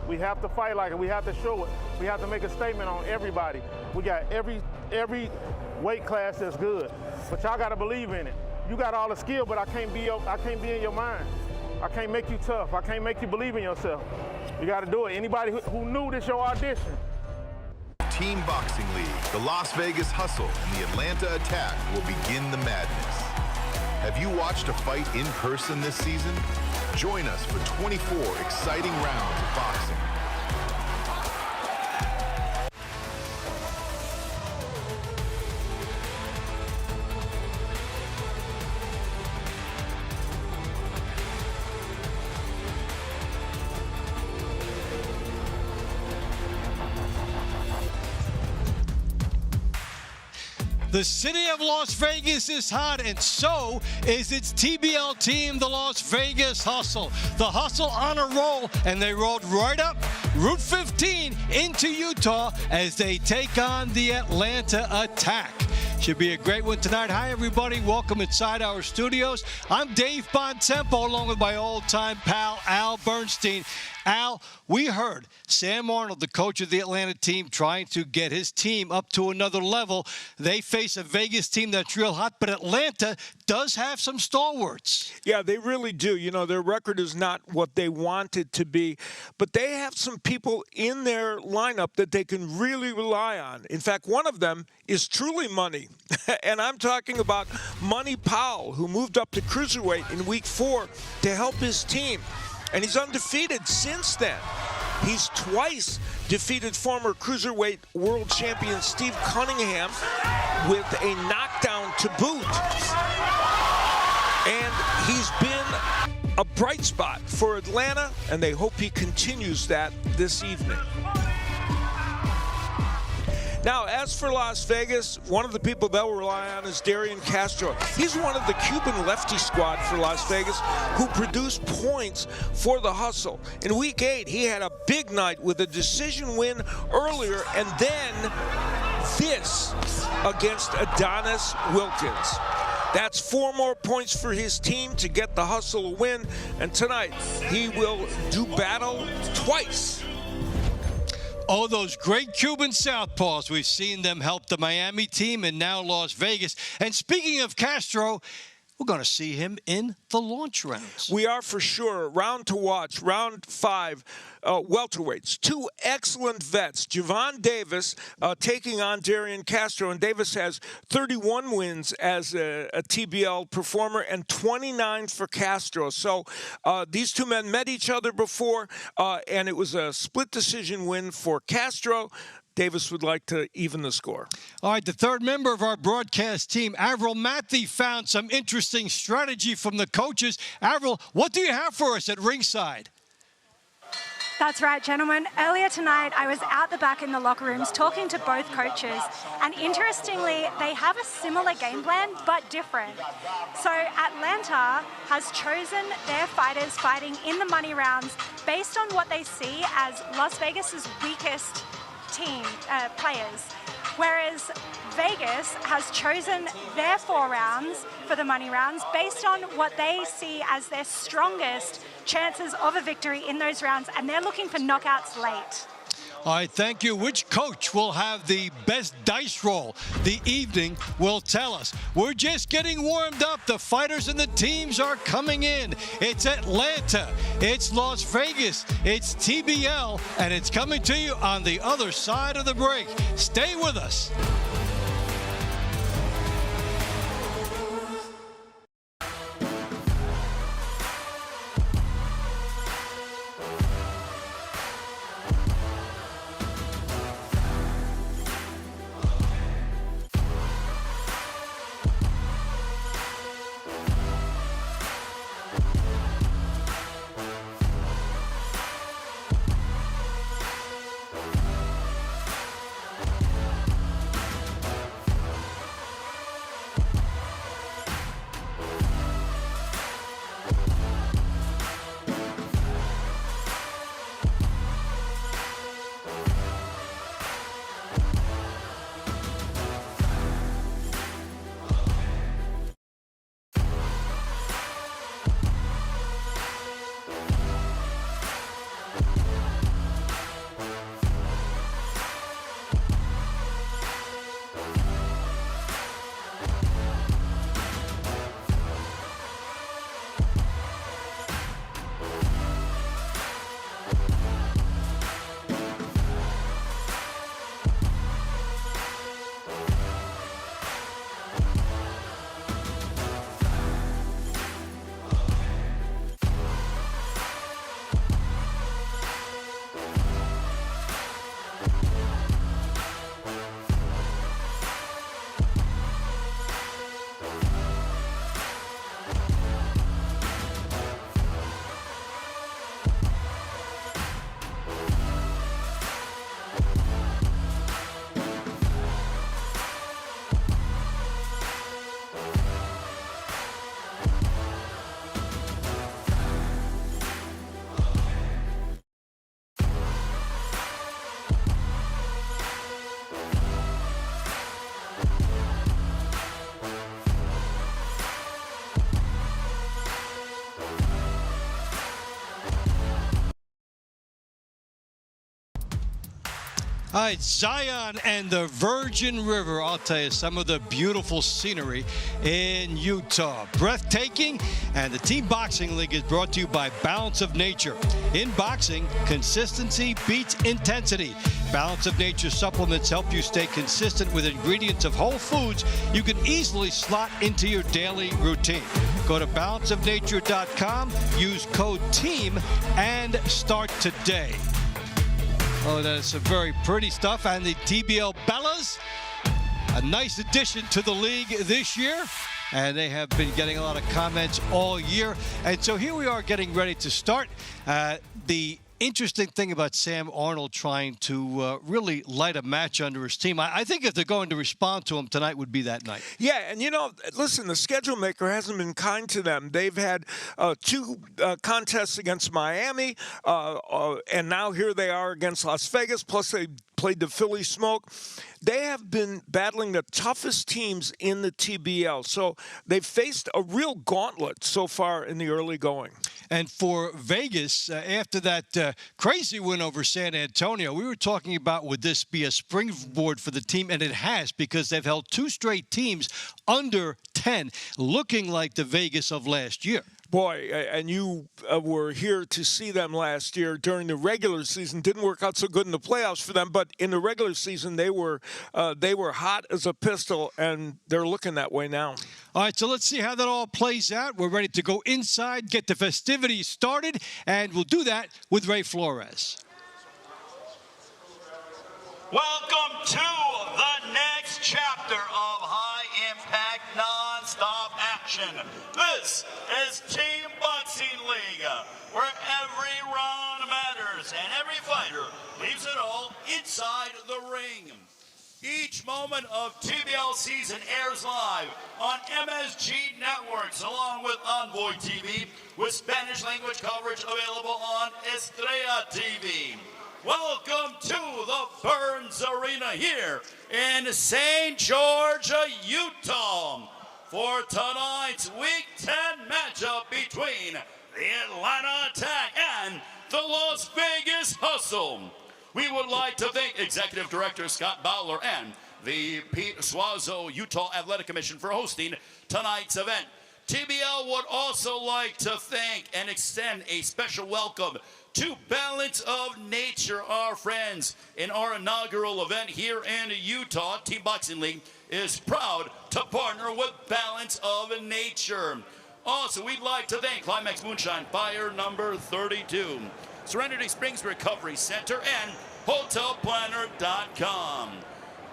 We have to fight like it. We have to show it. We have to make a statement on everybody. We got every weight class that's good, but y'all got to believe in it. You got all the skill, but I can't be in your mind. I can't make you tough. I can't make you believe in yourself. You got to do it. Anybody who knew this your audition. Team Boxing League, the Las Vegas Hustle, and the Atlanta Attack will begin the madness. Have you watched a fight in person this season? Join us for 24 exciting rounds of boxing. The city of Las Vegas is hot, and so is its TBL team, the Las Vegas Hustle. The Hustle on a roll, and they rolled right up Route 15 into Utah as they take on the Atlanta Attack. Should be a great one tonight. Hi, everybody. Welcome inside our studios. I'm Dave Bontempo, along with my old-time pal, Al Bernstein. Al, we heard Sam Arnold, the coach of the Atlanta team, trying to get his team up to another level. They face a Vegas team that's real hot, but Atlanta does have some stalwarts. Yeah, they really do. You know, their record is not what they want it to be, but they have some people in their lineup that they can really rely on. In fact, one of them is truly money, and I'm talking about Money Powell, who moved up to cruiserweight in week 4 to help his team. And he's undefeated since then. He's twice defeated former cruiserweight world champion Steve Cunningham with a knockdown to boot. And he's been a bright spot for Atlanta, and they hope he continues that this evening. Now, as for Las Vegas, one of the people they'll rely on is Darian Castro. He's one of the Cuban lefty squad for Las Vegas who produced points for the Hustle. In week 8, he had a big night with a decision win earlier, and then this against Adonis Wilkins. That's 4 more points for his team to get the Hustle a win, and tonight he will do battle twice. Oh, those great Cuban southpaws. We've seen them help the Miami team and now Las Vegas. And speaking of Castro, we're going to see him in the launch rounds. We are for sure. Round to watch, round 5, welterweights. 2 excellent vets. Javon Davis taking on Darian Castro. And Davis has 31 wins as a TBL performer and 29 for Castro. So these two men met each other before, and it was a split decision win for Castro. Davis would like to even the score. All right, the third member of our broadcast team, Avril Matthey, found some interesting strategy from the coaches. Avril, what do you have for us at ringside? That's right, gentlemen. Earlier tonight, I was out the back in the locker rooms talking to both coaches, and interestingly, they have a similar game plan, but different. So Atlanta has chosen their fighters fighting in the money rounds based on what they see as Las Vegas's weakest team players, whereas Vegas has chosen their 4 rounds for the money rounds based on what they see as their strongest chances of a victory in those rounds, and they're looking for knockouts late. All right, thank you. Which coach will have the best dice roll? The evening will tell us. We're just getting warmed up. The fighters and the teams are coming in. It's Atlanta. It's Las Vegas. It's TBL. And it's coming to you on the other side of the break. Stay with us. All right, Zion and the Virgin River. I'll tell you, some of the beautiful scenery in Utah. Breathtaking. And the Team Boxing League is brought to you by Balance of Nature. In boxing, consistency beats intensity. Balance of Nature supplements help you stay consistent with ingredients of whole foods you can easily slot into your daily routine. Go to balanceofnature.com, use code TEAM, and start today. Oh, that's some very pretty stuff. And the TBL Bellas, a nice addition to the league this year. And they have been getting a lot of comments all year. And so here we are getting ready to start. The interesting thing about Sam Arnold trying to really light a match under his team, I think if they're going to respond to him tonight would be that night. Yeah, and you know, listen, the schedule maker hasn't been kind to them. They've had two contests against Miami, and now here they are against Las Vegas, plus they played the Philly Smoke. They have been battling the toughest teams in the TBL. So they've faced a real gauntlet so far in the early going. And for Vegas, after that crazy win over San Antonio, we were talking about would this be a springboard for the team, and it has, because they've held two straight teams under 10, looking like the Vegas of last year. Boy, and you were here to see them last year during the regular season. Didn't work out so good in the playoffs for them, but in the regular season they were hot as a pistol, and they're looking that way now. All right, so let's see how that all plays out. We're ready to go inside, get the festivities started, and we'll do that with Ray Flores. Welcome to the next chapter of high-impact, non-stop action. This is Team Boxing League, where every round matters and every fighter leaves it all inside the ring. Each moment of TBL season airs live on MSG Networks along with Envoy TV, with Spanish language coverage available on Estrella TV. Welcome to the Burns Arena here in St. George, Utah, for tonight's Week 10 matchup between the Atlanta Attack and the Las Vegas Hustle. We would like to thank Executive Director Scott Bowler and the Pete Suazo Utah Athletic Commission for hosting tonight's event. TBL would also like to thank and extend a special welcome to Balance of Nature, our friends. In our inaugural event here in Utah, Team Boxing League is proud to partner with Balance of Nature. Also, we'd like to thank Climax Moonshine Fire number 32, Serenity Springs Recovery Center, and HotelPlanner.com.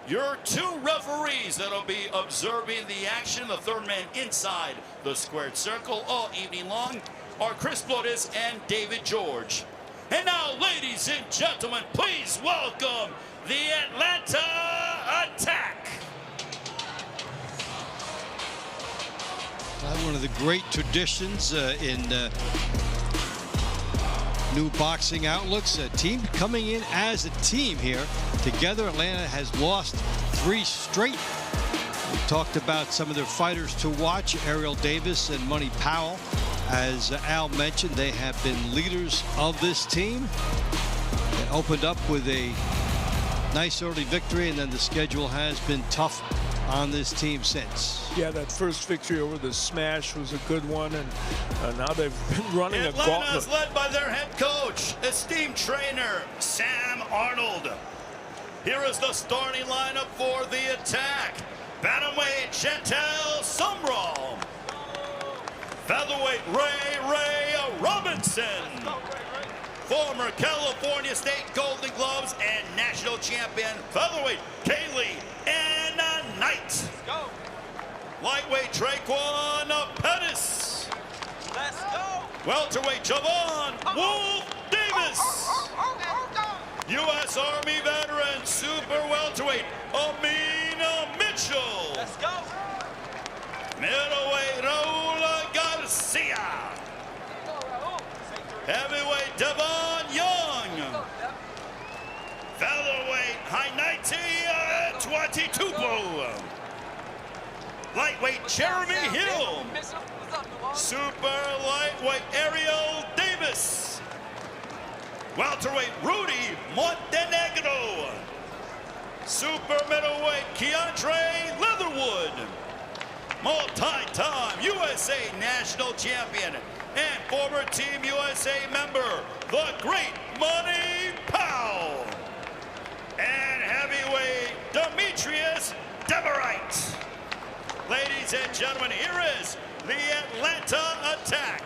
Your two referees that'll be observing the action, the third man inside the squared circle all evening long, are Chris Flores and David George. And now, ladies and gentlemen, please welcome the Atlanta Attack. One of the great traditions in new boxing outlooks. A team coming in as a team here. Together, Atlanta has lost 3 straight. We talked about some of their fighters to watch, Ariel Davis and Money Powell. As Al mentioned, they have been leaders of this team. They opened up with a nice early victory, and then the schedule has been tough on this team since. Yeah, that first victory over the Smash was a good one, and now they've been running a gauntlet. Atlanta's led by their head coach, esteemed trainer, Sam Arnold. Here is the starting lineup for the Attack. Bantamweight Chantel Sumrall. Featherweight Ray Robinson. Former California State Golden Gloves and national champion featherweight Kaylee Anna Knight. Go. Lightweight Traquan Pettis. Let's go. Welterweight Javon Wolf Davis. U.S. Army veteran super welterweight Amina Mitchell. Let's go. Middleweight Raul Garcia. Heavyweight Devon Young. Featherweight Hainaiti Twatitupo. Lightweight Jeremy Hill. Super lightweight Ariel Davis. Welterweight Rudy Montenegro. Super middleweight Keandre Leatherwood, multi-time USA national champion and former Team USA member, the Great Money Powell. And heavyweight Demetrius Deverite. Ladies and gentlemen, here is the Atlanta Attack.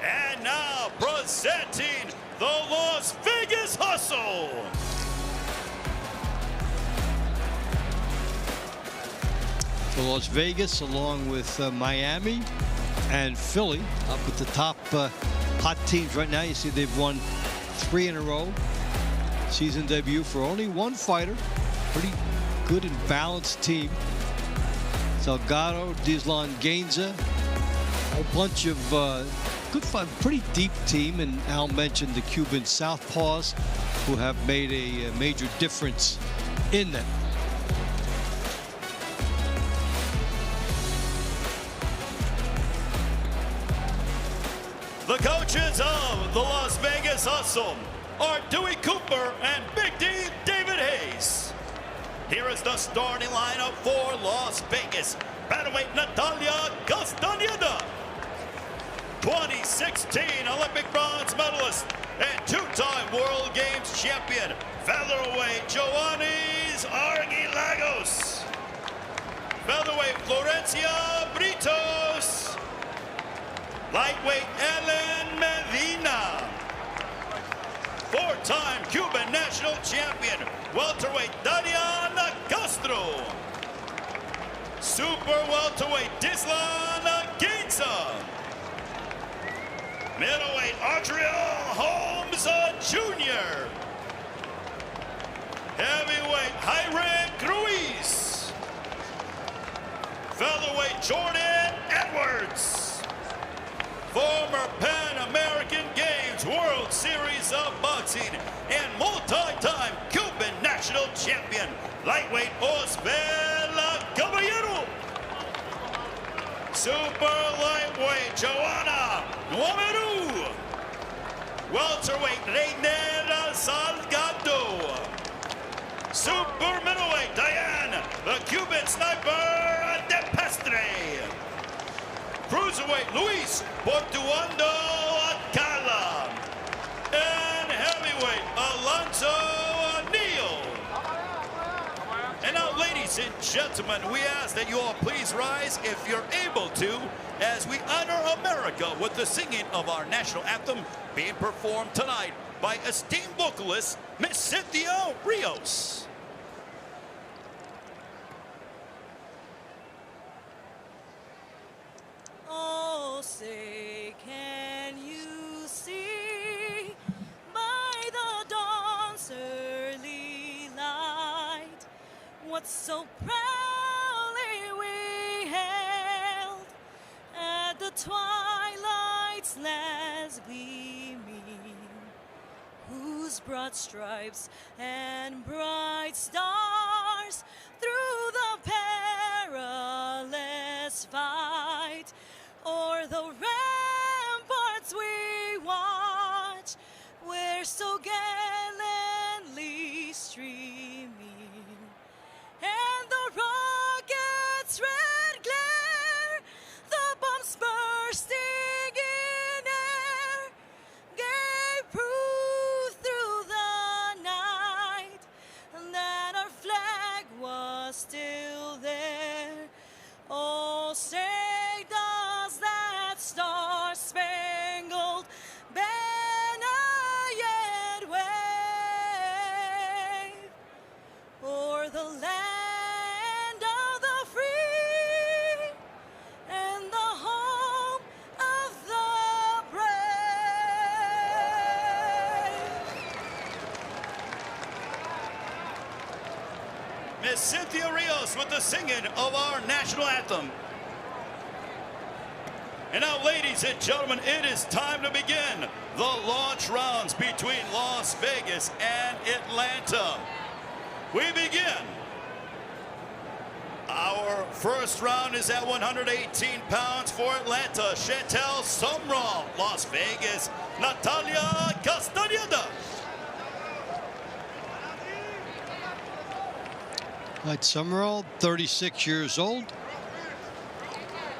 And now presenting the Las Vegas Hustle. So Las Vegas, along with Miami and Philly, up with the top hot teams right now. You see they've won 3 in a row. Season debut for only one fighter. Pretty good and balanced team. Salgado, Dizlan Gainza, a bunch of good fun, pretty deep team. And Al mentioned the Cuban Southpaws, who have made a major difference in them. The coaches of the Las Vegas Hustle are Dewey Cooper and Big D David Hayes. Here is the starting lineup for Las Vegas. Bantamweight Natalia Castañeda, 2016 Olympic bronze medalist and 2-time World Games champion. Featherweight Joannis Arguilagos. Featherweight Florencia Britos. Lightweight Ellen Medina. 4-time Cuban national champion, welterweight Dariana Castro. Super welterweight Dizlan Gainza. Middleweight Adriel Holmes Jr. Heavyweight Hiram Ruiz. Featherweight Jordan Edwards. Former Pan American Games World Series of Boxing and multi-time Cuban national champion, lightweight Osbel Caballero. Super lightweight Joanna Nuameru. Welterweight Reiner Salgado. Super middleweight Diane, the Cuban sniper de Pestre. Cruiserweight Luis Portuando Alcala. And heavyweight Alonso Neal. And now, ladies and gentlemen, we ask that you all please rise if you're able to as we honor America with the singing of our national anthem being performed tonight by esteemed vocalist Miss Cynthia Rios. Oh, say, can you see by the dawn's early light what so proudly we hailed at the twilight's last gleaming, whose broad stripes and bright stars through the perilous fight o'er the ramparts we watch, where so gallantly streaming, and the rocket's red glare, the bombs bursting in air, gave proof through the night that our flag was still there. Oh, say does that star-spangled banner yet wave o'er the land of the free and the home of the brave? Miss Cynthia Rios with the singing of our national anthem. And now, ladies and gentlemen, it is time to begin the launch rounds between Las Vegas and Atlanta. We begin. Our first round is at 118 pounds for Atlanta. Chantel Sumrall, Las Vegas, Natalia Castañeda. Right, Summerall, 36 years old,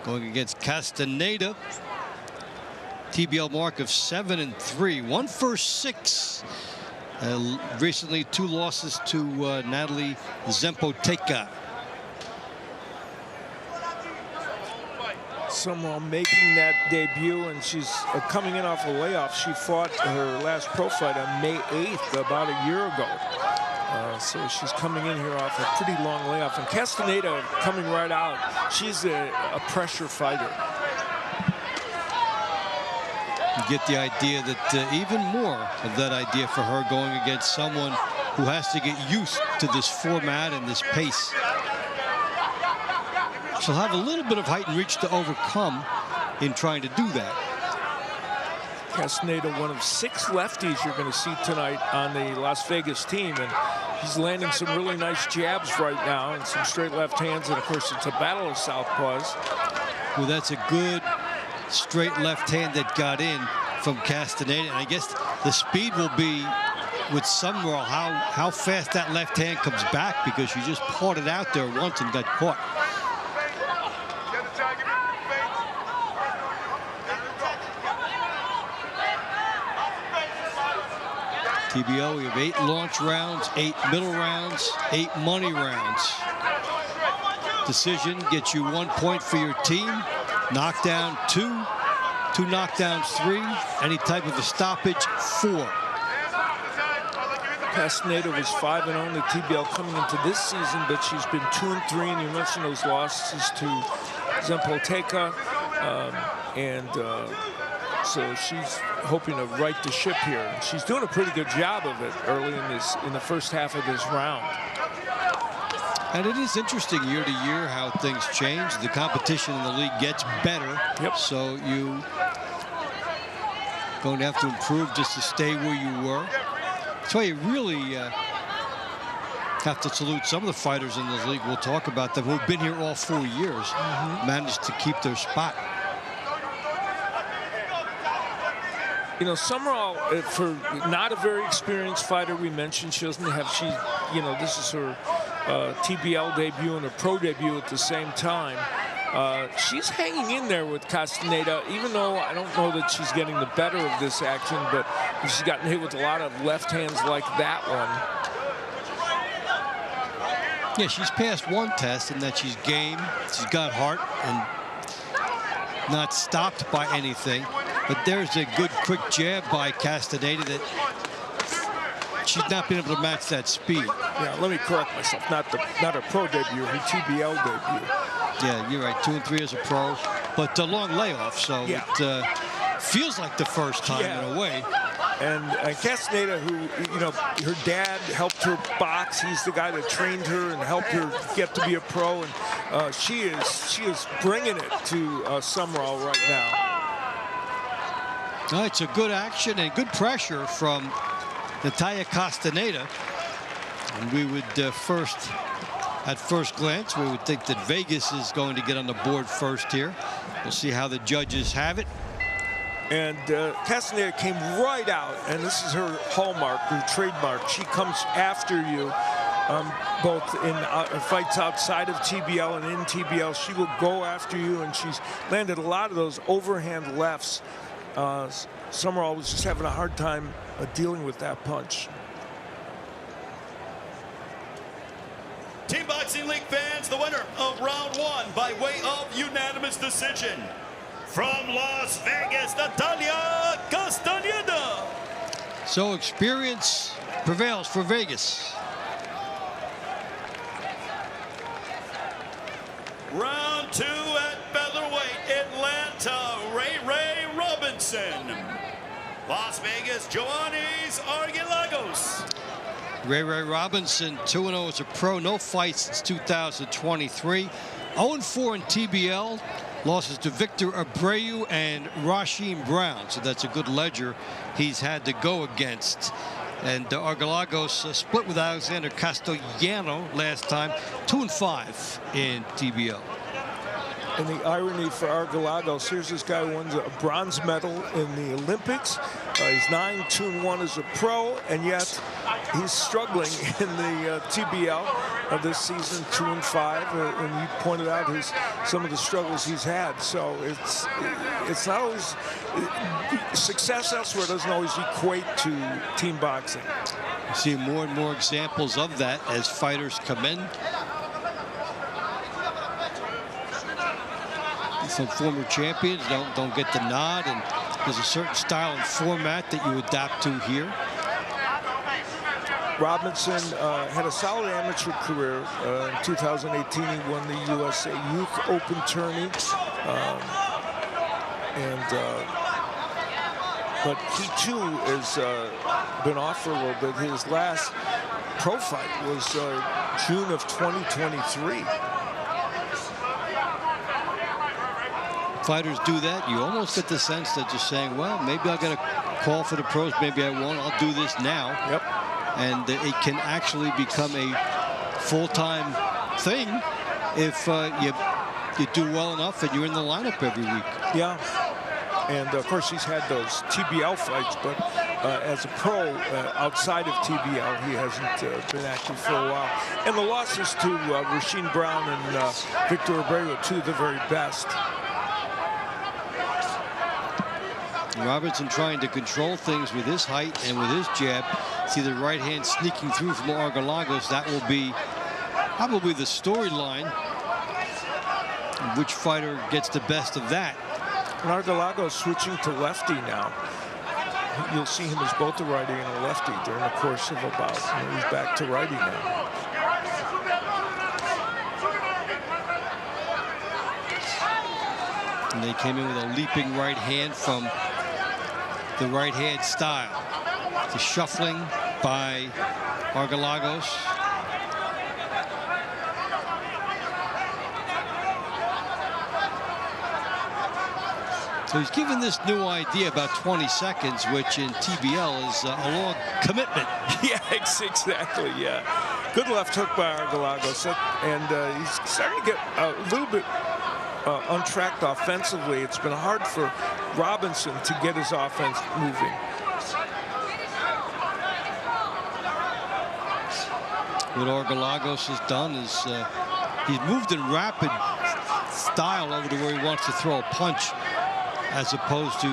going against Castaneda. TBL mark of 7-3, won first 6. Recently 2 losses to Natalie Zempoteka. Summerall making that debut, and she's coming in off a layoff. She fought her last pro fight on May 8th, about a year ago. So she's coming in here off a pretty long layoff. And Castaneda coming right out. She's a pressure fighter. You get the idea that even more of that idea for her going against someone who has to get used to this format and this pace. She'll have a little bit of height and reach to overcome in trying to do that. Castaneda, one of 6 lefties you're going to see tonight on the Las Vegas team, and he's landing some really nice jabs right now and some straight left hands, and of course it's a battle of southpaws. Well, that's a good straight left hand that got in from Castaneda, and I guess the speed will be with Summerall how fast that left hand comes back, because she just pawed it out there once and got caught. TBO, we have 8 launch rounds, 8 middle rounds, 8 money rounds. Decision gets you 1 point for your team. Knockdown 2, 2 knockdowns 3, any type of a stoppage 4. Castaneda was 5-0 in the TBL coming into this season, but she's been 2-3, and you mentioned those losses to Zempoteka, so she's hoping to right the ship here. And she's doing a pretty good job of it early in the first half of this round. And it is interesting year to year how things change. The competition in the league gets better. Yep. So you going to have to improve just to stay where you were. That's why you really have to salute some of the fighters in this league. We'll talk about them who've been here all 4 years, managed to keep their spot. You know, Summerall, for not a very experienced fighter, we mentioned this is her TBL debut and her pro debut at the same time. She's hanging in there with Castaneda, even though I don't know that she's getting the better of this action, but she's gotten hit with a lot of left hands like that one. Yeah, she's passed one test in that she's game, she's got heart, and not stopped by anything. But there's a good quick jab by Castaneda that she's not been able to match that speed. Yeah, let me correct myself. Not her pro debut, her TBL debut. Yeah, you're right. 2-3 as a pro, but a long layoff, so yeah. It feels like the first time in a way. And Castaneda, who, you know, her dad helped her box. He's the guy that trained her and helped her get to be a pro, and she is bringing it to Summerall right now. It's a good action and good pressure from Natalia Castaneda. And we would at first glance, we would think that Vegas is going to get on the board first here. We'll see how the judges have it. And Castaneda came right out, and this is her hallmark, her trademark. She comes after you, both in fights outside of TBL and in TBL. She will go after you, and she's landed a lot of those overhand lefts. Summerall was just having a hard time dealing with that punch. Team Boxing League fans, the winner of round 1 by way of unanimous decision, from Las Vegas, Natalia Castaneda. So experience prevails for Vegas. Round 2 at featherweight, Atlanta, Ray Robinson. Las Vegas, Joannis Argilagos. Ray Robinson, 2-0 as a pro, no fights since 2023. 0-4 in TBL. Losses to Victor Abreu and Rasheem Brown. So that's a good ledger he's had to go against. And Argilagos split with Alexander Castellano last time. 2-5 in TBL. And the irony for Argilagos, here's this guy who won a bronze medal in the Olympics, He's 9-2-1 as a pro, and yet he's struggling in the TBL this season, 2-5. And you pointed out some of the struggles he's had. So it's not always success elsewhere doesn't always equate to team boxing. You see more and more examples of that as fighters come in. Some former champions don't get the nod, and there's a certain style and format that you adapt to here. Robinson had a solid amateur career. In 2018, he won the USA Youth Open tourney. But he, too, has been off for a little bit. His last pro fight was June of 2023. Fighters do that. You almost get the sense that you're saying, well, maybe I'll get a call for the pros, maybe I won't. I'll do this now. Yep. And it can actually become a full-time thing if you do well enough and you're in the lineup every week. Yeah. And, of course, he's had those TBL fights, but as a pro outside of TBL, he hasn't been active for a while. And the losses to Rasheed Brown and Victor Abreu, two of the very best. Robertson trying to control things with his height and with his jab. See the right hand sneaking through from Argalagos. That will be probably the storyline. Which fighter gets the best of that? And Argalagos switching to lefty now. You'll see him as both a righty and a lefty during the course of a bout. He's back to righty now. And they came in with a leaping right hand from the right hand style. The shuffling by Argalagos. So he's given this new idea about 20 seconds, which in TBL is a long commitment. Yeah, exactly, yeah. Good left hook by Argalagos. And he's starting to get a little bit untracked offensively. It's been hard for Robinson to get his offense moving. What Argalagos has done is he's moved in rapid style over to where he wants to throw a punch, as opposed to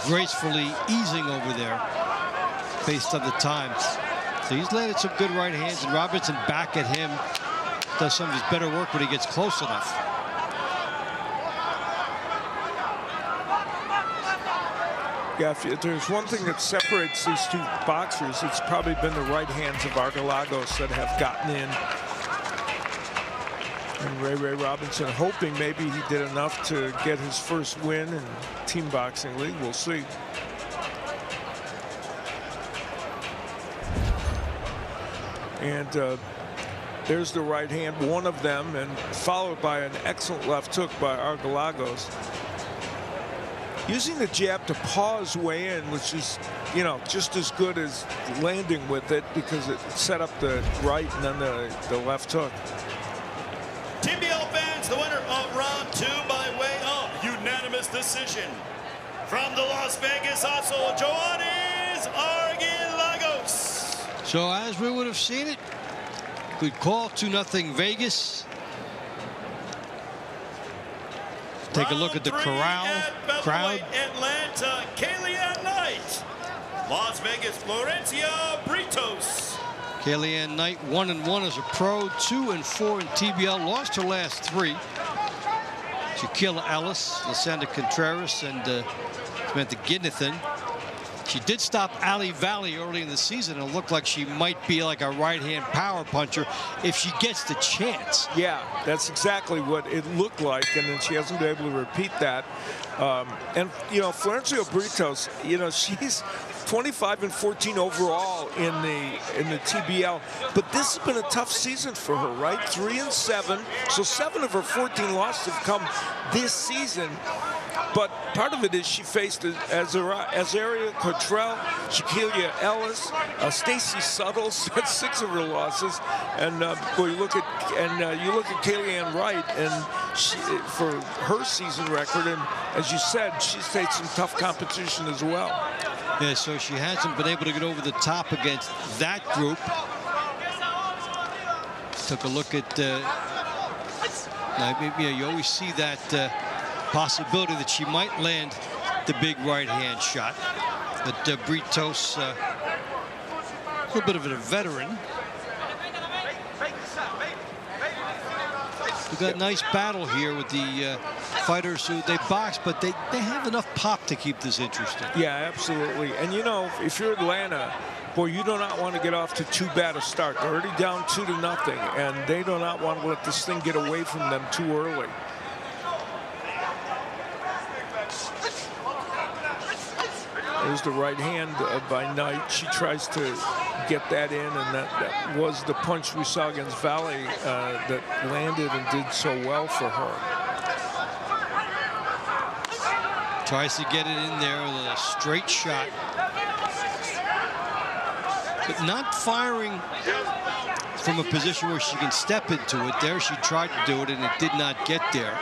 gracefully easing over there based on the time. So he's landed some good right hands, and Robinson back at him does some of his better work when he gets close enough. Yeah, if there's one thing that separates these two boxers, it's probably been the right hands of Argalagos that have gotten in. And Ray Robinson hoping maybe he did enough to get his first win in Team Boxing League. We'll see. And there's the right hand, one of them, and followed by an excellent left hook by Argalagos. Using the jab to paw his way in, which is, you know, just as good as landing with it, because it set up the right and then the left hook. TBL fans, the winner of round 2 by way of unanimous decision. From the Las Vegas Hustle, Joannis Argalagos. So as we would have seen it, good call, 2-0 Vegas. Take a look at the crowd. Atlanta, Kellyanne Knight. Las Vegas, Florencia Britos. Kellyanne Knight 1-1 as a pro, 2-4 in TBL. Lost her last 3. Shaquille Ellis, Lysandra Contreras, and Samantha Gidnathan. She did stop Ali Valley early in the season. It looked like she might be like a right-hand power puncher if she gets the chance. Yeah, that's exactly what it looked like, and then she hasn't been able to repeat that. And, you know, Florencia Britos, you know, she's 25-14 overall in the TBL, but this has been a tough season for her, right? 3-7, so 7 of her 14 losses have come this season. But part of it is she faced Azaria Cottrell, Shaquille Ellis, Stacey Suttles. That's 6 of her losses. And you look at Kaylee-Ann Wright, and for her season record, and as you said, she's faced some tough competition as well. Yeah, so she hasn't been able to get over the top against that group. Took a look at, you always see that possibility that she might land the big right-hand shot. But Britos, a little bit of a veteran. We've got a nice battle here with the fighters who they box, but they have enough pop to keep this interesting. Yeah, absolutely. And you know, if you're Atlanta, boy, you do not want to get off to too bad a start. They're already down 2-0, and they do not want to let this thing get away from them too early. There's the right hand by Knight. She tries to get that in, and that was the punch we saw against Valley that landed and did so well for her. Tries to get it in there with a straight shot, but not firing from a position where she can step into it. There she tried to do it, and it did not get there.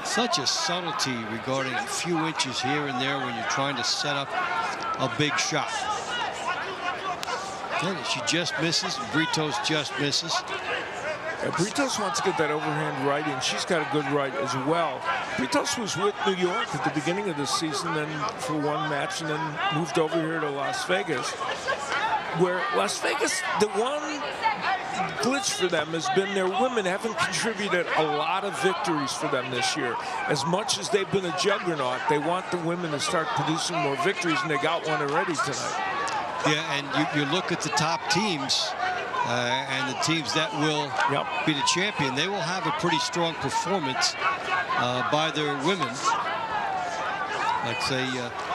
Such a subtlety regarding a few inches here and there when you're trying to set up a big shot. And she just misses. Britos just misses. Britos wants to get that overhand right, and she's got a good right as well. Britos was with New York at the beginning of the season, then for one match, and then moved over here to Las Vegas. Where Las Vegas, the one glitch for them has been their women haven't contributed a lot of victories for them this year. As much as they've been a juggernaut, they want the women to start producing more victories, and they got one already tonight. Yeah, and you look at the top teams and the teams that will be the champion. They will have a pretty strong performance by their women. Like, say,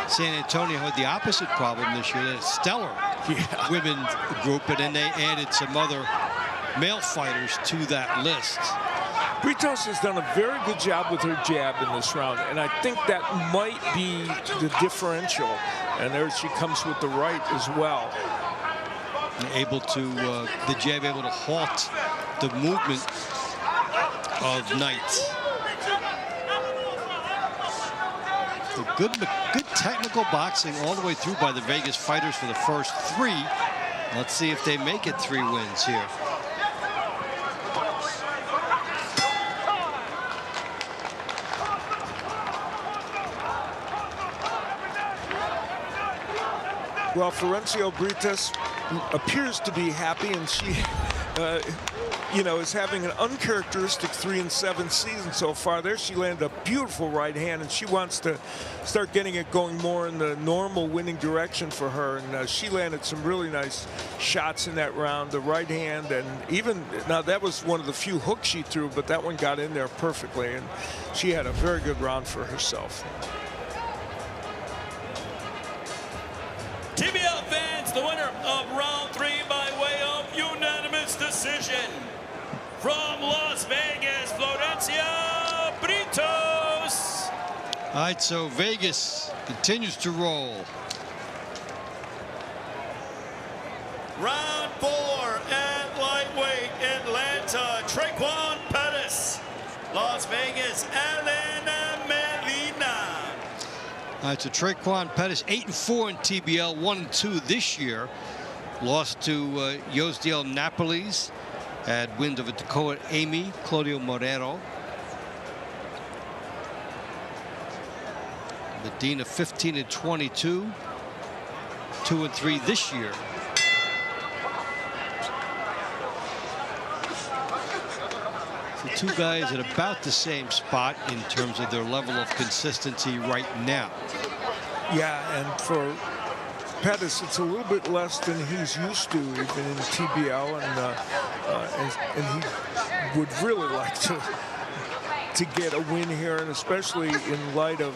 San Antonio had the opposite problem this year. They had a stellar women group, and then they added some other male fighters to that list. Britos has done a very good job with her jab in this round, and I think that might be the differential. And there she comes with the right as well. Able to, the jab able to halt the movement of Knight. Good technical boxing all the way through by the Vegas fighters for the first 3. Let's see if they make it 3 wins here. Well, Florencio Britos appears to be happy, and she, is having an uncharacteristic 3-7 season so far. There she landed a beautiful right hand, and she wants to start getting it going more in the normal winning direction for her. And she landed some really nice shots in that round, the right hand, and even, now that was one of the few hooks she threw, but that one got in there perfectly, and she had a very good round for herself. TBL fans, the winner of round 3 by way of unanimous decision from Las Vegas, Florencia Britos. All right, so Vegas continues to roll. Round 4 at lightweight, Atlanta, Traquan Pettis. Las Vegas, Elena Medina. All right, so Traquan Pettis, 8-4 in TBL, 1-2 this year. Lost to Yosdiel Napoles. Had wins over Dakota Amy, Claudio Morero. Medina 15-22, 2-3 this year. So 2 guys at about the same spot in terms of their level of consistency right now. Yeah, and for Pettis, it's a little bit less than he's used to, even in TBL, and he would really like to get a win here, and especially in light of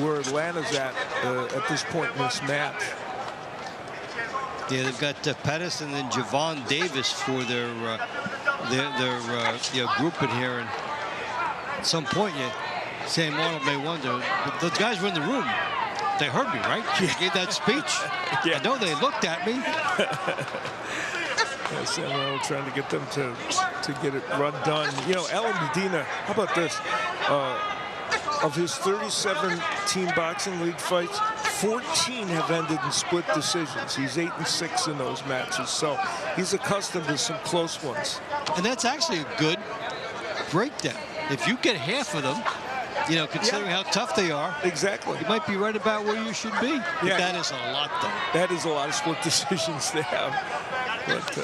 where Atlanta's at this point in this match. Yeah, they've got Pettis and then Javon Davis for their group in here, and at some point Sam Arnold may wonder, but those guys were in the room. They heard me, right? I gave that speech. Yeah. I know they looked at me. Yeah, Sam Arnold trying to get them to get it run done. You know, Alan Medina, how about this? Of his 37 team boxing league fights, 14 have ended in split decisions. He's 8-6 in those matches, so he's accustomed to some close ones. And that's actually a good breakdown. If you get half of them, you know, considering how tough they are, exactly, you might be right about where you should be. But yeah, that is a lot, though. That is a lot of split decisions they have. But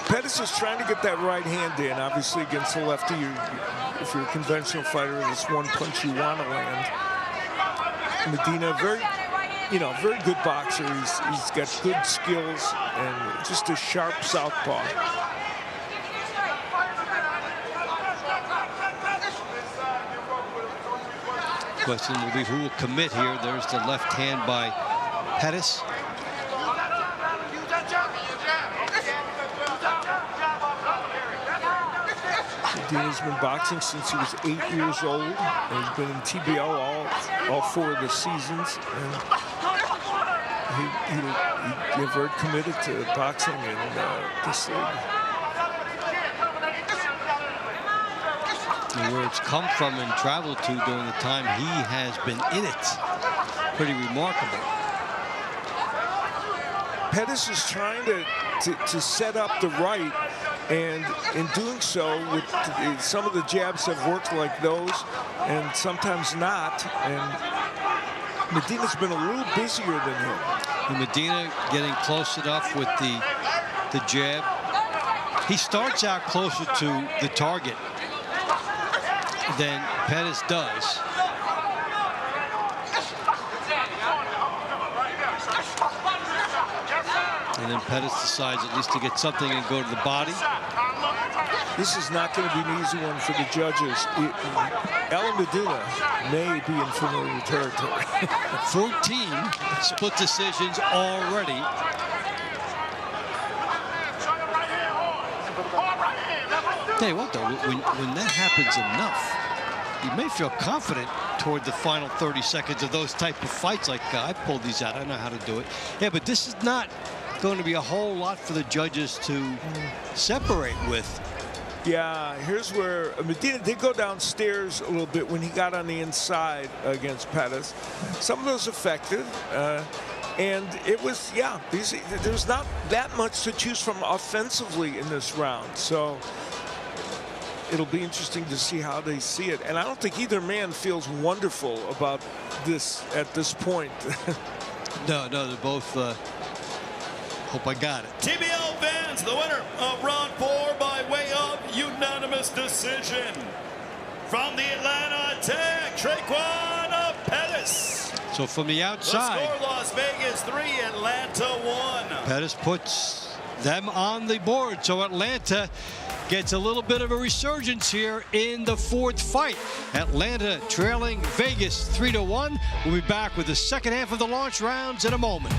Pettis is trying to get that right hand in. Obviously, against the lefty, if you're a conventional fighter, it's one punch you want to land. Medina, very good boxer. He's got good skills and just a sharp southpaw. Question will be who will commit here. There's the left hand by Pettis. Medina's been boxing since he was 8 years old. And he's been in TBL all 4 of the seasons. And he's very committed to boxing in this league. And where it's come from and traveled to during the time he has been in it. Pretty remarkable. Pettis is trying to set up the right, and in doing so, with some of the jabs have worked like those, and sometimes not. And Medina's been a little busier than him. And Medina getting close enough with the jab. He starts out closer to the target than Pettis does. And then Pettis decides at least to get something and go to the body. This is not going to be an easy one for the judges. Alan Medina may be in familiar territory. 14 split decisions already. Tell you what, though, when that happens enough, you may feel confident toward the final 30 seconds of those type of fights. Like, I pulled these out, I know how to do it. Yeah, but this is not going to be a whole lot for the judges to separate with. Yeah, here's where Medina did go downstairs a little bit when he got on the inside against Pettis. Some of those effective. And it was, yeah, there's not that much to choose from offensively in this round. So it'll be interesting to see how they see it. And I don't think either man feels wonderful about this at this point. No, they're both, hope I got it. TBL fans, the winner of round 4 by way of unanimous decision. From the Atlanta Attack, Traquan Pettis. So from the outside, The score, Las Vegas 3, Atlanta 1. Pettis puts them on the board. So Atlanta gets a little bit of a resurgence here in the 4th fight. Atlanta trailing Vegas 3-1. We'll be back with the second half of the launch rounds in a moment.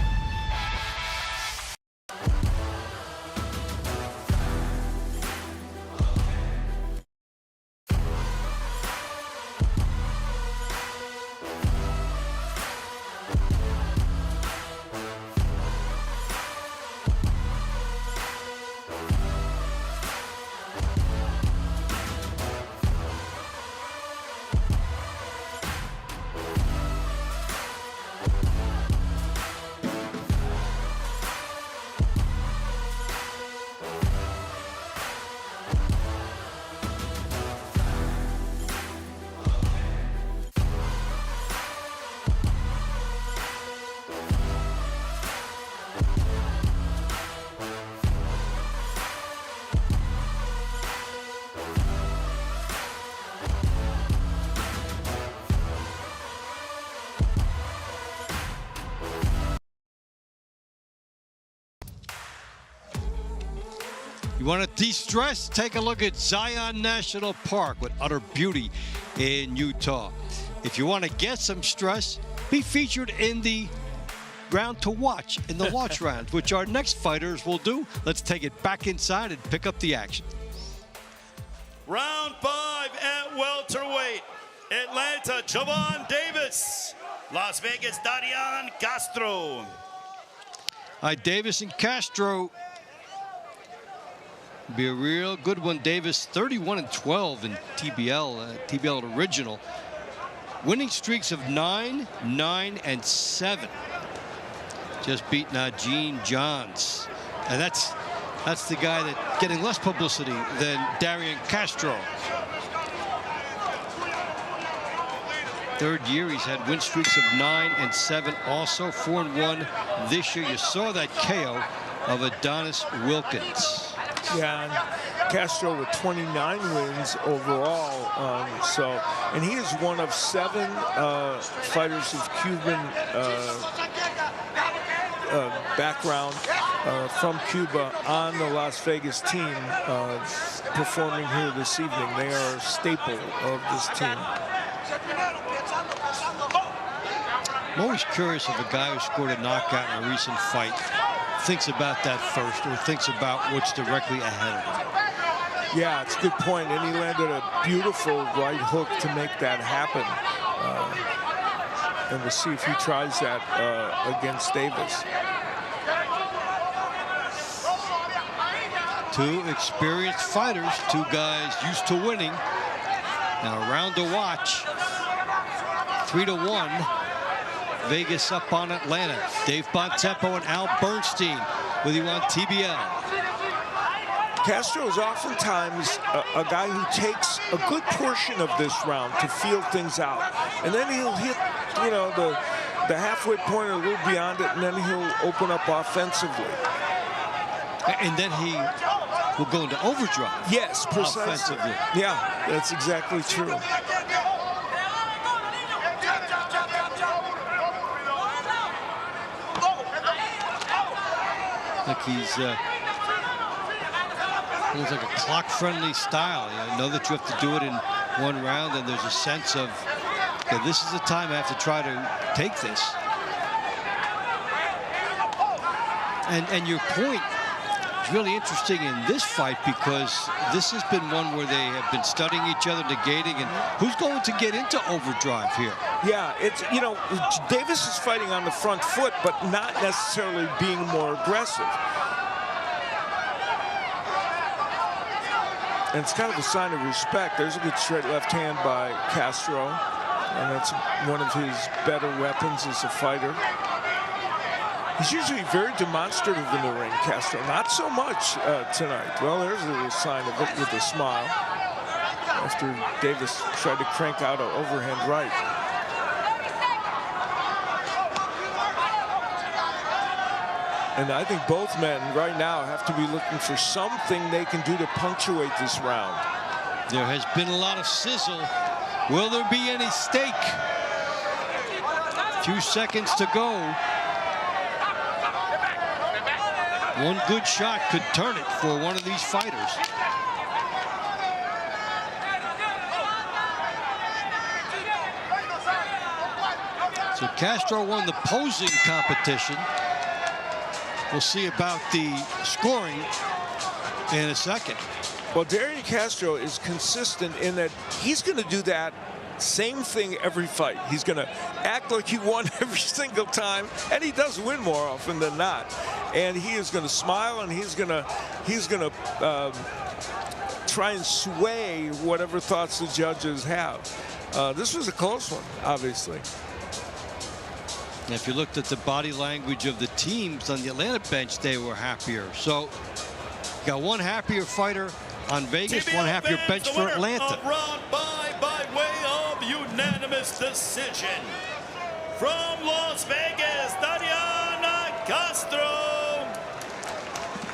You want to de-stress? Take a look at Zion National Park with utter beauty in Utah. If you want to get some stress, be featured in the round to watch in the launch round, which our next fighters will do. Let's take it back inside and pick up the action. Round 5 at welterweight. Atlanta, Javon Davis. Las Vegas, Darian Castro. Davis and Castro be a real good one. Davis 31-12 in TBL original. Winning streaks of 9, 9, and 7. Just beat Najee Johns. And that's the guy that getting less publicity than Darian Castro. Third year he's had win streaks of 9 and 7, also 4-1 this year. You saw that KO of Adonis Wilkins. Yeah, and Castro with 29 wins overall. And he is one of 7 fighters of Cuban background from Cuba on the Las Vegas team performing here this evening. They are a staple of this team. I'm always curious if a guy who scored a knockout in a recent fight thinks about that first or thinks about what's directly ahead of him. Yeah, it's a good point. And he landed a beautiful right hook to make that happen. And we'll see if he tries that against Davis. Two experienced fighters, two guys used to winning. Now a round to watch. 3-1. Vegas up on Atlanta. Dave Bontempo and Al Bernstein with you on TBL. Castro is oftentimes a guy who takes a good portion of this round to feel things out. And then he'll hit, you know, the halfway point or a little beyond it, and then he'll open up offensively. And then he will go into overdrive. Yes, precisely. Yeah, that's exactly true. Like he's looks like a clock-friendly style. I know that you have to do it in one round, and there's a sense of, okay, this is the time I have to try to take this. And your point is really interesting in this fight, because this has been one where they have been studying each other, negating, and who's going to get into overdrive here? Yeah, it's, you know, Davis is fighting on the front foot, but not necessarily being more aggressive. And it's kind of a sign of respect. There's a good straight left hand by Castro, and that's one of his better weapons as a fighter. He's usually very demonstrative in the ring, Castro. Not so much tonight. Well, there's a little sign of it with a smile after Davis tried to crank out an overhand right. And I think both men right now have to be looking for something they can do to punctuate this round. There has been a lot of sizzle. Will there be any steak? A few seconds to go. One good shot could turn it for one of these fighters. So Castro won the posing competition. We'll see about the scoring in a second. Well, Darian Castro is consistent in that he's going to do that same thing every fight. He's going to act like he won every single time, and he does win more often than not. And he is going to smile, and he's going to try and sway whatever thoughts the judges have. This was a close one, obviously. And if you looked at the body language of the teams on the Atlanta bench, they were happier. So you got one happier fighter on Vegas, TBL one happier bench for Atlanta. Round by way of unanimous decision. From Las Vegas, Darian Castro.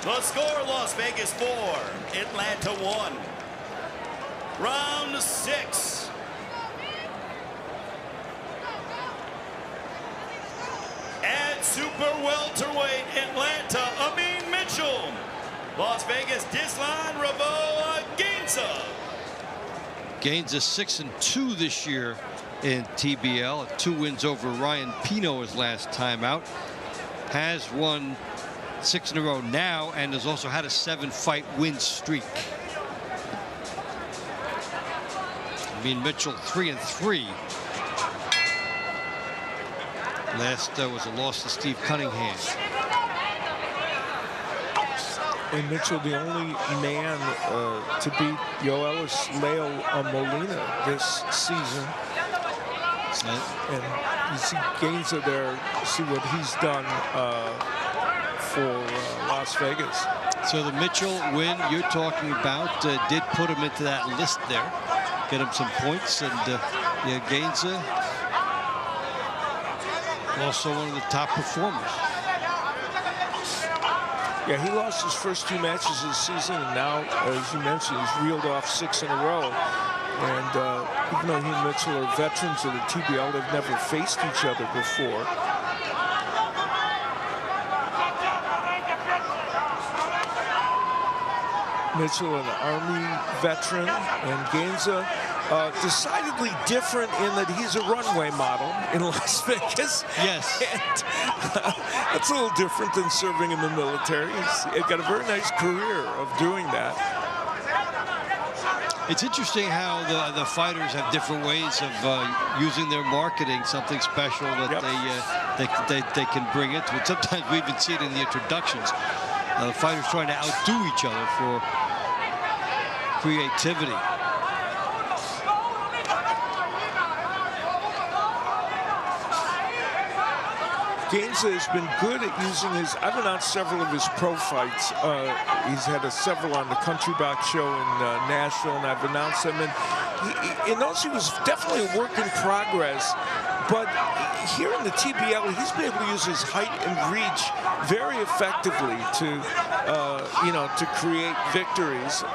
The score, Las Vegas 4, Atlanta 1. Round 6. At super welterweight, Atlanta, Amin Mitchell. Las Vegas, Dislan Ravo Gainza. Gainza 6-2 this year in TBL. 2 wins over Ryan Pino his last time out. Has won 6 in a row now, and has also had a 7-fight win streak. mean Mitchell 3-3. Last was a loss to Steve Cunningham. And Mitchell, the only man to beat Yoelis Leo Molina this season. And you see Gainza there, see what he's done for Las Vegas. So the Mitchell win you're talking about did put him into that list there, get him some points, and yeah, Gainza also one of the top performers. Yeah, he lost his first 2 matches this season, and now, as you mentioned, he's reeled off 6 in a row. And even though he and Mitchell are veterans of the TBL, they've never faced each other before. Mitchell, an Army veteran, and Gainza decidedly different in that he's a runway model in Las Vegas. Yes. And that's a little different than serving in the military. He's got a very nice career of doing that. It's interesting how the fighters have different ways of using their marketing, something special that they can bring into it. Sometimes we even see it in the introductions. Fighters trying to outdo each other for creativity. Gainza has been good at using his, I've announced several of his pro fights. He's had several on the Country Box show in Nashville, and I've announced them. And in those, he was definitely a work in progress. But here in the TBL, he's been able to use his height and reach very effectively to, you know, to create victories.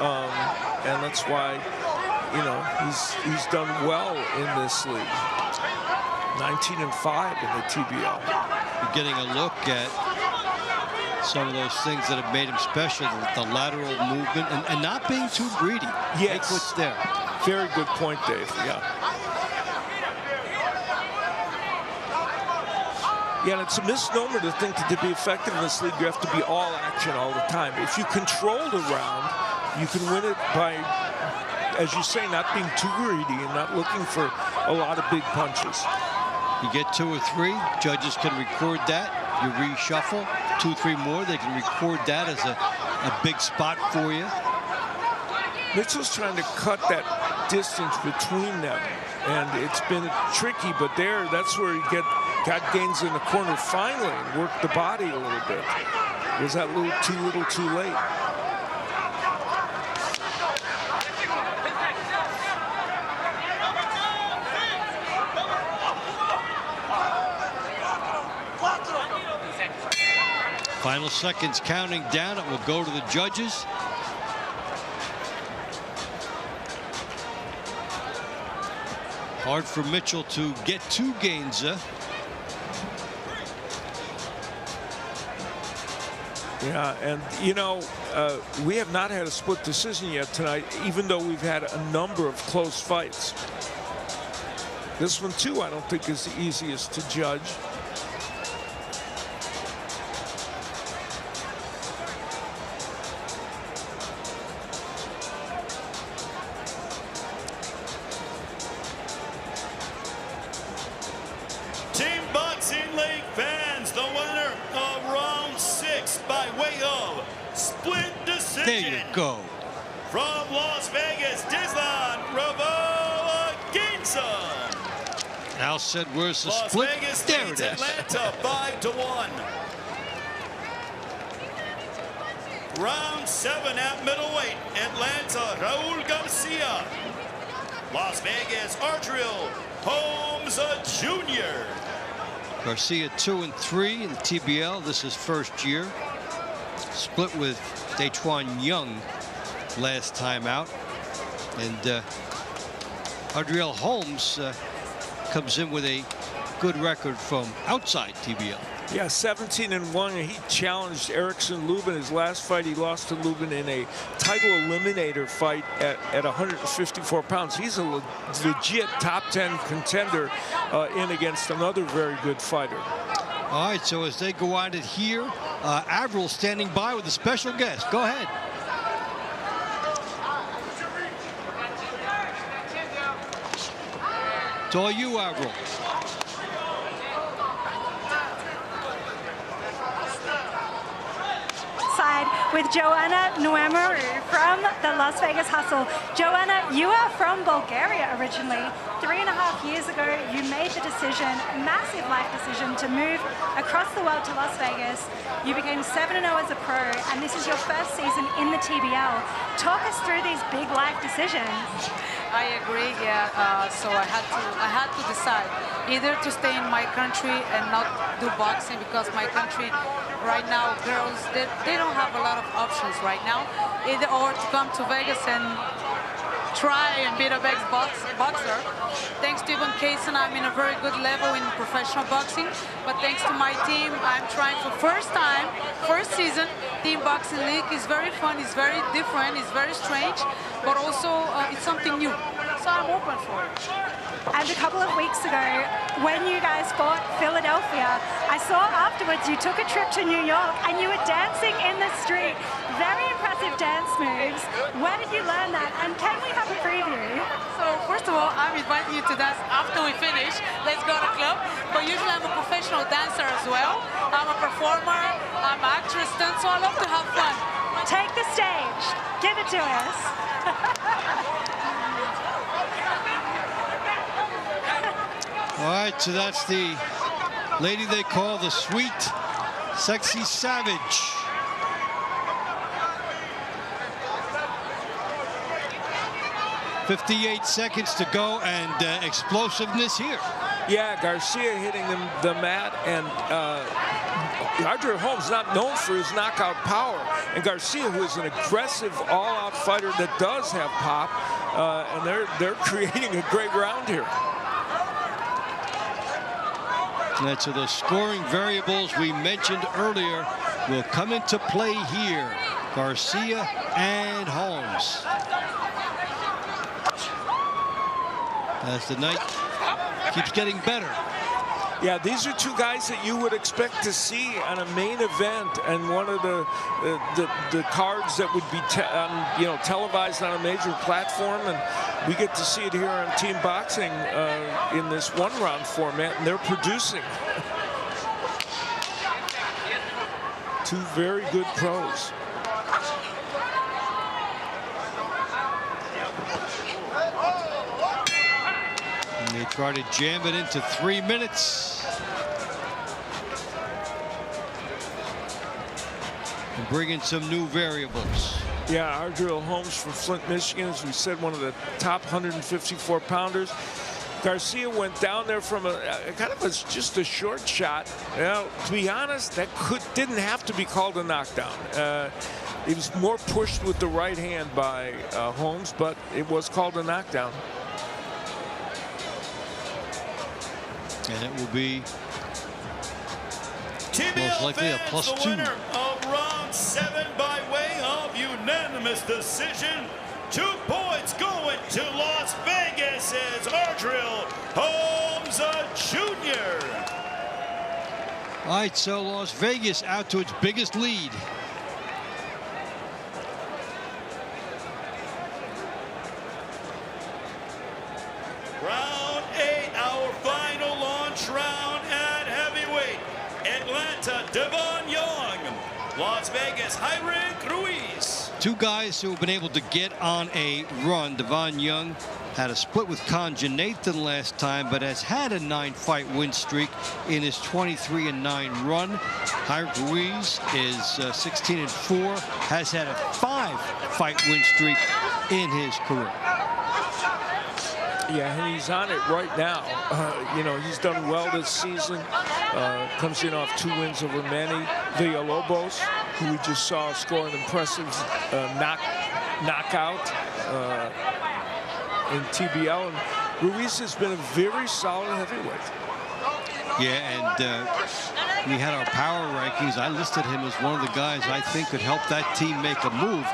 And that's why, you know, he's done well in this league. 19-5 in the TBL. You're getting a look at some of those things that have made him special, the lateral movement and not being too greedy. Yes. Take what's there. Very good point, Dave. Yeah. Yeah, and it's a misnomer to think that to be effective in this league, you have to be all action all the time. If you control the round, you can win it by, as you say, not being too greedy and not looking for a lot of big punches. You get 2 or 3, judges can record that. You reshuffle 2, 3 more. They can record that as a big spot for you. Mitchell's trying to cut that distance between them, and it's been tricky. But that's where he got Gainza in the corner finally and worked the body a little bit. Was that little too late? Final seconds counting down. It will go to the judges. Hard for Mitchell to get to Gainza. Yeah, and you know, we have not had a split decision yet tonight, even though we've had a number of close fights. This one, too, I don't think is the easiest to judge. Team Boxing League fans, the winner of round 6 by way of split decision. There you go. From Las Vegas, Dizlan Ravoa Gainza. Al said, where's the Las split? Vegas There leads it is. Atlanta 5-1. Round 7 at middleweight, Atlanta, Raul Garcia. Las Vegas, Ardrell Holmes Jr. Garcia 2 and 3 in the TBL. This is first year. Split with Daquan Young last time out. And Ardrell Holmes comes in with a good record from outside TBL. Yeah, 17-1. He challenged Erickson Lubin. His last fight, he lost to Lubin in a title eliminator fight at 154 pounds. He's a legit top 10 contender in against another very good fighter. All right, so as they go at it here, Avril standing by with a special guest. Go ahead. It's all you, Avril. With Joanna Nuemaru from the Las Vegas Hustle. Joanna, you are from Bulgaria originally. 3.5 years ago, you made the decision, massive life decision, to move across the world to Las Vegas. You became 7-0 as a pro, and this is your first season in the TBL. Talk us through these big life decisions. I agree, yeah. So I had to decide either to stay in my country and not do boxing, because my country right now, girls, they don't have a lot of options right now, or to come to Vegas and try and beat a best boxer. Thanks to Ivan Kaysen, I'm in a very good level in professional boxing, but thanks to my team, I'm trying for first season, Team Boxing League is very fun, it's very different, it's very strange, but also it's something new, so I'm open for it. And a couple of weeks ago, when you guys fought Philadelphia, I saw afterwards you took a trip to New York and you were dancing in the street. Very impressive dance moves. Where did you learn that? And can we have a preview? So first of all, I'm inviting you to dance after we finish. Let's go to the club. But usually I'm a professional dancer as well. I'm a performer, I'm an actress, so I love to have fun. Take the stage. Give it to us. All right, so that's the lady they call the Sweet Sexy Savage. .58 seconds to go, and explosiveness here. Yeah, Garcia hitting the mat, and Adrian Holmes not known for his knockout power. And Garcia, who is an aggressive, all-out fighter that does have pop, and they're creating a great round here. And so the scoring variables we mentioned earlier will come into play here. Garcia and Holmes. As the night keeps getting better. Yeah, these are two guys that you would expect to see on a main event and one of the cards that would be televised on a major platform, and we get to see it here on Team Boxing in this one-round format, and they're producing. Two very good pros. And they try to jam it into 3 minutes. And bring in some new variables. Yeah, Ardrell Holmes from Flint, Michigan, as we said, one of the top 154 pounders. Garcia went down there from a kind of just a short shot. Now, to be honest, that didn't have to be called a knockdown. It was more pushed with the right hand by Holmes, but it was called a knockdown. And it will be TBL most likely a fans, the +2. winner of round 7 by way of unanimous decision. 2 points going to Las Vegas is Ardrell Holmes Jr. All right, so Las Vegas out to its biggest lead. Round 8, our final launch round at heavyweight. Atlanta, Devon Young. Las Vegas, Hyrik Ruiz. Two guys who have been able to get on a run. Devon Young had a split with Conja Nathan last time, but has had a 9-fight win streak in his 23-9 run. Hyrik Ruiz is 16-4, has had a 5-fight win streak in his career. Yeah, and he's on it right now. He's done well this season. Comes in off 2 wins over Manny Villalobos, who we just saw score an impressive knockout in TBL. And Ruiz has been a very solid heavyweight. Yeah, and we had our power rankings. I listed him as one of the guys I think could help that team make a move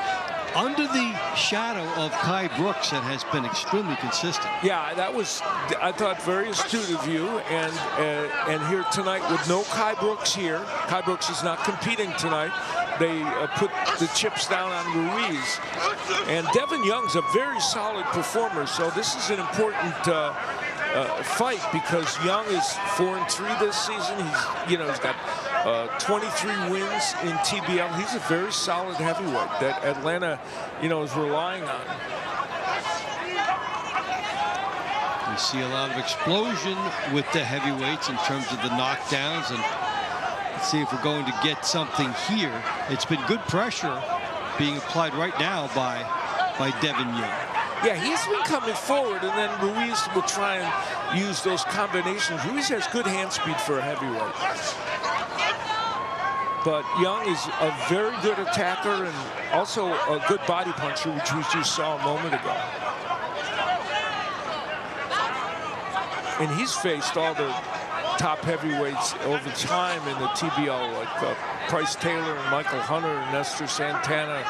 under the shadow of Kai Brooks, that has been extremely consistent. Yeah, that was, I thought, very astute of you. And here tonight with no Kai Brooks here. Kai Brooks is not competing tonight. They put the chips down on Ruiz. And Devon Young's a very solid performer, so this is an important fight because Young is 4-3 this season. He's got 23 wins in TBL. He's a very solid heavyweight that Atlanta, is relying on. We see a lot of explosion with the heavyweights in terms of the knockdowns, and let's see if we're going to get something here. It's been good pressure being applied right now by Devin Young. Yeah, he's been coming forward, and then Ruiz will try and use those combinations. Ruiz has good hand speed for a heavyweight. But Young is a very good attacker and also a good body puncher, which we just saw a moment ago. And he's faced all the top heavyweights over time in the TBL, like Price Taylor and Michael Hunter and Nestor Santana,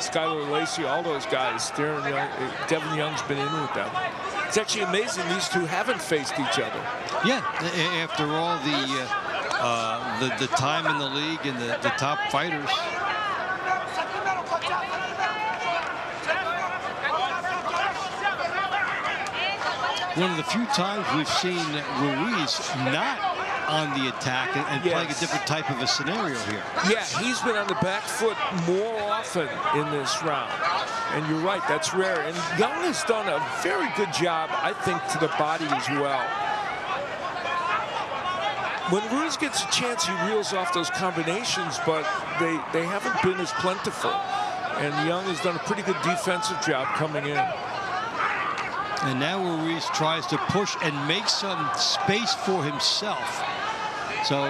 Skylar Lacey, all those guys. Devin Young's been in with them. It's actually amazing these two haven't faced each other. Yeah, after all the time in the league and the top fighters. One of the few times we've seen Ruiz not on the attack and playing a different type of a scenario here. Yeah, he's been on the back foot more often in this round. And you're right, that's rare. And Young has done a very good job, I think, to the body as well. When Ruiz gets a chance, he reels off those combinations, but they haven't been as plentiful. And Young has done a pretty good defensive job coming in. And now Ruiz tries to push and make some space for himself. So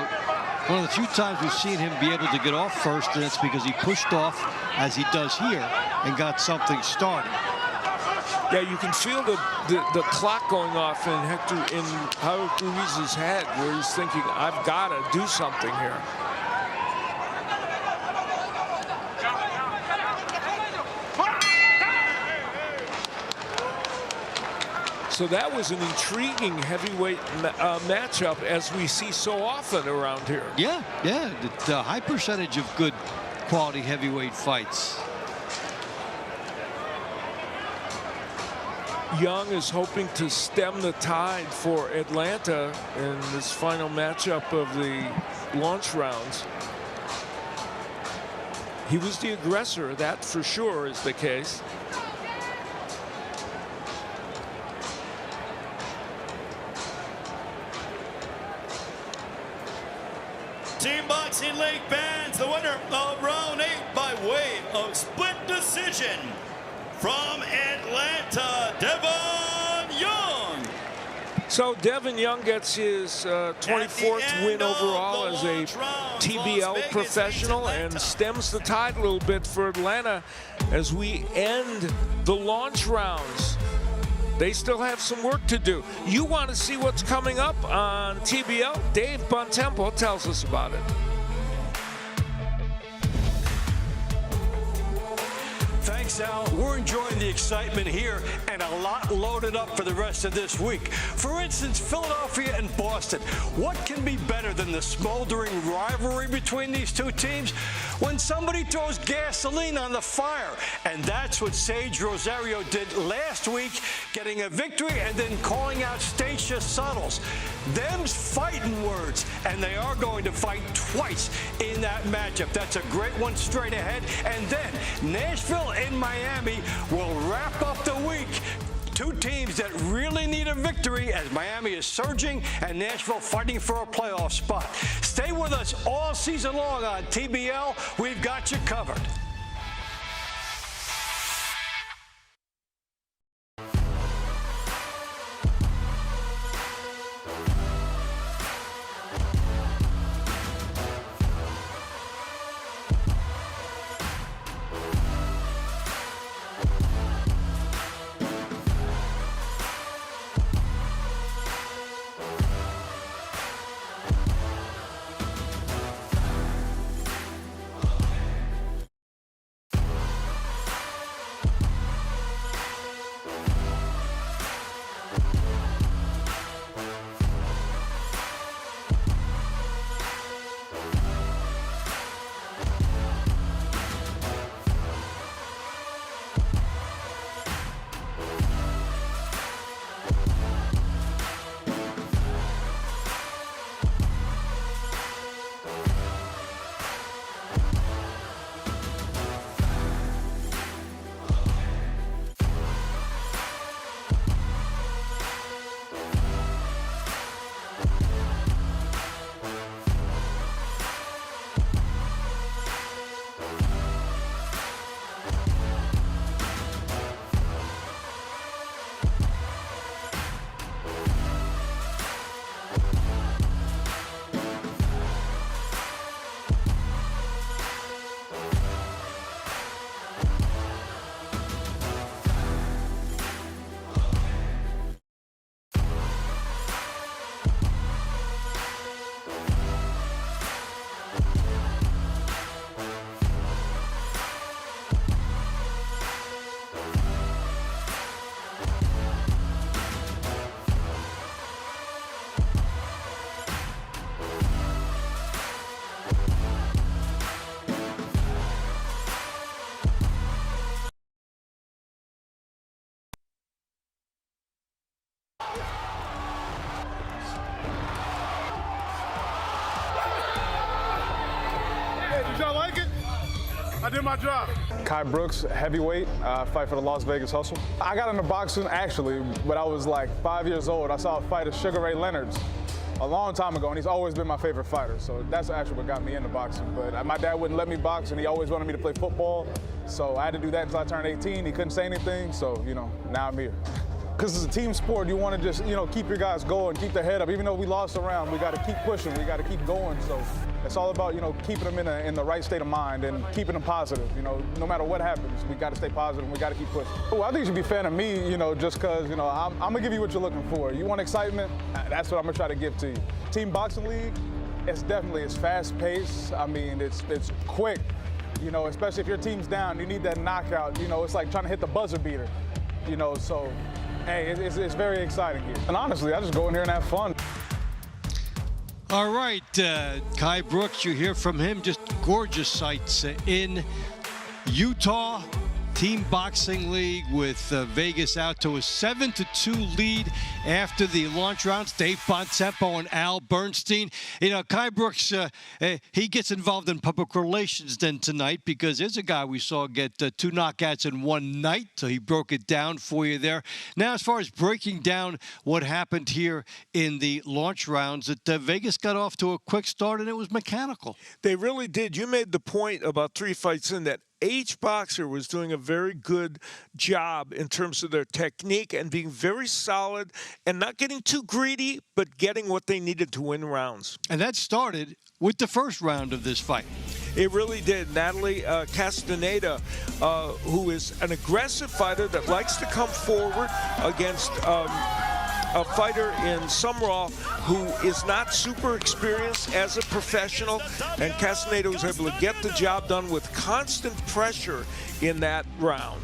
one of the few times we've seen him be able to get off first, and it's because he pushed off, as he does here, and got something started. Yeah, you can feel the clock going off in Howard Ruiz's head, where he's thinking, I've got to do something here. So that was an intriguing heavyweight matchup, as we see so often around here. Yeah, the high percentage of good quality heavyweight fights. Young is hoping to stem the tide for Atlanta in this final matchup of the launch rounds. He was the aggressor, that for sure is the case. Team Boxing League fans, the winner of round 8 by way of split decision from Atlanta, Devin Young. So Devin Young gets his 24th win overall as a TBL professional and stems the tide a little bit for Atlanta as we end the launch rounds. They still have some work to do. You want to see what's coming up on TBL? Dave Bontempo tells us about it. Thanks, Al. We're enjoying the excitement here and a lot loaded up for the rest of this week. For instance, Philadelphia and Boston. What can be better than the smoldering rivalry between these two teams? When somebody throws gasoline on the fire. And that's what Sage Rosario did last week, getting a victory and then calling out Stacia Suttles. Them's fighting words, and they are going to fight twice in that matchup. That's a great one straight ahead. And then Nashville and Miami will wrap up the week. Two teams that really need a victory as Miami is surging and Nashville fighting for a playoff spot. Stay with us all season long on TBL. We've got you covered. I did my job. Kai Brooks, heavyweight, fight for the Las Vegas Hustle. I got into boxing actually when I was like 5 years old. I saw a fight of Sugar Ray Leonard's a long time ago, and he's always been my favorite fighter. So that's actually what got me into boxing. But my dad wouldn't let me box, and he always wanted me to play football. So I had to do that until I turned 18. He couldn't say anything, so, you know, now I'm here. Because it's a team sport, you want to just, you know, keep your guys going, keep their head up. Even though we lost a round, we got to keep pushing, we got to keep going. So it's all about, you know, keeping them in the right state of mind and keeping them positive. You know, no matter what happens, we got to stay positive and we got to keep pushing. Well, I think you should be a fan of me, you know, just because, you know, I'm going to give you what you're looking for. You want excitement? That's what I'm going to try to give to you. Team Boxing League, it's fast-paced. I mean, it's quick, you know, especially if your team's down, you need that knockout. You know, it's like trying to hit the buzzer beater, you know, so. Hey, it's very exciting here. And honestly, I just go in here and have fun. All right, Kai Brooks, you hear from him. Just gorgeous sights in Utah. Team Boxing League with Vegas out to a 7-2 lead after the launch rounds. Dave Bontempo and Al Bernstein. You know, Kai Brooks, he gets involved in public relations then tonight because there's a guy we saw get 2 knockouts in one night, so he broke it down for you there. Now, as far as breaking down what happened here in the launch rounds, that Vegas got off to a quick start and it was mechanical. They really did. You made the point about 3 fights in that each boxer was doing a very good job in terms of their technique and being very solid and not getting too greedy, but getting what they needed to win rounds. And that started with the first round of this fight. It really did. Natalie Castaneda, who is an aggressive fighter that likes to come forward against a fighter in Sumrall who is not super experienced as a professional, and Castaneda was able to get the job done with constant pressure in that round.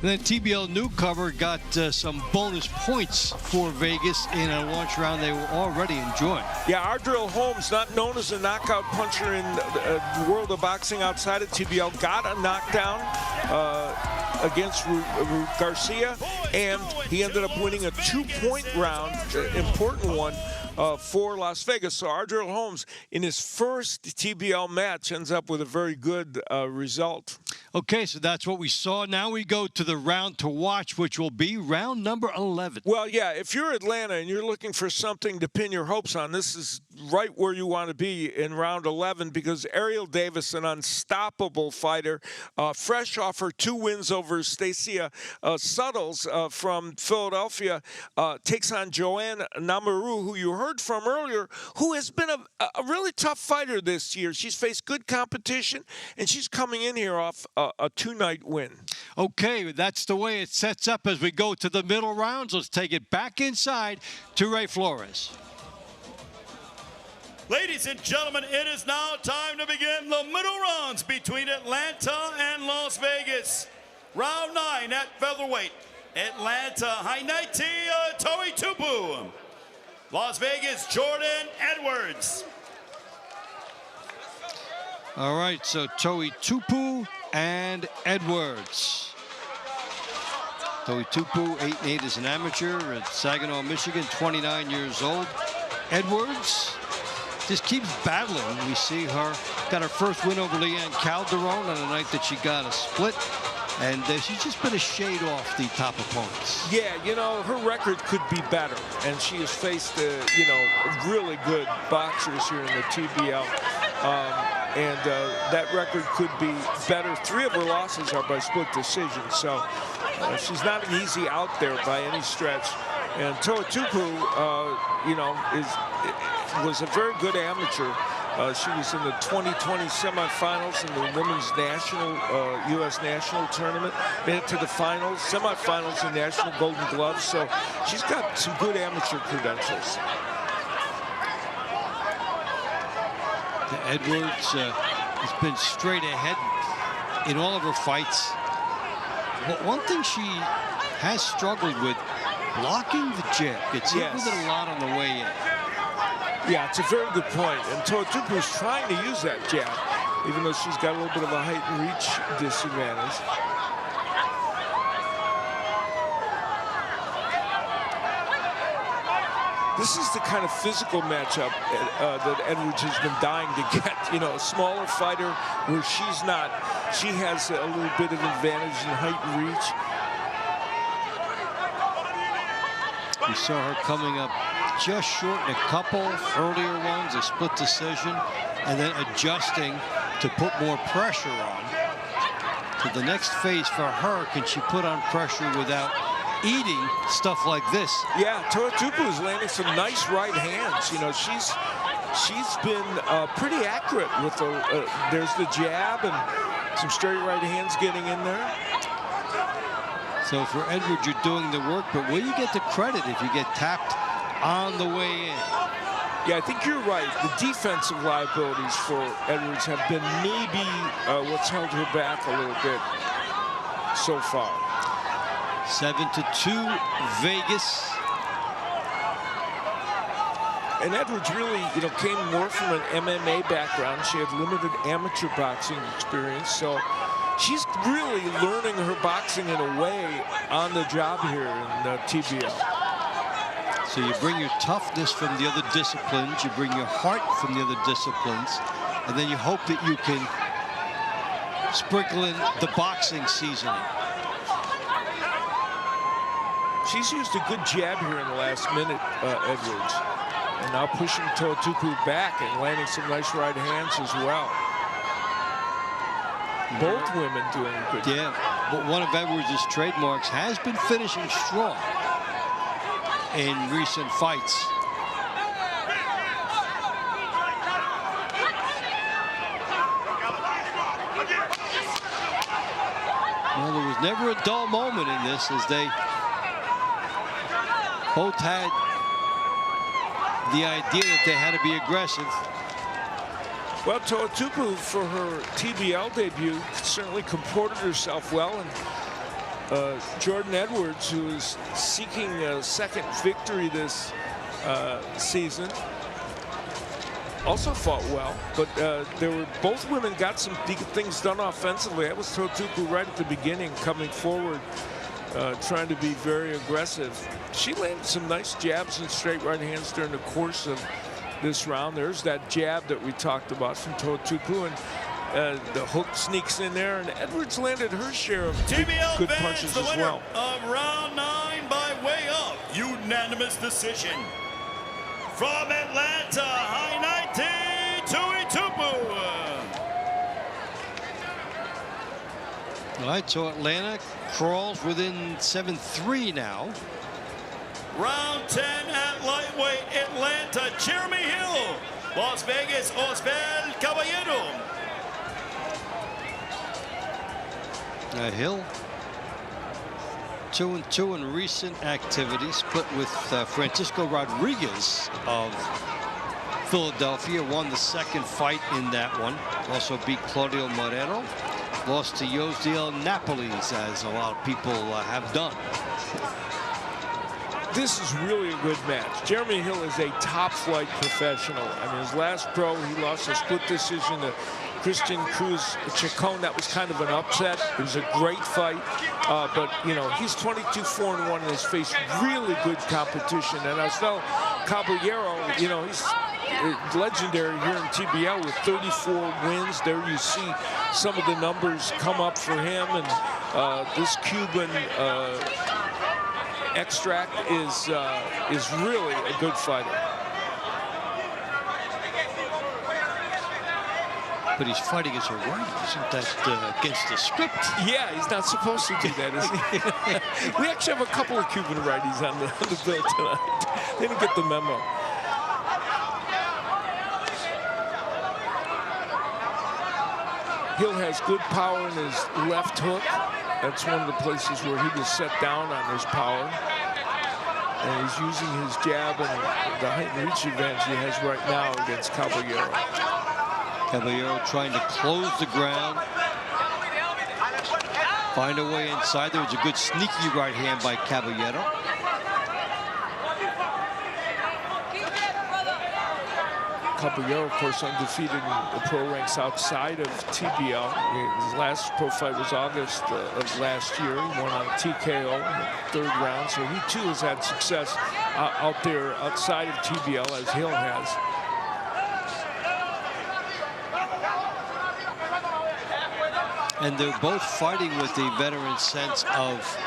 And then TBL newcomer got some bonus points for Vegas in a launch round they were already enjoying. Yeah, Ardrell Holmes, not known as a knockout puncher in the world of boxing outside of TBL, got a knockdown against Garcia, and he ended up winning a 2-point round, important one, for Las Vegas. So Ardrell Holmes, in his first TBL match, ends up with a very good result. Okay, so that's what we saw. Now we go to the round to watch, which will be round number 11. Well, yeah, if you're Atlanta and you're looking for something to pin your hopes on, this is right where you want to be in round 11, because Ariel Davis, an unstoppable fighter, fresh off her 2 wins over Stacia Suttles from Philadelphia, takes on Joanne Namaru, who you heard from earlier, who has been a really tough fighter this year. She's faced good competition, and she's coming in here off a 2-night win. Okay, that's the way it sets up as we go to the middle rounds. Let's take it back inside to Ray Flores. Ladies and gentlemen, it is now time to begin the middle rounds between Atlanta and Las Vegas. Round 9 at featherweight. Atlanta, Hainaiti Toi Tupu. Las Vegas, Jordan Edwards. All right, so Toi Tupu and Edwards. Toi Tupu, 8-8 as an amateur at Saginaw, Michigan, 29 years old. Edwards just keeps battling. We see her got her first win over Leanne Calderon on a night that she got a split. And she's just been a shade off the top opponents. Yeah, you know, her record could be better. And she has faced, you know, really good boxers here in the TBL. That record could be better. 3 of her losses are by split decision. So she's not an easy out there by any stretch. And Toi Tupu, you know, was a very good amateur. She was in the 2020 semifinals in the women's national, U.S. national tournament. Made it to the finals, semifinals in National Golden Gloves. So she's got some good amateur credentials. Edwards has been straight ahead in all of her fights. But one thing she has struggled with, blocking the jab. Gets hit with it a lot on the way in. Yeah, it's a very good point. And Toi Tupu is trying to use that jab, even though she's got a little bit of a height and reach disadvantage. This is the kind of physical matchup that Edwards has been dying to get. You know, a smaller fighter where she's not. She has a little bit of advantage in height and reach. We saw her coming up just short in a couple earlier ones, a split decision, and then adjusting to put more pressure on. So the next phase for her, can she put on pressure without eating stuff like this? Yeah, Toatupu is landing some nice right hands. You know, she's been pretty accurate with the. There's the jab and some straight right hands getting in there. So for Edwards, you're doing the work, but will you get the credit if you get tapped on the way in? Yeah, I think you're right. The defensive liabilities for Edwards have been maybe what's held her back a little bit so far. 7-2 Vegas. And Edwards really, you know, came more from an MMA background. She had limited amateur boxing experience, so she's really learning her boxing in a way on the job here in TBL. So you bring your toughness from the other disciplines, you bring your heart from the other disciplines, and then you hope that you can sprinkle in the boxing seasoning. She's used a good jab here in the last minute, Edwards. And now pushing Toatupu back and landing some nice right hands as well. Both women doing a good job. Yeah, but one of Edwards' trademarks has been finishing strong in recent fights. Well, there was never a dull moment in this as they both had the idea that they had to be aggressive. Well, Toatupu, for her TBL debut, certainly comported herself well. And Jordan Edwards, who is seeking a second victory this season, also fought well. But both women got some things done offensively. That was Toatupu right at the beginning, coming forward, trying to be very aggressive. She landed some nice jabs and straight right hands during the course of this round. There's that jab that we talked about from Toatupu, and the hook sneaks in there, and Edwards landed her share of good punches as well. Of round 9 by way of unanimous decision. From Atlanta, high 90, Toatupu. All right, so Atlanta crawls within 7-3 now. Round 10 at lightweight, Atlanta, Jeremy Hill. Las Vegas, Osbel Caballero. Hill, 2-2 in recent activity, split with Francisco Rodriguez of Philadelphia, won the second fight in that one. Also beat Claudio Moreno, lost to Yosdiel Napoles, as a lot of people have done. This is really a good match. Jeremy Hill is a top-flight professional. I mean, his last pro, he lost a split decision to Christian Cruz Chacon. That was kind of an upset. It was a great fight, but you know, he's 22-4-1 and has faced really good competition. And Osbel Caballero, you know, he's legendary here in TBL with 34 wins. There you see some of the numbers come up for him, and this Cuban extract is really a good fighter. But he's fighting as a righty. Isn't that against the script? Yeah, he's not supposed to do that, is he? We actually have a couple of Cuban righties on the bill tonight. They didn't get the memo. Hill has good power in his left hook. That's one of the places where he was set down on his power. And he's using his jab and the height and reach advantage he has right now against Caballero. Caballero trying to close the ground. Find a way inside. There was a good sneaky right hand by Caballero. Caballero, of course, undefeated in the pro ranks outside of TBL. His last pro fight was August of last year. He won on TKO in the 3rd round. So he, too, has had success out there outside of TBL, as Hill has. And they're both fighting with the veteran sense of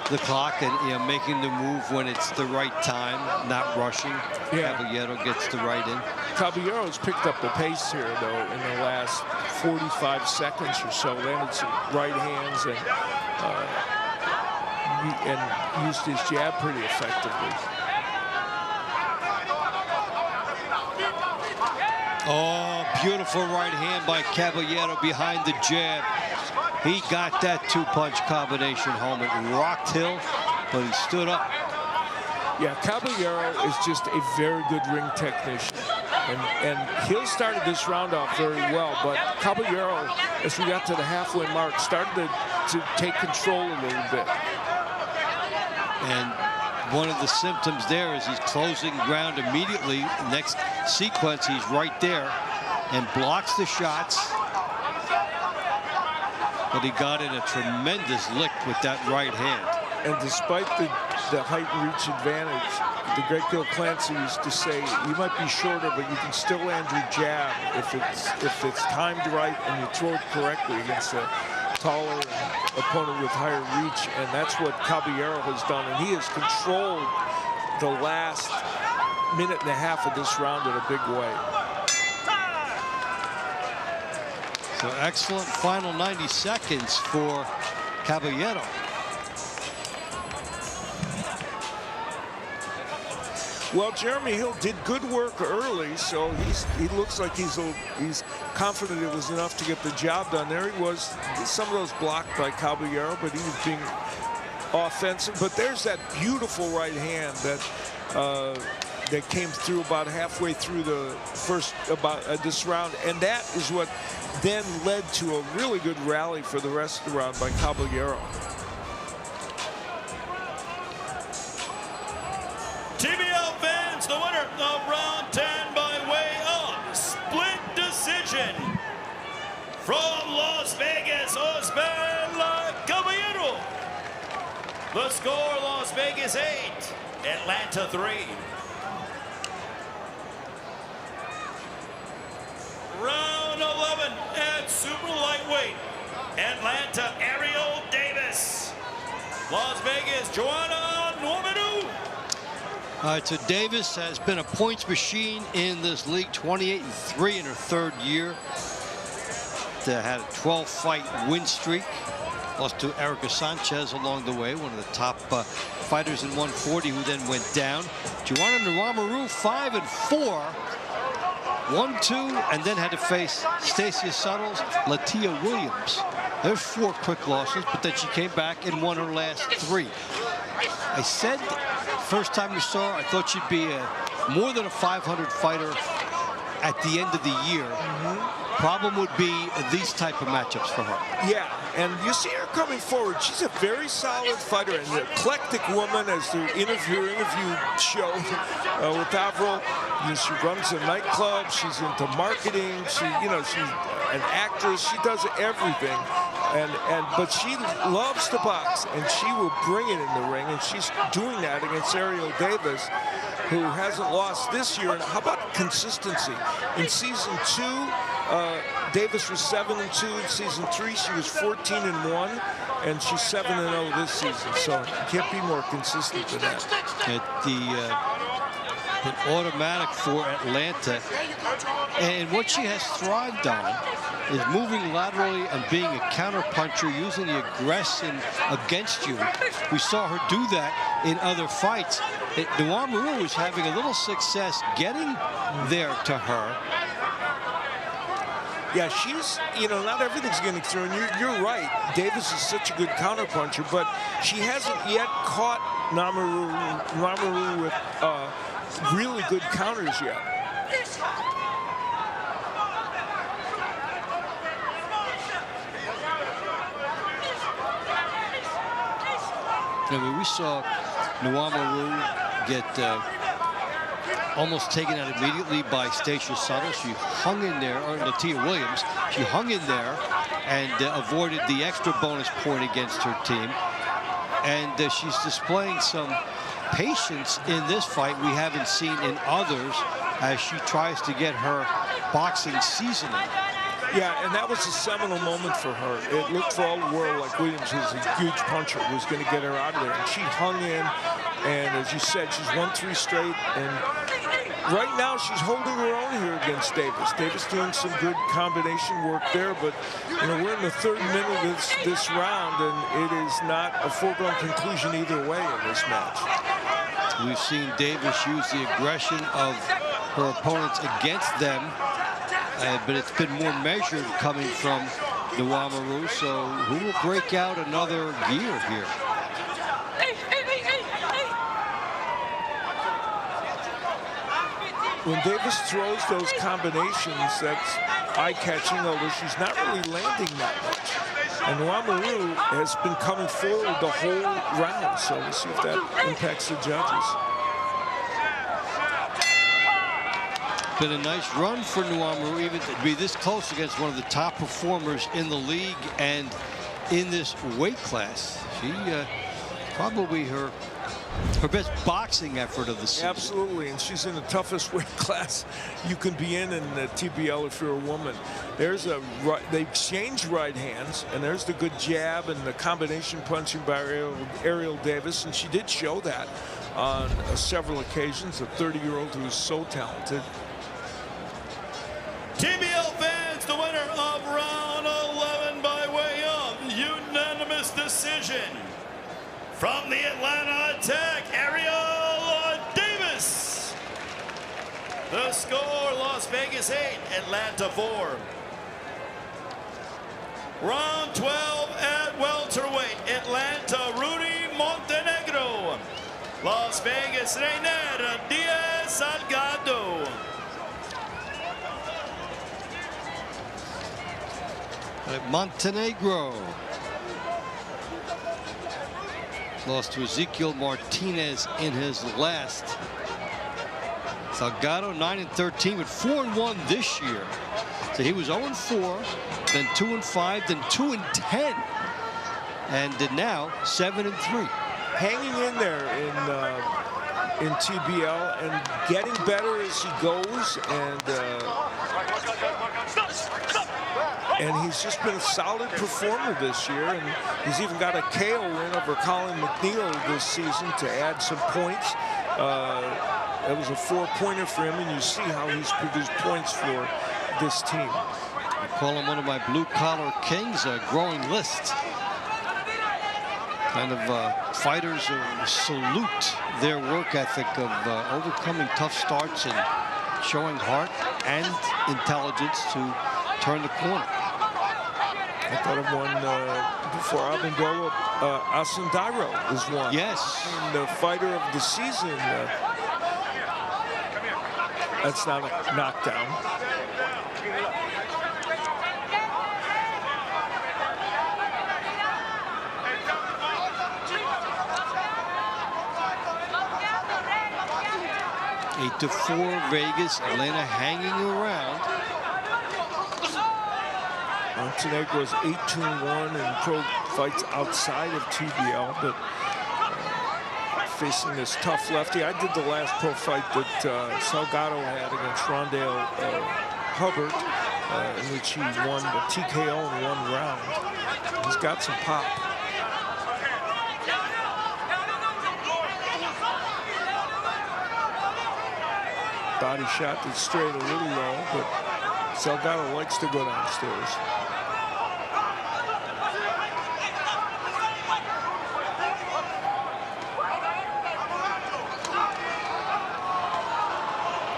the clock and making the move when it's the right time, not rushing. Yeah. Caballero gets the right in. Caballero's picked up the pace here, though, in the last 45 seconds or so. Landed some right hands and used his jab pretty effectively. Oh, beautiful right hand by Caballero behind the jab. He got that 2-punch combination home. It rocked Hill, but he stood up. Yeah, Caballero is just a very good ring technician. And Hill started this round off very well, but Caballero, as we got to the halfway mark, started to take control a little bit. And one of the symptoms there is he's closing ground immediately. Next sequence, he's right there and blocks the shots. But he got in a tremendous lick with that right hand. And despite the height and reach advantage, the great Gil Clancy used to say, you might be shorter, but you can still land your jab if it's timed right and you throw it correctly against a taller opponent with higher reach. And that's what Caballero has done. And he has controlled the last minute and a half of this round in a big way. So excellent final 90 seconds for Caballero. Well, Jeremy Hill did good work early, so he looks like he's confident it was enough to get the job done. There he was, some of those blocked by Caballero, but he was being offensive. But there's that beautiful right hand that came through about halfway through the first this round, and that is what then led to a really good rally for the rest of the round by Caballero. TBL fans, the winner of round 10 by way of split decision from Las Vegas, Osvaldo Caballero. The score, Las Vegas 8, Atlanta 3. Round 11 at super lightweight, Atlanta, Ariel Davis. Las Vegas, Joanna Normandou. All right, so Davis has been a points machine in this league, 28-3 in her 3rd year. Had a 12-fight win streak. Lost to Erica Sanchez along the way, one of the top fighters in 140, who then went down. Joanna Normandou, 5-4. 1-2, and then had to face Stacia Suttles, Latia Williams. There's 4 quick losses, but then she came back and won her last 3. I said first time we saw her, I thought she'd be more than a 500 fighter at the end of the year. Problem would be these type of matchups for her. Yeah, and you see her coming forward. She's a very solid fighter and an eclectic woman, as the interview showed with Avril. She runs a nightclub. She's into marketing. She's an actress. She does everything. But she loves to box, and she will bring it in the ring, and she's doing that against Ariel Davis, who hasn't lost this year. And how about consistency? In season 2, Davis was 7-2. In season 3, she was 14-1, and she's 7-0 this season. So you can't be more consistent than that. An automatic for Atlanta, and what she has thrived on is moving laterally and being a counterpuncher, using the aggression against you. We saw her do that in other fights. Normandou is having a little success getting there to her. Yeah, she's, not everything's getting through, and you're right. Davis is such a good counterpuncher, but she hasn't yet caught Normandou with really good counters yet. I mean, we saw Normandou get almost taken out immediately by Stacia Suttle. She hung in there, or Latia Williams. She hung in there and avoided the extra bonus point against her team. And she's displaying some patience in this fight we haven't seen in others as she tries to get her boxing seasoning. Yeah, and that was a seminal moment for her. It looked for all the world like Williams was a huge puncher, was going to get her out of there. And she hung in, and as you said, she's won 3 straight. And right now, she's holding her own here against Davis. Davis doing some good combination work there, but you know, we're in the 3rd minute of this round, and it is not a foregone conclusion either way in this match. We've seen Davis use the aggression of her opponents against them, but it's been more measured coming from Nuamaru. So who will break out another gear here? When Davis throws those combinations, that's eye-catching, although she's not really landing that much. And Nuamaru has been coming forward the whole round, so we'll see if that impacts the judges. Been a nice run for Nuamaru, even to be this close against one of the top performers in the league and in this weight class. She probably her best boxing effort of the season. Absolutely, and she's in the toughest weight class you can be in the TBL if you're a woman. There's they exchange right hands, and there's the good jab and the combination punching by Ariel Davis, and she did show that on several occasions. A 30-year-old who is so talented. TBL fans, the winner of round 11 by way of unanimous decision. From the Atlanta Attack, Ariel Davis. The score, Las Vegas 8, Atlanta 4. Round 12 at welterweight, Atlanta, Rudy Montenegro. Las Vegas, Reiner Diaz Salgado. Montenegro lost to Ezekiel Martinez in his last. Salgado 9-13 with 4-1 this year. So he was 0-4, then 2-5, then 2-10, and now 7-3. Hanging in there in TBL and getting better as he goes, and he's just been a solid performer this year, and he's even got a KO win over Colin McNeil this season to add some points. That was a 4-pointer for him, and you see how he's produced points for this team. I call him one of my blue-collar kings, a growing list. Kind of fighters who salute their work ethic of overcoming tough starts and showing heart and intelligence to turn the corner. I thought of one before Abendolo. Asundairo is one. Yes. And the fighter of the season. That's not a knockdown. Eight to 4 Vegas. Atlanta hanging around. Montenegro's 8-1 in pro fights outside of TBL, but facing this tough lefty. I did the last pro fight that Salgado had against Rondale Hubbard, in which he won the TKO in 1 round. He's got some pop. Body shot that's straight a little low, but Salgado likes to go downstairs.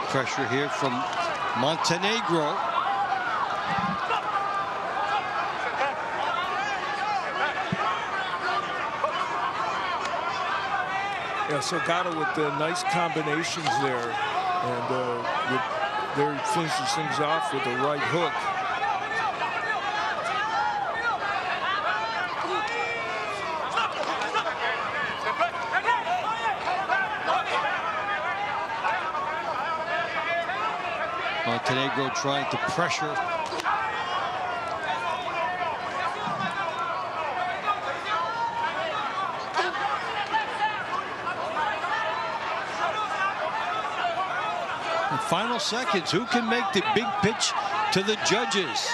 Pressure here from Montenegro. Yeah, Salgado with the nice combinations there, and there he finishes things off with the right hook. Montenegro trying to pressure. In final seconds, who can make the big pitch to the judges?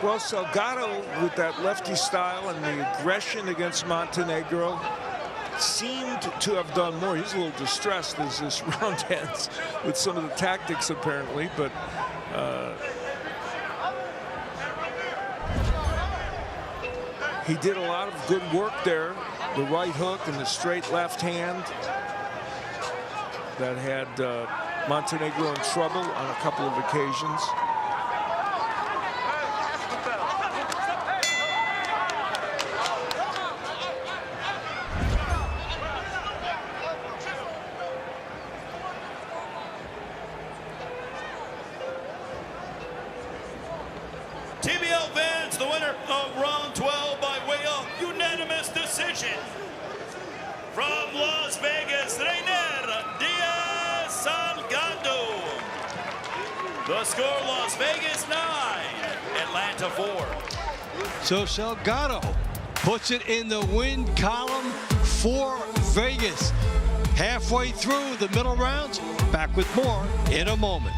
Well, Salgado, with that lefty style and the aggression against Montenegro, seemed to have done more. He's a little distressed as this round ends with some of the tactics, apparently, but he did a lot of good work there. The right hook and the straight left hand that had Montenegro in trouble on a couple of occasions. TBL fans, the winner of round 12 by way of unanimous decision. From Las Vegas, Reiner Diaz-Salgado. The score, Las Vegas 9, Atlanta 4. So Salgado puts it in the win column for Vegas. Halfway through the middle rounds, back with more in a moment.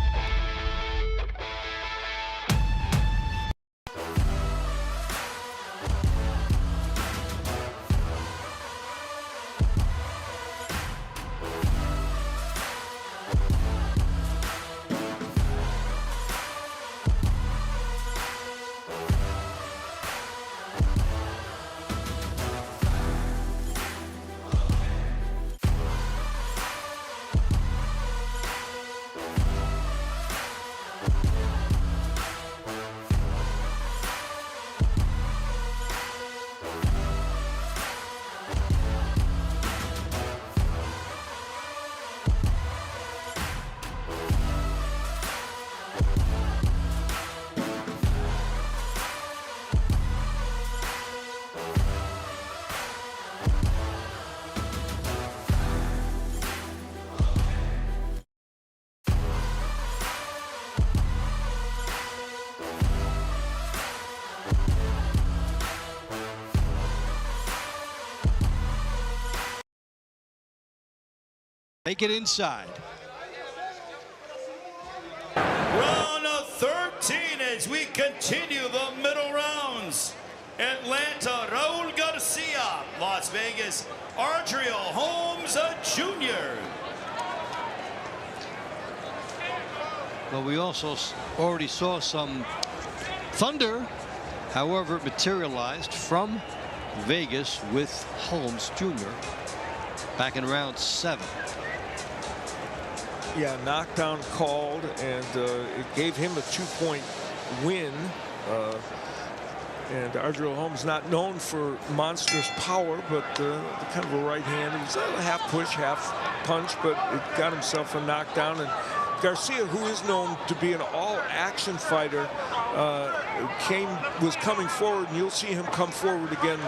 Take it inside. Round of 13 as we continue the middle rounds. Atlanta, Raul Garcia. Las Vegas, Adriel Holmes Jr. Well, we also already saw some thunder. However, it materialized from Vegas with Holmes Jr. back in round 7. Yeah, knockdown called, and it gave him a 2-point win. And Adriel Holmes, not known for monstrous power, but kind of a right hand. It was a half push, half punch, but it got himself a knockdown. And Garcia, who is known to be an all-action fighter, was coming forward, and you'll see him come forward again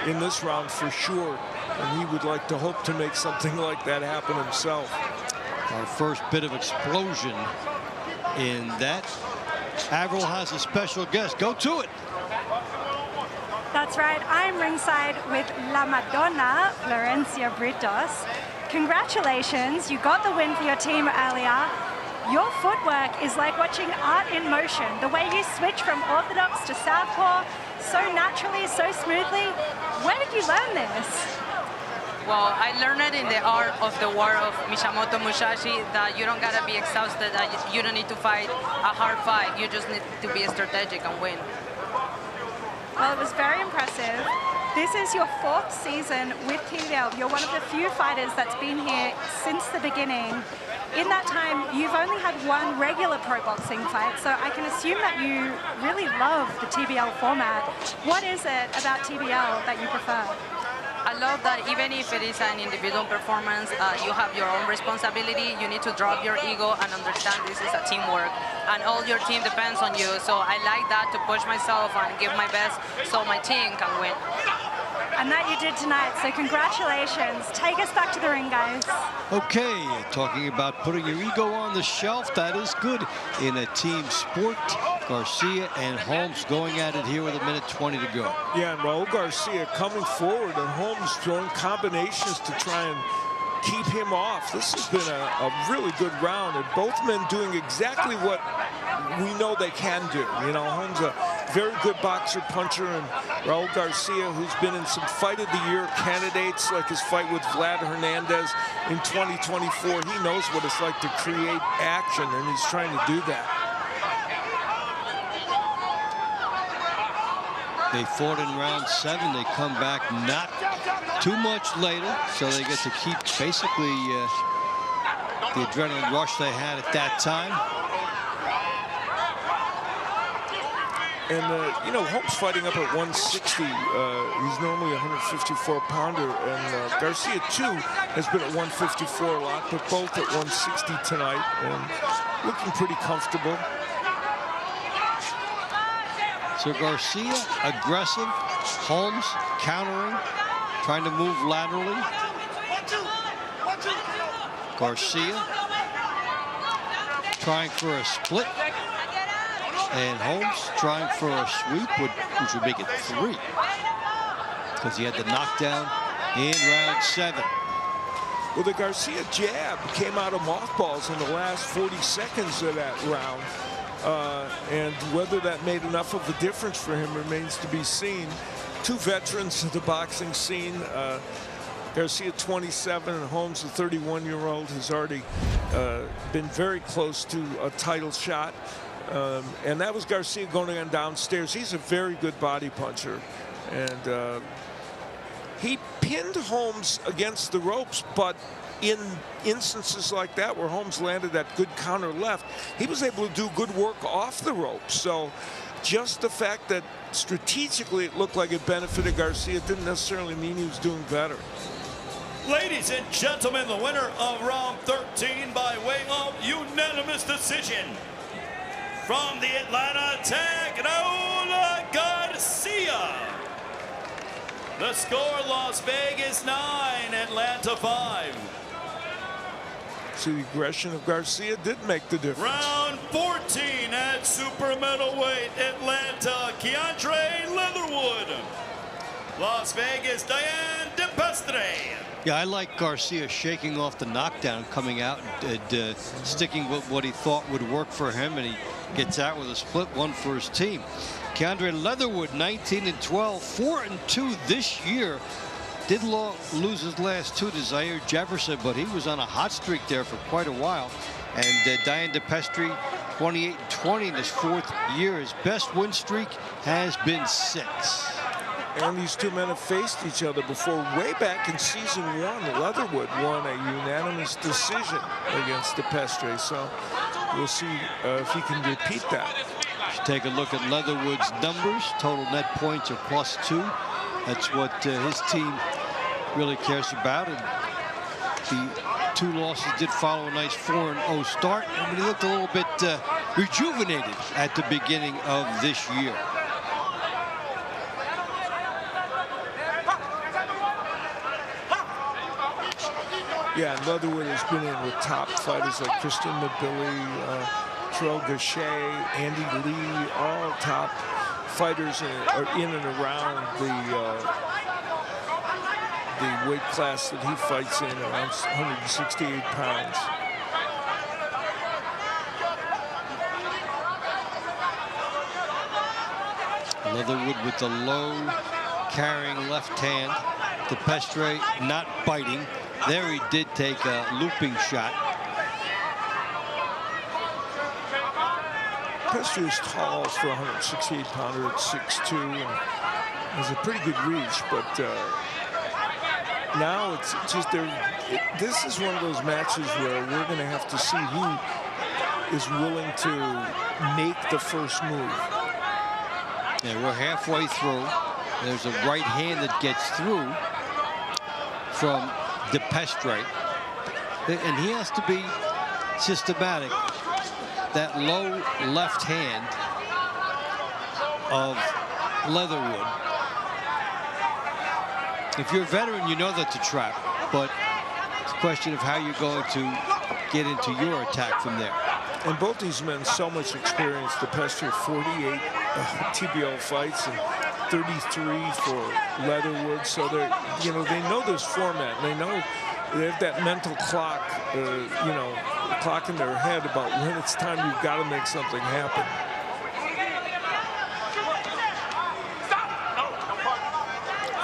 in this round for sure. And he would like to hope to make something like that happen himself. Our first bit of explosion in that. Avril has a special guest. Go to it. That's right. I'm ringside with La Madonna, Florencia Britos. Congratulations. You got the win for your team earlier. Your footwork is like watching art in motion. The way you switch from orthodox to southpaw so naturally, so smoothly. Where did you learn this? Well, I learned it in the art of the war of Miyamoto Musashi, that you don't gotta be exhausted, that you don't need to fight a hard fight. You just need to be strategic and win. Well, it was very impressive. This is your 4th season with TBL. You're one of the few fighters that's been here since the beginning. In that time, you've only had 1 regular pro boxing fight, so I can assume that you really love the TBL format. What is it about TBL that you prefer? I love that even if it is an individual performance, you have your own responsibility. You need to drop your ego and understand this is a teamwork, and all your team depends on you. So I like that, to push myself and give my best so my team can win. And that you did tonight, so congratulations. Take us back to the ring, guys. Okay, talking about putting your ego on the shelf, that is good in a team sport. Garcia and Holmes going at it here with 1:20 to go. Yeah, and Raul Garcia coming forward, and Holmes throwing combinations to try and keep him off. This has been a really good round, and both men doing exactly what we know they can do. You know, Holmes a very good boxer puncher, and Raul Garcia, who's been in some Fight of the Year candidates, like his fight with Vlad Hernandez in 2024. He knows what it's like to create action, and he's trying to do that. They fought in round 7. They come back not too much later, so they get to keep basically the adrenaline rush they had at that time. And, you know, Holmes fighting up at 160. He's normally a 154-pounder. And Garcia, too, has been at 154 a lot, but both at 160 tonight and looking pretty comfortable. So Garcia, aggressive. Holmes countering, trying to move laterally. Garcia trying for a split. And Holmes trying for a sweep, which would make it 3. Because he had the knockdown in round 7. Well, the Garcia jab came out of mothballs in the last 40 seconds of that round. And whether that made enough of a difference for him remains to be seen. Two veterans of the boxing scene. Garcia, 27, and Holmes, the 31-year-old, has already been very close to a title shot. And that was Garcia going on downstairs. He's a very good body puncher. And he pinned Holmes against the ropes, but in instances like that where Holmes landed that good counter left, he was able to do good work off the ropes. So just the fact that strategically it looked like it benefited Garcia didn't necessarily mean he was doing better. Ladies and gentlemen, the winner of round 13 by way of unanimous decision, from the Atlanta Attack, Raul Garcia. The score, Las Vegas 9, Atlanta 5. So the aggression of Garcia did make the difference. Round 14 at super middleweight, Atlanta, Keandre Leatherwood. Las Vegas, Diane DePestre. Yeah, I like Garcia shaking off the knockdown, coming out and sticking with what he thought would work for him, and he gets out with a split one for his team. Keandre Leatherwood, 19-12, 4-2 this year. Did lose his last 2 to Zaire Jefferson, but he was on a hot streak there for quite a while. And Diane DePestre, 28-20 in his 4th year. His best win streak has been 6. And these two men have faced each other before. Way back in season 1, Leatherwood won a unanimous decision against DePestre. So we'll see if he can repeat that. Let's take a look at Leatherwood's numbers. Total net points are +2. That's what his team really cares about. And the 2 losses did follow a nice 4-0 start. And he looked a little bit rejuvenated at the beginning of this year. Yeah, and Leatherwood has been in with top fighters like Christian Mabili, Terrell Gachet, Andy Lee, all top fighters are in and around the weight class that he fights in, around 168 pounds. Leatherwood with the low carrying left hand. DePestre not biting. There he did take a looping shot. DePestre is tall for a 168-pounder at 6'2", and has a pretty good reach, but now it's just this is one of those matches where we're going to have to see who is willing to make the first move. Yeah, we're halfway through. There's a right hand that gets through. from DePestre. And he has to be systematic. That low left hand of Leatherwood. If you're a veteran, you know that's a trap, but it's a question of how you're going to get into your attack from there. And both these men, so much experience. DePestre, 48 TBL fights and 33 for Leatherwood. So they know this format. And they know they have that mental clock, clock in their head about when it's time you've got to make something happen.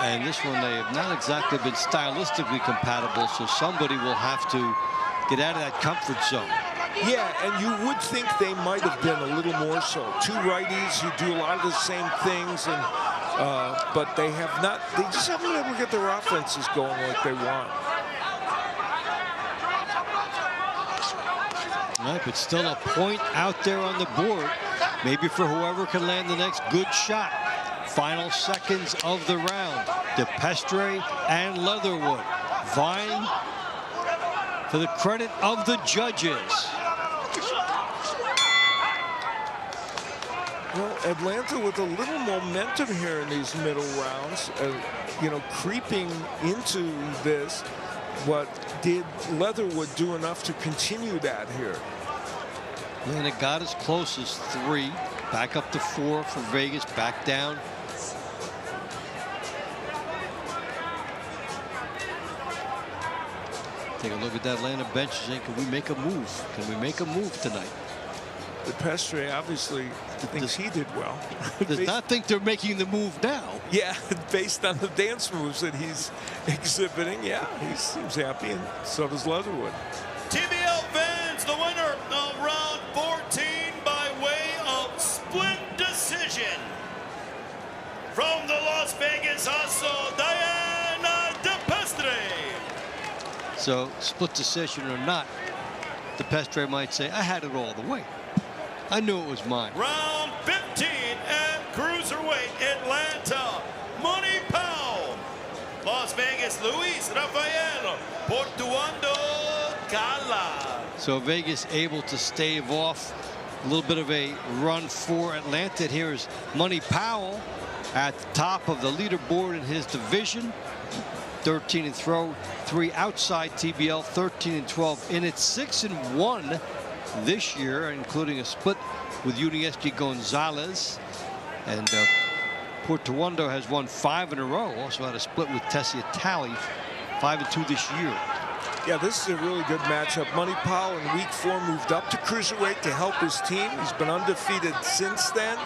And this one, they have not exactly been stylistically compatible, so somebody will have to get out of that comfort zone. Yeah, and you would think they might have been a little more so. Two righties who do a lot of the same things, and but they have not. They just haven't been able to get their offenses going like they want. Right, but still a point out there on the board, maybe for whoever can land the next good shot. Final seconds of the round. DePestre and Leatherwood vying for the credit of the judges. Well, Atlanta with a little momentum here in these middle rounds, creeping into this. But did Leatherwood do enough to continue that here? And it got as close as 3. Back up to 4 for Vegas. Back down. Take a look at that Atlanta bench saying, can we make a move? Can we make a move tonight? DePestre obviously thinks he did well. Does not think they're making the move now. Yeah, based on the dance moves that he's exhibiting, yeah, he seems happy, and so does Leatherwood. TBL fans, the winner of round 14 by way of split decision. From the Las Vegas Hustle, Diana DePestre. So, split decision or not, DePestre might say, I had it all the way. I knew it was mine. Round 15 at cruiserweight, Atlanta, Money Powell. Las Vegas, Luis Rafael Portuando Cala. So Vegas able to stave off a little bit of a run for Atlanta. Here is Money Powell at the top of the leaderboard in his division. 13-3 outside TBL, 13-12 in it, 6-1 this year, including a split with Uniesky Gonzalez. And Portuando has won 5 in a row. Also had a split with Tessia Talley, 5-2 this year. Yeah, this is a really good matchup. Money Powell in week 4 moved up to cruiserweight to help his team. He's been undefeated since then.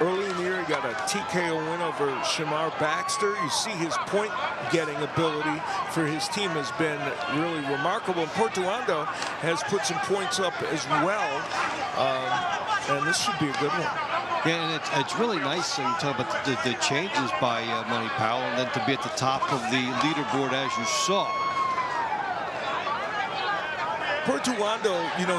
Early in the year, he got a TKO win over Shamar Baxter. You see his point-getting ability for his team has been really remarkable. And Portuando has put some points up as well, and this should be a good one. Yeah, and it's really nice to talk about the changes by Money Powell, and then to be at the top of the leaderboard as you saw. Portuando,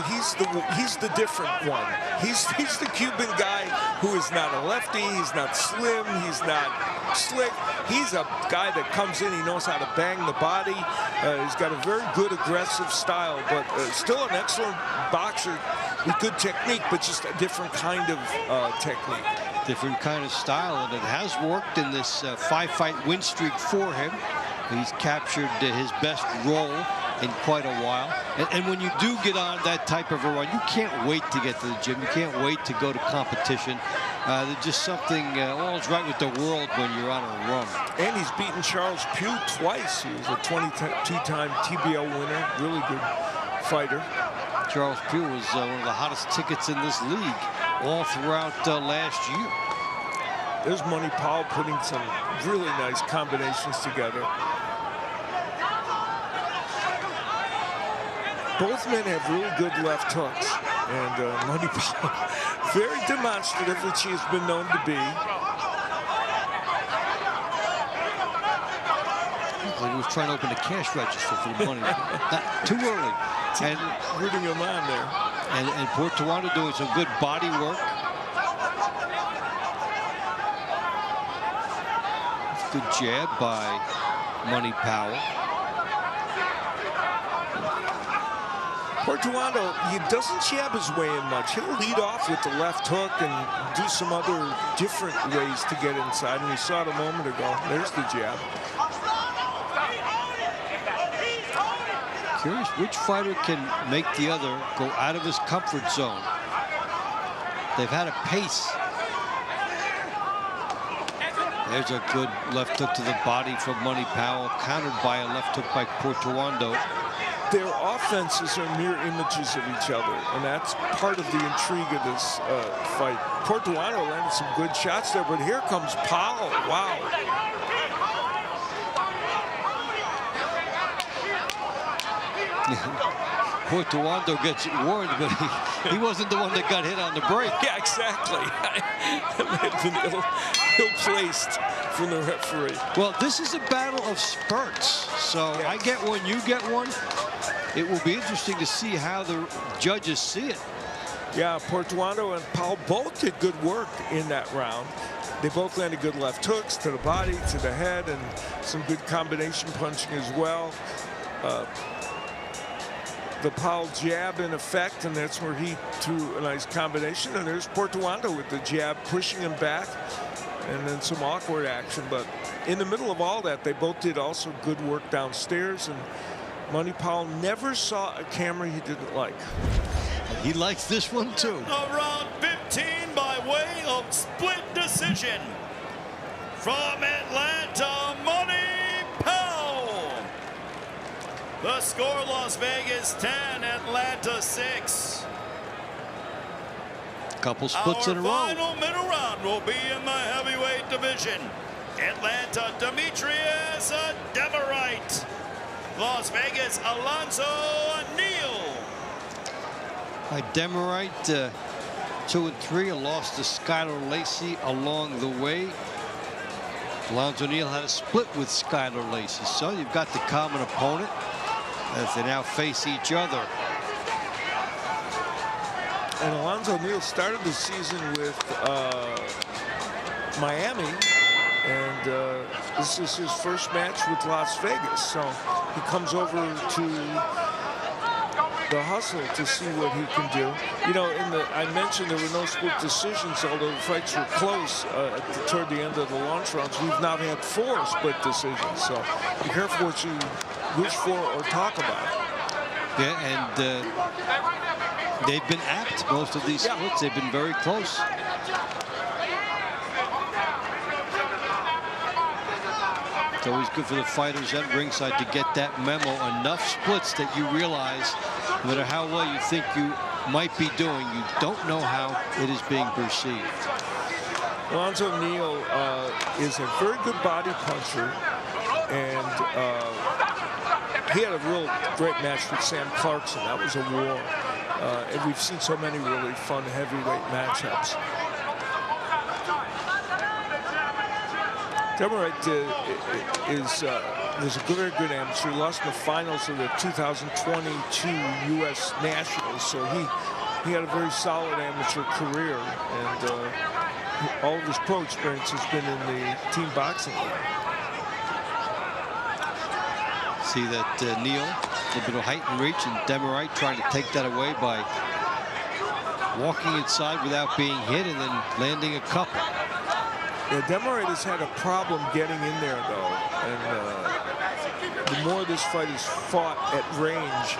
he's the different one. He's the Cuban guy who is not a lefty. He's not slim. He's not slick. He's a guy that comes in. He knows how to bang the body. He's got a very good aggressive style, but still an excellent boxer with good technique, but just a different kind of technique. Different kind of style, and it has worked in this 5-fight win streak for him. He's captured his best role in quite a while. And when you do get on that type of a run, you can't wait to get to the gym. You can't wait to go to competition. There's just something, all's right with the world when you're on a run. And he's beaten Charles Pugh twice. He was a 22-time TBL winner. Really good fighter. Charles Pugh was one of the hottest tickets in this league all throughout last year. There's Money Powell putting some really nice combinations together. Both men have really good left hooks, and Money Powell, very demonstrative, which he has been known to be. Like he was trying to open the cash register for the money. Too early. And rooting him on there. And Portuando doing some good body work. Good jab by Money Powell. Portuano, he doesn't jab his way in much. He'll lead off with the left hook and do some other different ways to get inside. And we saw it a moment ago. There's the jab. Curious which fighter can make the other go out of his comfort zone. They've had a pace. There's a good left hook to the body from Money Powell, countered by a left hook by Portuando. Their offenses are mirror images of each other, and that's part of the intrigue of this fight. Portuano landed some good shots there, but here comes Powell. Wow. Portuando gets warned, but he wasn't the one that got hit on the break. Yeah, exactly. Ill-placed from the referee. Well, this is a battle of spurts. So yes. I get one, you get one. It will be interesting to see how the judges see it. Yeah, Portuano and Powell both did good work in that round. They both landed good left hooks to the body, to the head, and some good combination punching as well. The Powell jab in effect, and that's where he threw a nice combination. And there's Portuando with the jab pushing him back, and then some awkward action. But in the middle of all that, they both did also good work downstairs, and Money Powell never saw a camera he didn't like. He likes this one too. Round 15 by way of split decision. From Atlanta, Money Powell. The score, Las Vegas 10, Atlanta 6. Couple splits in a row. Our final middle round will be in the heavyweight division. Atlanta, Demetrius Demerite. Las Vegas, Alonzo Neal. Demerite 2 and 3, a loss to Skylar Lacey along the way. Alonzo Neal had a split with Skylar Lacey, so you've got the common opponent as they now face each other. And Alonzo Neal started the season with Miami, and this is his first match with Las Vegas. So he comes over to the Hustle to see what he can do. You know, I mentioned there were no split decisions, although the fights were close toward the end of the launch rounds. We've now had 4 split decisions, so be careful what you wish for or talk about. Yeah, and they've been apt, most of these splits. They've been very close. It's always good for the fighters at ringside to get that memo. Enough splits that you realize, no matter how well you think you might be doing, you don't know how it is being perceived. Alonzo Neal is a very good body puncher, and he had a real great match with Sam Clarkson. That was a war. And we've seen so many really fun heavyweight matchups. Demerite was a very good amateur. He lost in the finals of the 2022 U.S. Nationals, so he had a very solid amateur career, and all of his pro experience has been in the team boxing league. See that Neal, a little bit of height and reach, and Demerite trying to take that away by walking inside without being hit and then landing a couple. Yeah, Demerite has had a problem getting in there, though, and the more this fight is fought at range,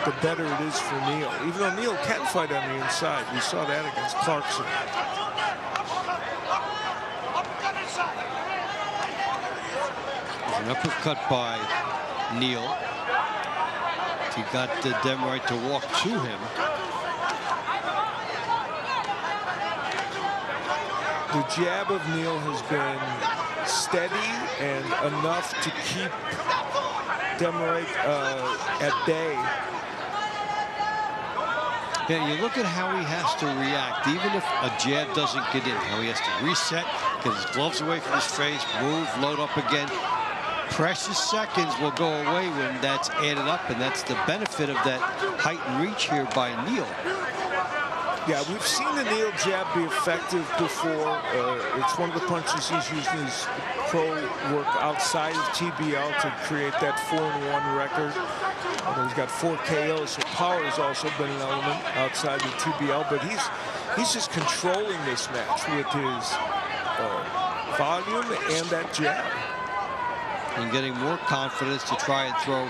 the better it is for Neal. Even though Neal can fight on the inside, we saw that against Clarkson. An uppercut by Neal. He got Demerite to walk to him. The jab of Neal has been steady and enough to keep Demerite at bay. Yeah, you look at how he has to react, even if a jab doesn't get in, how he has to reset, get his gloves away from his face, move, load up again. Precious seconds will go away when that's added up, and that's the benefit of that height and reach here by Neal. Yeah, we've seen the Neal jab be effective before. It's one of the punches he's used in his pro work outside of TBL to create that 4-1 record. He's got 4 KOs, so power has also been an element outside of TBL, but he's just controlling this match with his volume and that jab. And getting more confidence to try and throw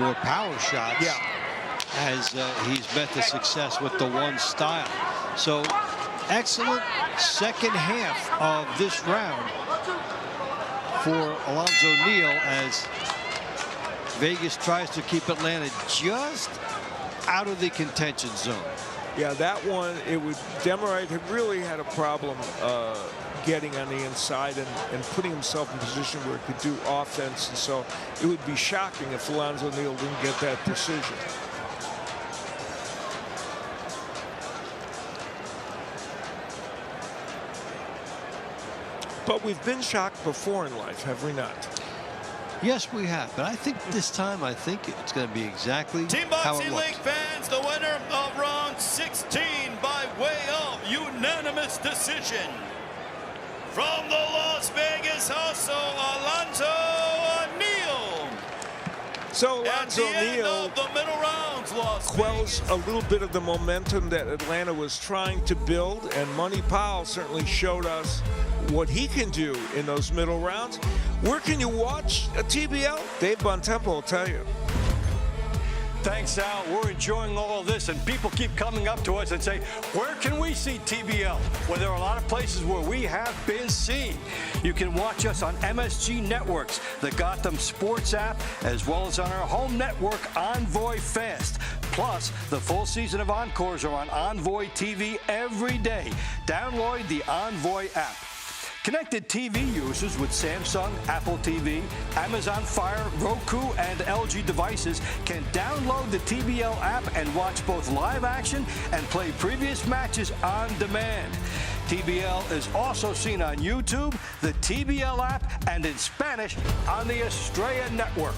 more power shots. Yeah. As he's met the success with the one style. So excellent second half of this round for Alonzo Neal as Vegas tries to keep Atlanta just out of the contention zone. Yeah, that one, Demarite had really had a problem getting on the inside and putting himself in a position where he could do offense. And so it would be shocking if Alonzo Neal didn't get that decision. But we've been shocked before in life, have we not? Yes, we have. But I think this time, it's going to be exactly Team how it Boxing looked. League fans, the winner of round 16 by way of unanimous decision. From the Las Vegas Hustle, Alonzo Neal. So Alonzo At the end Neal of the middle rounds, Las quells Vegas. a little bit of the momentum that Atlanta was trying to build, and Money Powell certainly showed us what he can do in those middle rounds. Where can you watch a TBL? Dave Bontempo will tell you. Thanks, Al. We're enjoying all of this, and people keep coming up to us and say, where can we see TBL? Well, there are a lot of places where we have been seen. You can watch us on MSG Networks, the Gotham Sports app, as well as on our home network, Envoy Fast. Plus, the full season of Encores are on Envoy TV every day. Download the Envoy app. Connected TV users with Samsung, Apple TV, Amazon Fire, Roku, and LG devices can download the TBL app and watch both live action and play previous matches on demand. TBL is also seen on YouTube, the TBL app, and in Spanish on the Estrella Network.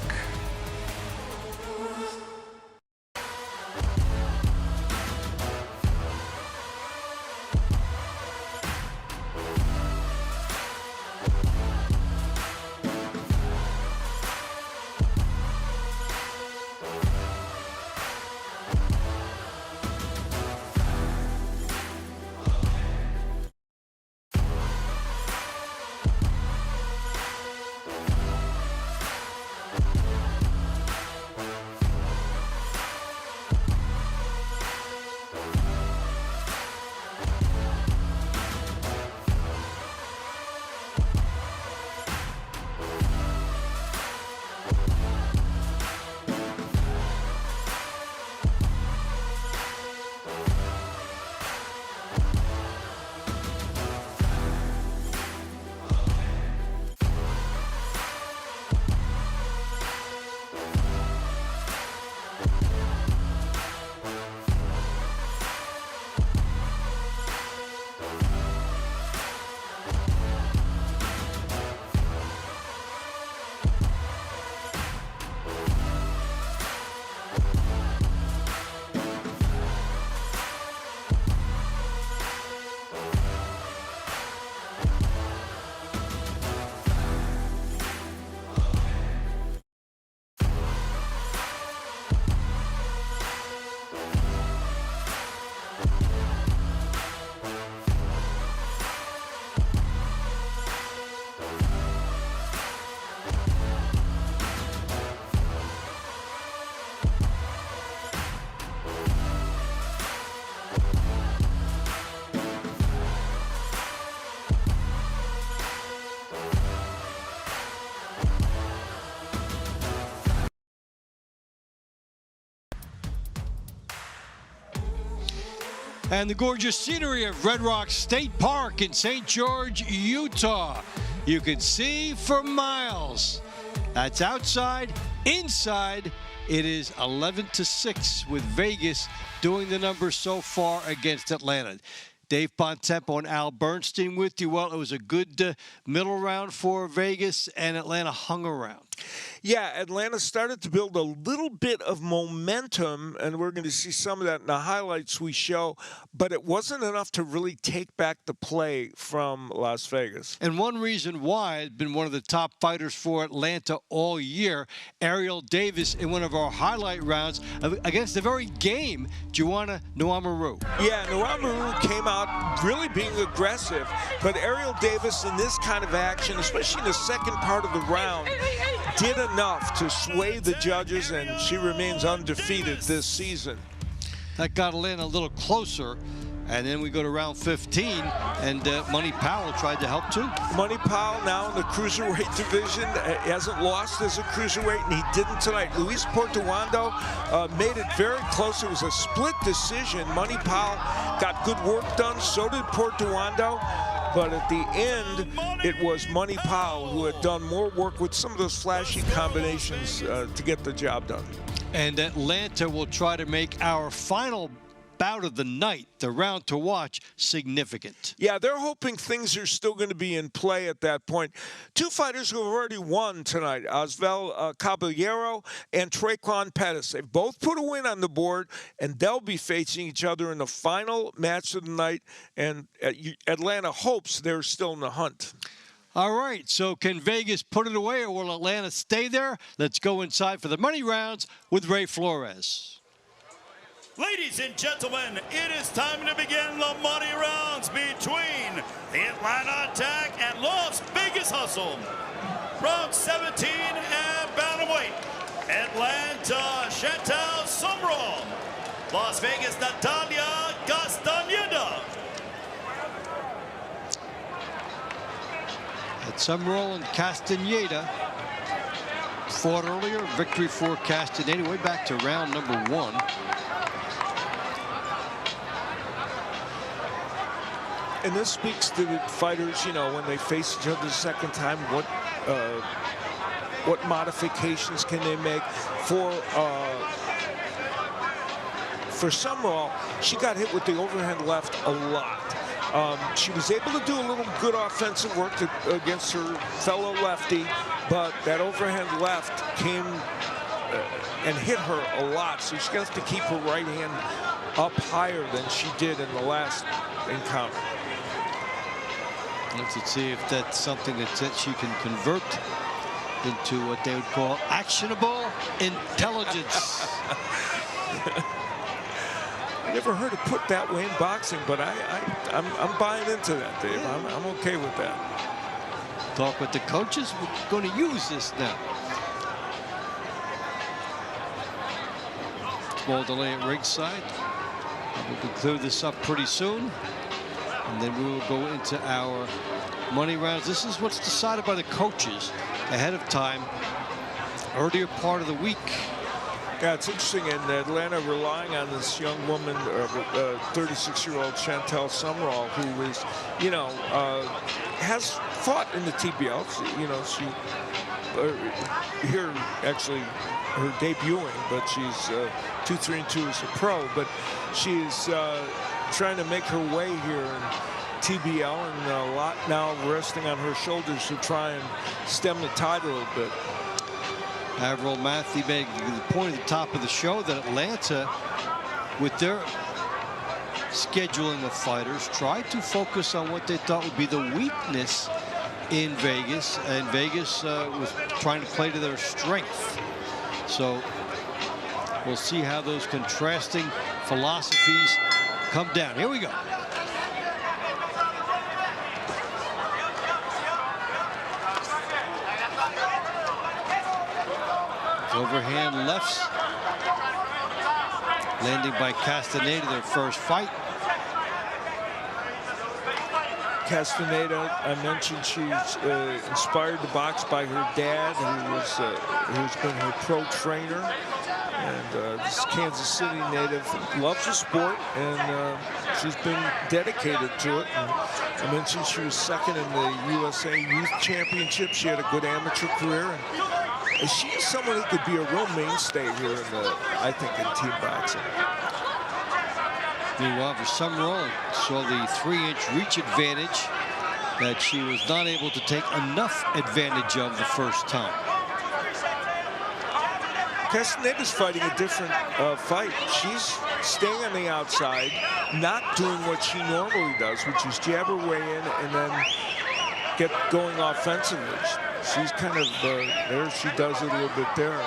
And the gorgeous scenery of Red Rock State Park in St. George, Utah. You can see for miles. That's outside. Inside, it is 11-6 with Vegas doing the numbers so far against Atlanta. Dave Bontempo and Al Bernstein with you. Well, it was a good middle round for Vegas, and Atlanta hung around. Yeah, Atlanta started to build a little bit of momentum, and we're going to see some of that in the highlights we show, but it wasn't enough to really take back the play from Las Vegas. And one reason why has been one of the top fighters for Atlanta all year, Ariel Davis, in one of our highlight rounds against the very game, Joanna Nwamaru. Yeah, Nwamaru came out really being aggressive, but Ariel Davis in this kind of action, especially in the second part of the round, did enough to sway the judges, and she remains undefeated this season. That got Atlanta a little closer, and then we go to round 15, and Money Powell tried to help too. Money Powell now in the cruiserweight division, hasn't lost as a cruiserweight, and he didn't tonight. Luis Portuando made it very close. It was a split decision. Money Powell got good work done, so did Portuando. But at the end, it was Money Powell who had done more work with some of those flashy combinations to get the job done. And Atlanta will try to make our final bout of the night, the round to watch, significant. Yeah, they're hoping things are still going to be in play at that point. Two fighters who have already won tonight, Osvel Caballero and Traquan Pettis. They've both put a win on the board, and they'll be facing each other in the final match of the night, and Atlanta hopes they're still in the hunt. All right, so can Vegas put it away, or will Atlanta stay there? Let's go inside for the money rounds with Ray Flores. Ladies and gentlemen, it is time to begin the money rounds between the Atlanta Attack and Las Vegas Hustle. Round 17 and bantamweight. Atlanta, Chantal Sumrall. Las Vegas, Natalia Castañeda. At Sumrall and Castañeda fought earlier. Victory for Castañeda way back to round number 1. And this speaks to the fighters, you know, when they face each other the second time, what modifications can they make? For Sumrall, she got hit with the overhand left a lot. She was able to do a little good offensive work against her fellow lefty, but that overhand left came and hit her a lot. So she's going to have to keep her right hand up higher than she did in the last encounter. Let's see if that's something that she can convert into what they would call actionable intelligence. I never heard it put that way in boxing, but I'm buying into that, Dave. Yeah. I'm okay with that. Talk with the coaches. We're going to use this now. Small delay at ringside. We can clear this up pretty soon. And then we will go into our money rounds. This is what's decided by the coaches ahead of time, earlier part of the week. Yeah, it's interesting in Atlanta relying on this young woman, 36-year-old Chantal Sumrall, who is, you know, has fought in the TBL. You know, she here actually her debuting, but she's 2-3-2 as a pro. But she's trying to make her way here in TBL, and a lot now resting on her shoulders to try and stem the tide a little bit. Avril Matthew made the point at the top of the show that Atlanta, with their scheduling of fighters, tried to focus on what they thought would be the weakness in Vegas, and Vegas was trying to play to their strength. So we'll see how those contrasting philosophies come down. Here we go. Overhand lefts landing by Castañeda, their first fight. Castañeda, I mentioned she's inspired to box by her dad, who's been her pro trainer. And this Kansas City native loves the sport, and she's been dedicated to it. And I mentioned she was second in the USA Youth Championship. She had a good amateur career. And she is someone who could be a real mainstay here in I think, in team boxing. Meanwhile, for Sumrall, saw the 3-inch reach advantage that she was not able to take enough advantage of the first time. Castaneda's fighting a different fight. She's staying on the outside, not doing what she normally does, which is jab her way in and then get going offensively. She's kind of, there she does it a little bit there.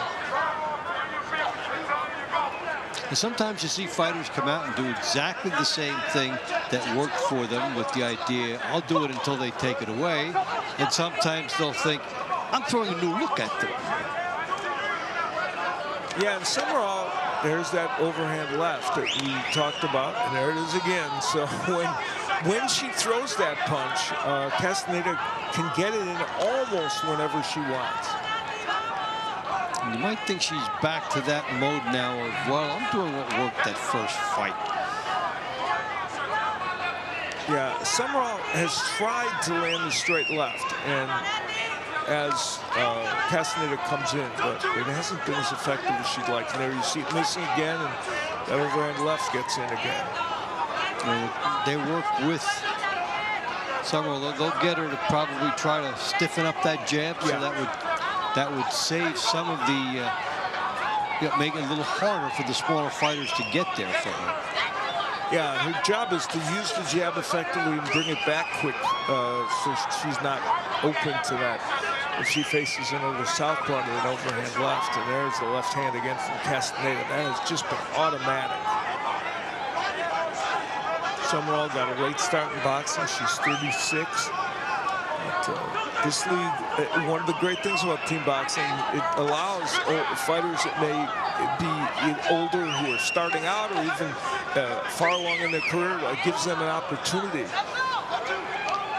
And sometimes you see fighters come out and do exactly the same thing that worked for them with the idea, I'll do it until they take it away. And sometimes they'll think, I'm throwing a new look at them. Yeah, and Summerall, there's that overhand left that we talked about, and there it is again. So when she throws that punch, Castaneda can get it in almost whenever she wants. You might think she's back to that mode now of, well, I'm doing what worked that first fight. Yeah, Summerall has tried to land the straight left, and as Castaneda comes in, but it hasn't been as effective as she'd like. And there you see it missing again, and that overhand left gets in again. They work with Summerall. They'll get her to probably try to stiffen up that jab, so that would save some of the, make it a little harder for the smaller fighters to get there for her. Yeah, her job is to use the jab effectively and bring it back quick, so she's not open to that. If she faces another southpaw to an overhand left, and there's the left hand again from Castaneda. That has just been automatic. Summerall got a late start in boxing. She's 36. But, this league, one of the great things about team boxing, it allows fighters that may be older who are starting out or even far along in their career, gives them an opportunity.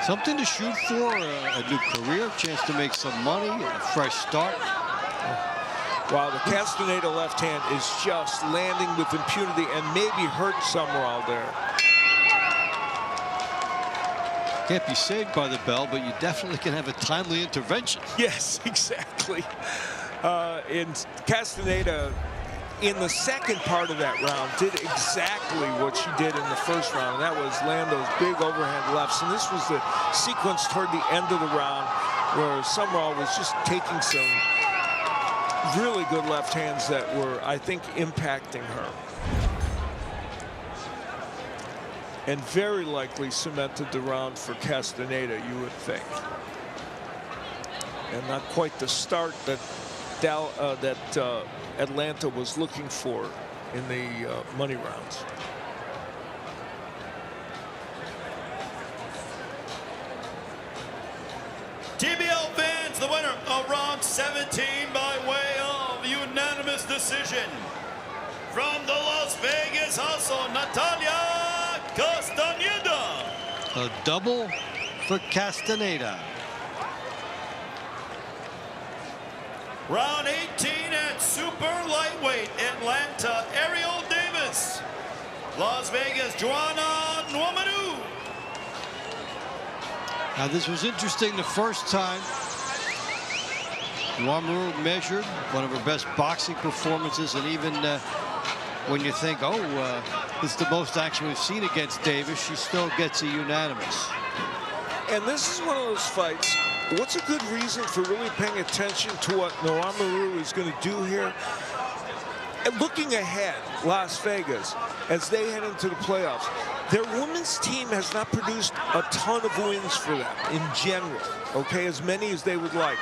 Something to shoot for, a new career, chance to make some money, a fresh start. Wow, the Castaneda left hand is just landing with impunity and maybe hurt Summerall there. Can't be saved by the bell, but you definitely can have a timely intervention. Yes, exactly. And Castaneda, in the second part of that round, did exactly what she did in the first round, and that was land those big overhand lefts. And this was the sequence toward the end of the round where Summerall was just taking some really good left hands that were, I think, impacting her. And very likely cemented the round for Castaneda, you would think. And not quite the start that Atlanta was looking for in the money rounds. TBL fans, the winner of round 17 by way of unanimous decision. From the Las Vegas Hustle, Natalia Castaneda. A double for Castaneda. Round 18 at super lightweight, Atlanta, Ariel Davis. Las Vegas, Joanna Nwamanu. Now this was interesting the first time. Nwamanu measured, one of her best boxing performances, and even when you think, it's the most action we've seen against Davis, she still gets a unanimous. And this is one of those fights. What's a good reason for really paying attention to what Nwamanu is going to do here? And looking ahead, Las Vegas, as they head into the playoffs, their women's team has not produced a ton of wins for them in general, okay, as many as they would like.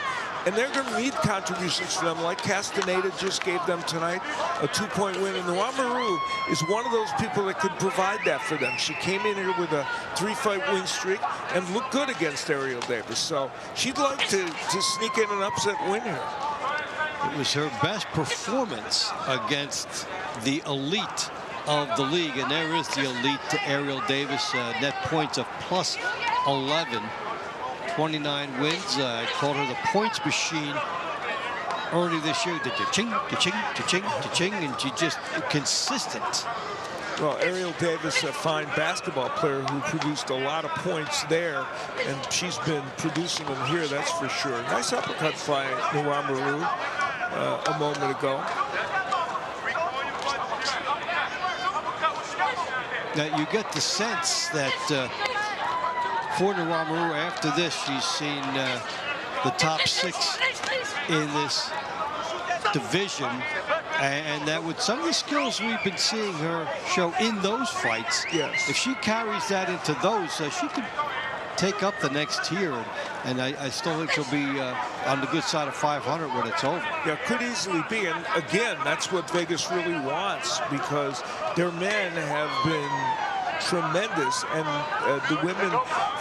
And they're going to need contributions from them, like Castaneda just gave them tonight, a 2-point win. And Nwamanu is one of those people that could provide that for them. She came in here with a 3-fight win streak and looked good against Ariel Davis. So she'd like to sneak in an upset win here. It was her best performance against the elite of the league. And there is the elite to Ariel Davis, net points of plus 11. 29 wins. I called her the points machine early this year. The cha-ching, cha-ching, cha-ching, cha-ching, and she just consistent. Well, Ariel Davis, a fine basketball player who produced a lot of points there, and she's been producing them here, that's for sure. Nice uppercut by Nwamanu a moment ago. Now you get the sense that for Nwamanu, after this, she's seen the top 6 in this division, and that with some of the skills we've been seeing her show in those fights, if she carries that into those, she could take up the next tier, and I still think she'll be on the good side of 500 when it's over. Yeah, could easily be, and again, that's what Vegas really wants, because their men have been tremendous, and the women,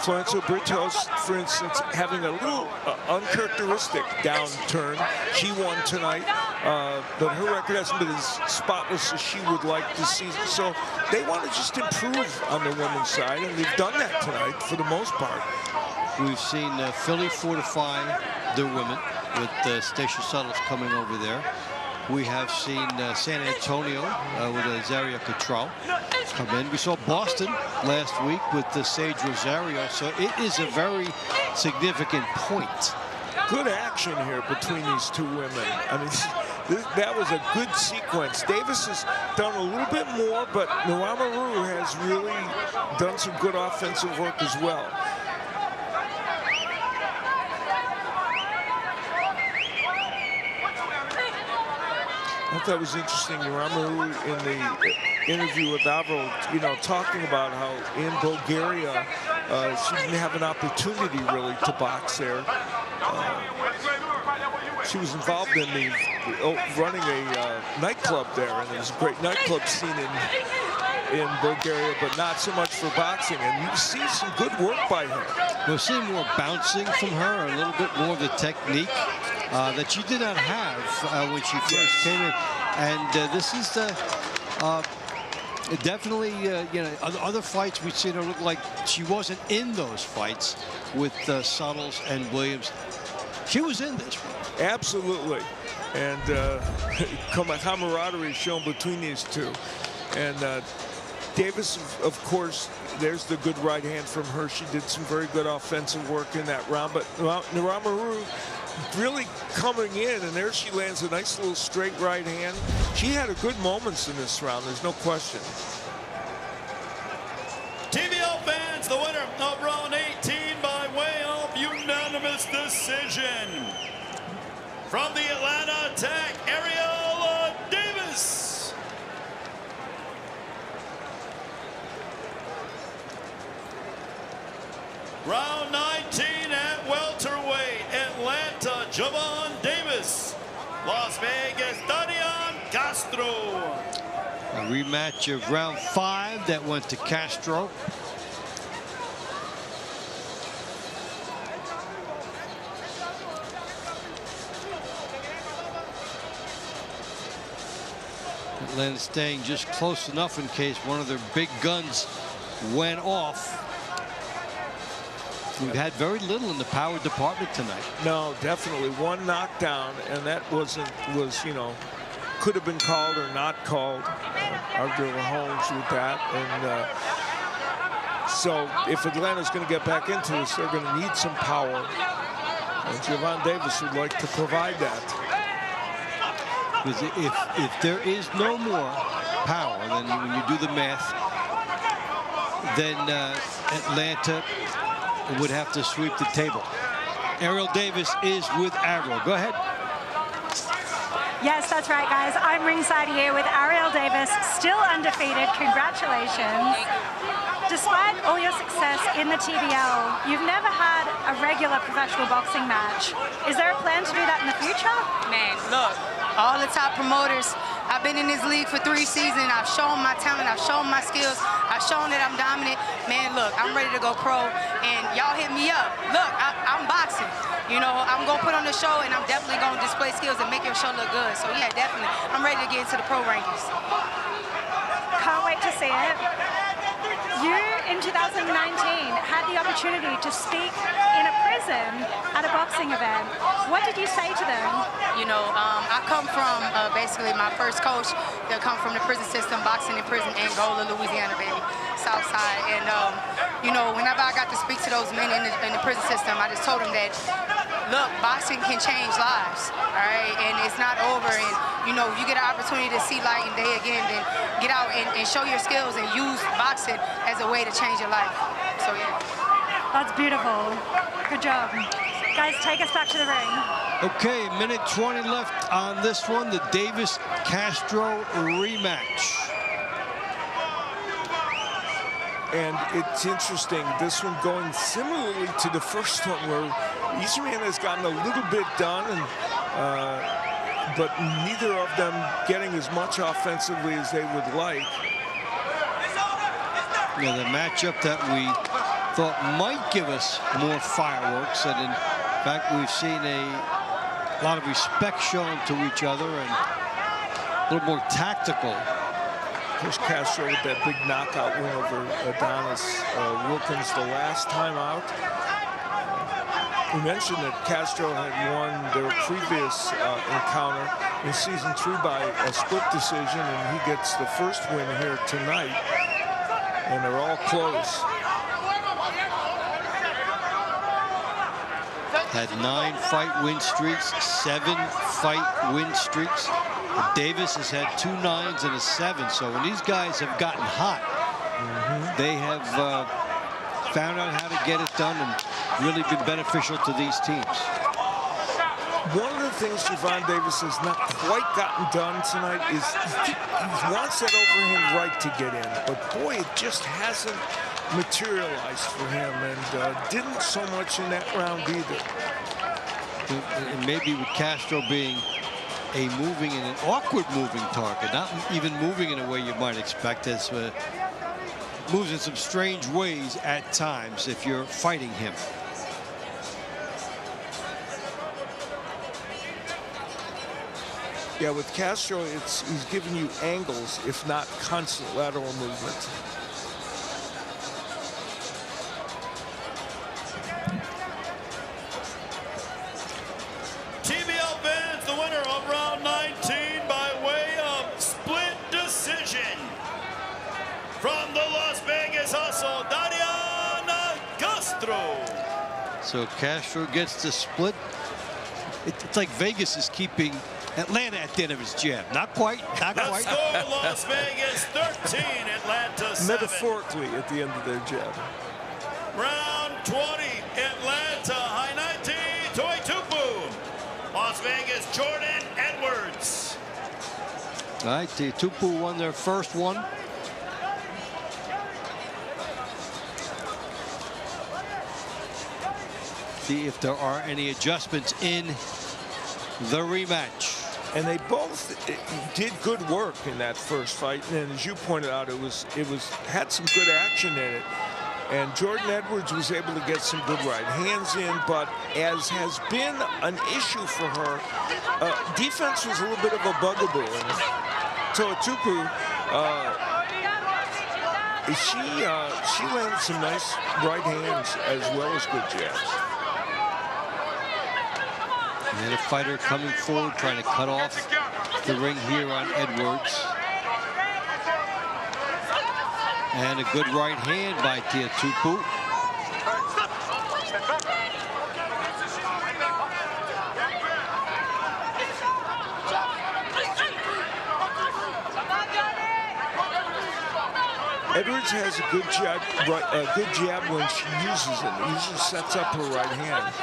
Florencio Britos, for instance, having a little uncharacteristic downturn. She won tonight, but her record hasn't been as spotless as she would like to see. So they want to just improve on the women's side, and they've done that tonight for the most part. We've seen Philly fortify their women with Stacia Suttles coming over there. We have seen San Antonio with Zaria Cottrell come in. We saw Boston last week with Sage Rosario, so it is a very significant point. Good action here between these two women. I mean, that was a good sequence. Davis has done a little bit more, but Naramaru has really done some good offensive work as well. I thought it was interesting, Naramaru in the interview with Avro, talking about how in Bulgaria she didn't have an opportunity really to box there. She was involved in running a nightclub there, and there was a great nightclub scene in Bulgaria, but not so much for boxing. And you see some good work by her. We're seeing more bouncing from her, a little bit more of the technique that she did not have when she first came in. And this is definitely, other fights we've seen her look like she wasn't in those fights with Suttles and Williams. She was in this one. Absolutely. And camaraderie shown between these two. And Davis, of course, there's the good right hand from her. She did some very good offensive work in that round. But Naramaru really coming in, and there she lands a nice little straight right hand. She had a good moments in this round, there's no question. TBL fans, the winner of round 18 by way of unanimous decision. From the Atlanta Attack, Ariel Davis. Round 19 at welterweight, Atlanta, Javon Davis. Las Vegas, Darian Castro. A rematch of round 5 that went to Castro. Atlanta staying just close enough in case one of their big guns went off. We've had very little in the power department tonight. No, definitely one knockdown, and that could have been called or not called. Arthur Holmes with that, and so if Atlanta's going to get back into this, they're going to need some power, and Javon Davis would like to provide that. Because if there is no more power, then when you do the math, then Atlanta would have to sweep the table. Ariel Davis is with Avro. Go ahead. Yes, that's right, guys. I'm ringside here with Ariel Davis, still undefeated. Congratulations. Despite all your success in the TBL, you've never had a regular professional boxing match. Is there a plan to do that in the future? Man, look, all the top promoters, I've been in this league for 3 seasons. I've shown my talent, I've shown my skills, I've shown that I'm dominant. Man, look, I'm ready to go pro, and y'all hit me up. Look, I'm boxing. I'm going to put on the show, and I'm definitely going to display skills and make your show look good. So, yeah, definitely, I'm ready to get into the pro rankings. Can't wait to see it. You, in 2019, had the opportunity to speak in a prison at a boxing event. What did you say to them? I come from basically my first coach that come from the prison system, boxing in prison, Angola, Louisiana, baby, South Side. And, whenever I got to speak to those men in the prison system, I just told them that, look, boxing can change lives, all right? And it's not over. And, if you get an opportunity to see light and day again, then get out and show your skills and use boxing as a way to change your life. So, yeah. That's beautiful. Good job. Guys, take us back to the ring. Okay, minute 20 left on this one, the Davis-Castro rematch. And it's interesting, this one going similarly to the first one, where each man has gotten a little bit done, and but neither of them getting as much offensively as they would like. Yeah, the matchup that we thought might give us more fireworks, and in fact, we've seen a lot of respect shown to each other and a little more tactical. Here's Castro with that big knockout win over Adonis Wilkins the last time out. We mentioned that Castro had won their previous encounter in season 3 by a split decision, and he gets the first win here tonight. And they're all close. Had 9 fight win streaks, 7 fight win streaks. Davis has had 2 9s and a 7. So when these guys have gotten hot, they have found out how to get it done and really been beneficial to these teams. One of the things Javon Davis has not quite gotten done tonight is he wants that overhand right to get in, but boy, it just hasn't materialized for him, and didn't so much in that round either. And maybe with Castro being a moving and an awkward moving target, not even moving in a way you might expect, as moves in some strange ways at times if you're fighting him. Yeah, with Castro, he's giving you angles, if not constant lateral movement. TBL fans, the winner of round 19 by way of split decision. From the Las Vegas Hustle, Dariana Castro. So Castro gets the split. It's like Vegas is keeping Atlanta at the end of his jab. Not quite, not quite. Score, Las Vegas 13, Atlanta 7. Metaphorically at the end of their jab. Round 20, Atlanta, high 19, Toi Tupu. Las Vegas, Jordan Edwards. All right, the Tupu won their first one. See if there are any adjustments in the rematch. And they both did good work in that first fight, and as you pointed out, it had some good action in it. And Jordan Edwards was able to get some good right hands in, but as has been an issue for her, defense was a little bit of a bugaboo. And Toi Tupu, she landed some nice right hands as well as good jabs. And a fighter coming forward, trying to cut off the ring here on Edwards. And a good right hand by Toi Tupu. Edwards has a good jab when she uses it. Usually sets up her right hand.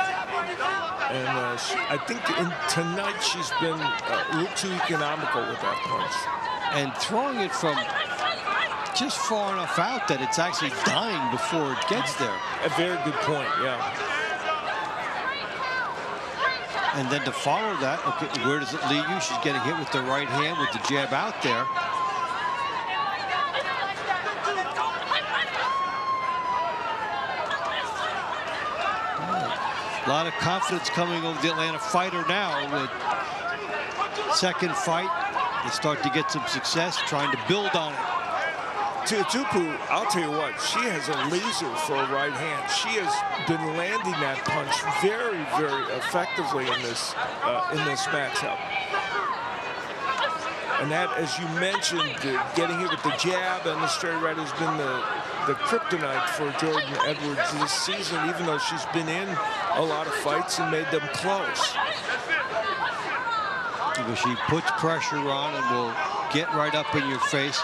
And I think tonight she's been a little too economical with that punch. And throwing it from just far enough out that it's actually dying before it gets there. A very good point, yeah. And then to follow that, okay, where does it lead you? She's getting hit with the right hand with the jab out there. A lot of confidence coming over the Atlanta fighter now with second fight. They start to get some success, trying to build on it. Toi Tupu, I'll tell you what, she has a laser for a right hand. She has been landing that punch very, very effectively in this matchup. And that, as you mentioned, getting hit with the jab and the straight right has been the kryptonite for Jordan Edwards this season, even though she's been in a lot of fights and made them close. She puts pressure on and will get right up in your face,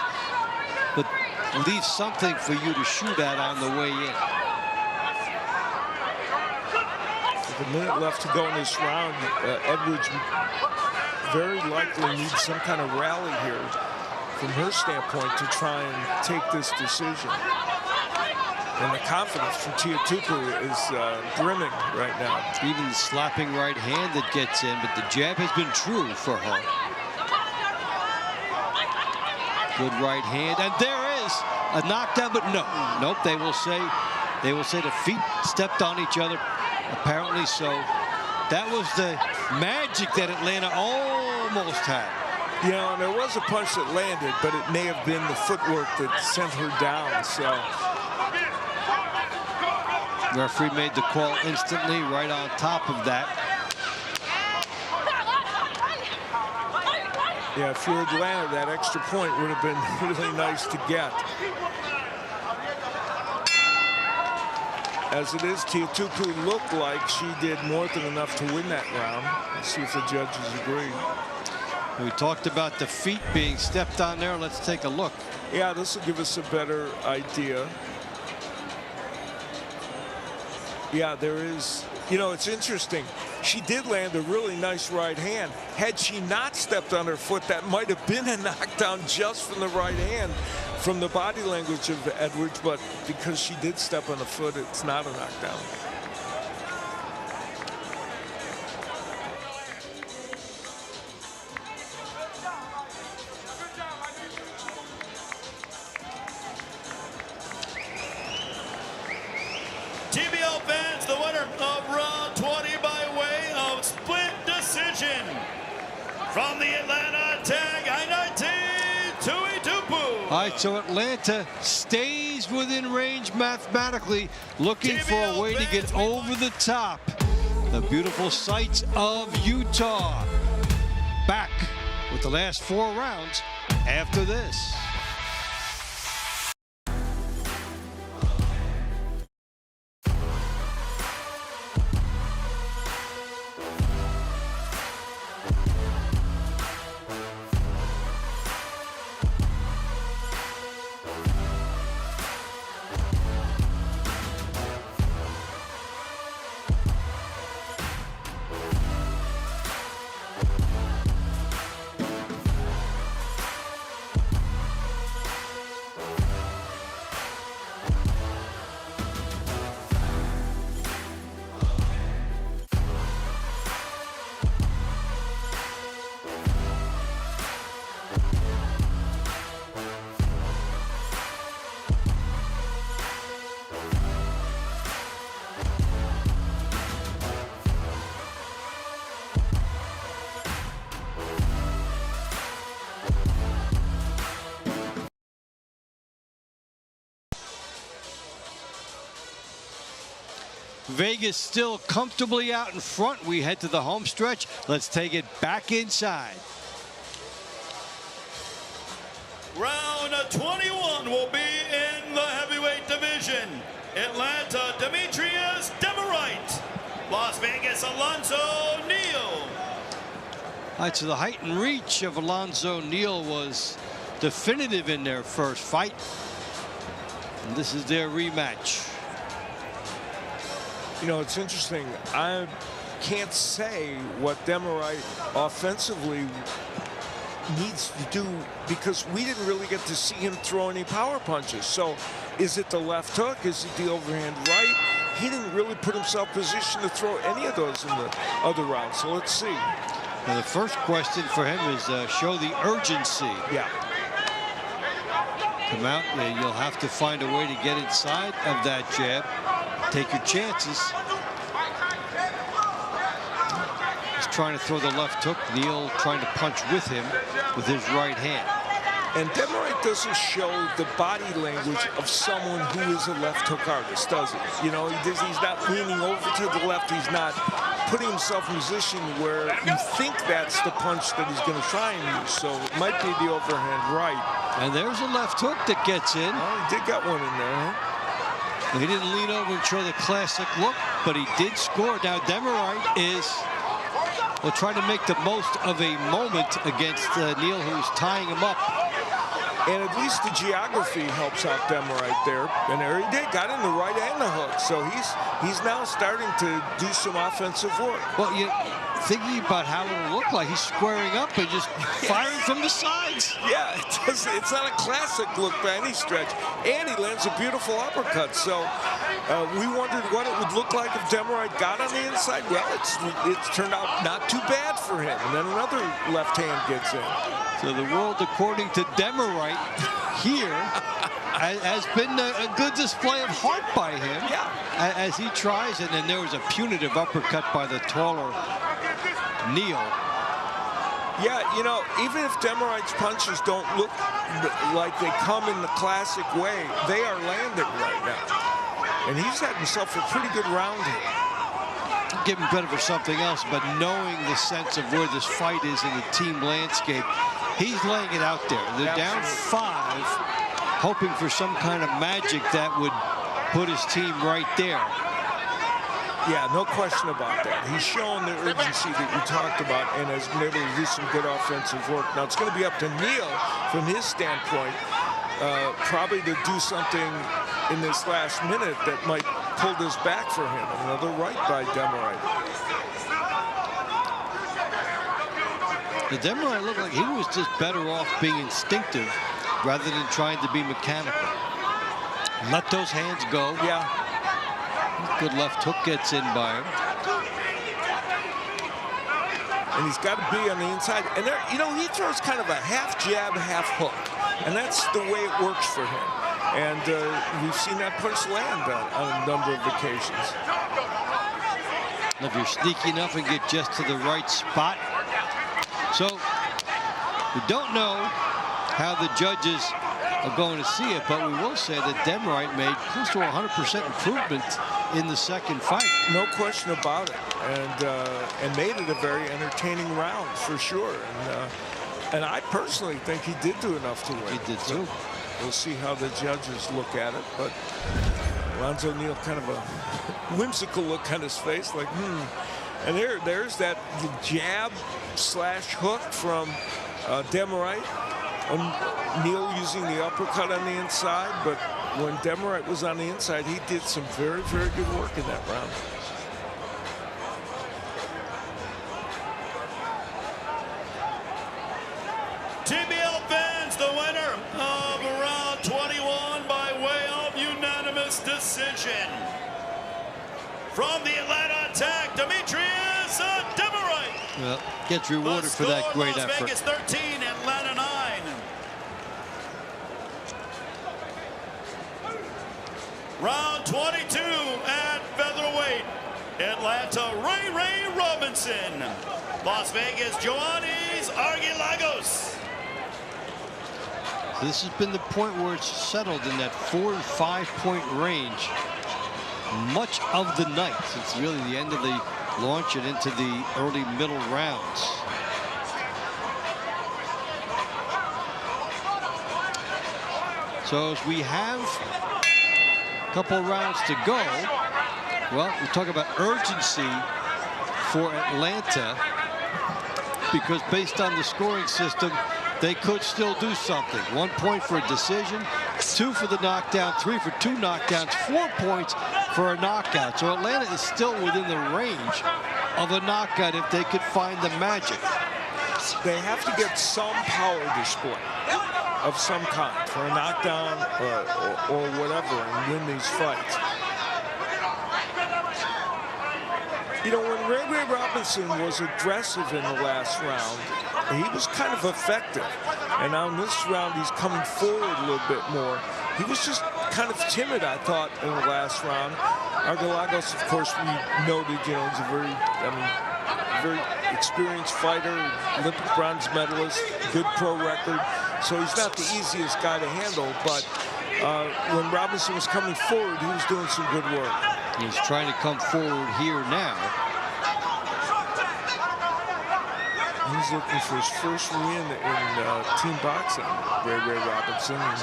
but leaves something for you to shoot at on the way in. With a minute left to go in this round, Edwards very likely needs some kind of rally here from her standpoint to try and take this decision. And the confidence from Teahupoo is brimming right now. Even the slapping right hand that gets in, but the jab has been true for her. Good right hand, and there is a knockdown, but nope. They will say the feet stepped on each other. Apparently so. That was the magic that Atlanta almost had. You know, and there was a punch that landed, but it may have been the footwork that sent her down. So. Referee made the call instantly, right on top of that. Yeah, if you're Atlanta, that extra point would have been really nice to get. As it is, Teahupoo looked like she did more than enough to win that round. Let's see if the judges agree. We talked about the feet being stepped on there. Let's take a look. Yeah, this will give us a better idea. Yeah, there is. You know, it's interesting. She did land a really nice right hand. Had she not stepped on her foot, that might have been a knockdown just from the right hand, from the body language of Edwards, but because she did step on the foot, it's not a knockdown. TBL fans, the winner of round 20 by way of split decision from the Atlanta Tag I-19, Teahupoo. All right, so Atlanta stays within range mathematically, looking for a way to get over the top. The beautiful sights of Utah. Back with the last 4 rounds after this. Vegas still comfortably out in front. We head to the home stretch. Let's take it back inside. Round 21 will be in the heavyweight division. Atlanta, Demetrius Demarite. Las Vegas, Alonzo Neal. All right, so the height and reach of Alonzo Neal was definitive in their first fight. And this is their rematch. You know, it's interesting. I can't say what Demarite offensively needs to do because we didn't really get to see him throw any power punches. So is it the left hook? Is it the overhand right? He didn't really put himself in position to throw any of those in the other rounds. So let's see. Now the first question for him is show the urgency. Yeah. Come out, you'll have to find a way to get inside of that jab. Take your chances. He's trying to throw the left hook. Neal trying to punch with him with his right hand. And Demarite doesn't show the body language of someone who is a left hook artist, does he? You know, he's not leaning over to the left. He's not putting himself in a position where you think that's the punch that he's going to try and use. So it might be the overhand right. And there's a left hook that gets in. Oh, he did get one in there, huh? He didn't lean over and show the classic look, but he did score. Now Demarite will try to make the most of a moment against Neal, who's tying him up. And at least the geography helps out them right there. And there he did, got in the right and the hook. So he's now starting to do some offensive work. Well, you thinking about how it'll look like, he's squaring up and just firing from the sides. Yeah, it's not a classic look by any stretch. And he lands a beautiful uppercut. So we wondered what it would look like if Demerite got on the inside. Well, it's turned out not too bad for him. And then another left hand gets in. So the world, according to Demerite, here has been a good display of heart by him. Yeah. As he tries, and then there was a punitive uppercut by the taller Neal. Yeah, you know, even if Demerite's punches don't look like they come in the classic way, they are landing right now. And he's had himself a pretty good round here. Give him credit for something else, but knowing the sense of where this fight is in the team landscape, he's laying it out there. They're down 5, hoping for some kind of magic that would put his team right there. Yeah, no question about that. He's shown the urgency that you talked about and has been able to do some good offensive work. Now, it's going to be up to Neal, from his standpoint, probably to do something in this last minute that might pull this back for him. Another right by Demerite. The Demerite looked like he was just better off being instinctive rather than trying to be mechanical. Let those hands go. Yeah. Good left hook gets in by him. And he's got to be on the inside. And there, you know, he throws kind of a half jab, half hook. And that's the way it works for him. And we've seen that punch land on a number of occasions. If you're sneaky enough and get just to the right spot. So we don't know how the judges are going to see it, but we will say that Demerite made close to 100% improvement in the second fight. No question about it, and made it a very entertaining round for sure. And I personally think he did do enough to win. He did too. We'll see how the judges look at it, but Alonzo Neal, kind of a whimsical look on his face, like, And there's that jab slash hook from Demerite. Neal using the uppercut on the inside, but when Demerite was on the inside, he did some very, very good work in that round. TBL fans, the winner of round 21 by way of unanimous decision. From the Atlanta Attack, Demetrius Demerite. Well, gets rewarded for that great Las effort. Vegas 13, Atlanta 9. Round 22 at featherweight. Atlanta, Ray Robinson. Las Vegas, Joannis Argilagos. This has been the point where it's settled in that 4- and 5-point range much of the night. It's really the end of the launch and into the early middle rounds. So as we have a couple rounds to go, well, we talk about urgency for Atlanta, because based on the scoring system, they could still do something. 1 point for a decision, 2 for the knockdown, 3 for 2 knockdowns, 4 points for a knockout. So Atlanta is still within the range of a knockout if they could find the magic. They have to get some power display of some kind for a knockdown or whatever and win these fights. You know, when Ray Robinson was aggressive in the last round, he was kind of effective. And on this round, he's coming forward a little bit more. He was just kind of timid, I thought, in the last round. Argilagos, of course, we noted, you know, he's a very experienced fighter, Olympic bronze medalist, good pro record. So he's not the easiest guy to handle, but when Robinson was coming forward, he was doing some good work. He's trying to come forward here now. He's looking for his first win in team boxing, Ray Robinson, and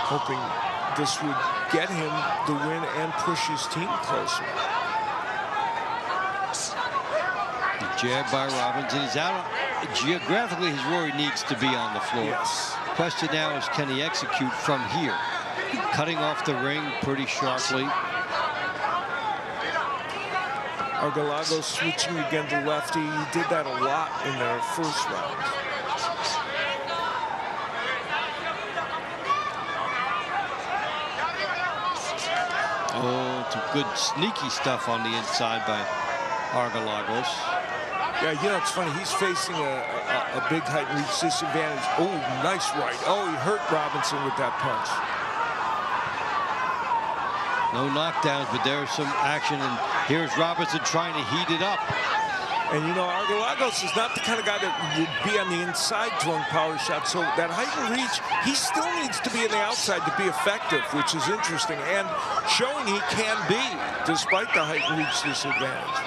hoping this would get him the win and push his team closer. The jab by Robinson. He's out. Geographically, he's where he needs to be on the floor. Yes. question now is, can he execute from here? Cutting off the ring pretty sharply. Argelago switching again to lefty. He did that a lot in their first round. Oh, some good sneaky stuff on the inside by Argelagos. Yeah, you know, it's funny. He's facing a big height and reach disadvantage. Oh, nice right. Oh, he hurt Robinson with that punch. No knockdowns, but there's some action, and here's Robinson trying to heat it up. And, you know, Argelagos is not the kind of guy that would be on the inside throwing power shots. So that height and reach, he still needs to be on the outside to be effective, which is interesting, and showing he can be, despite the height and reach disadvantage.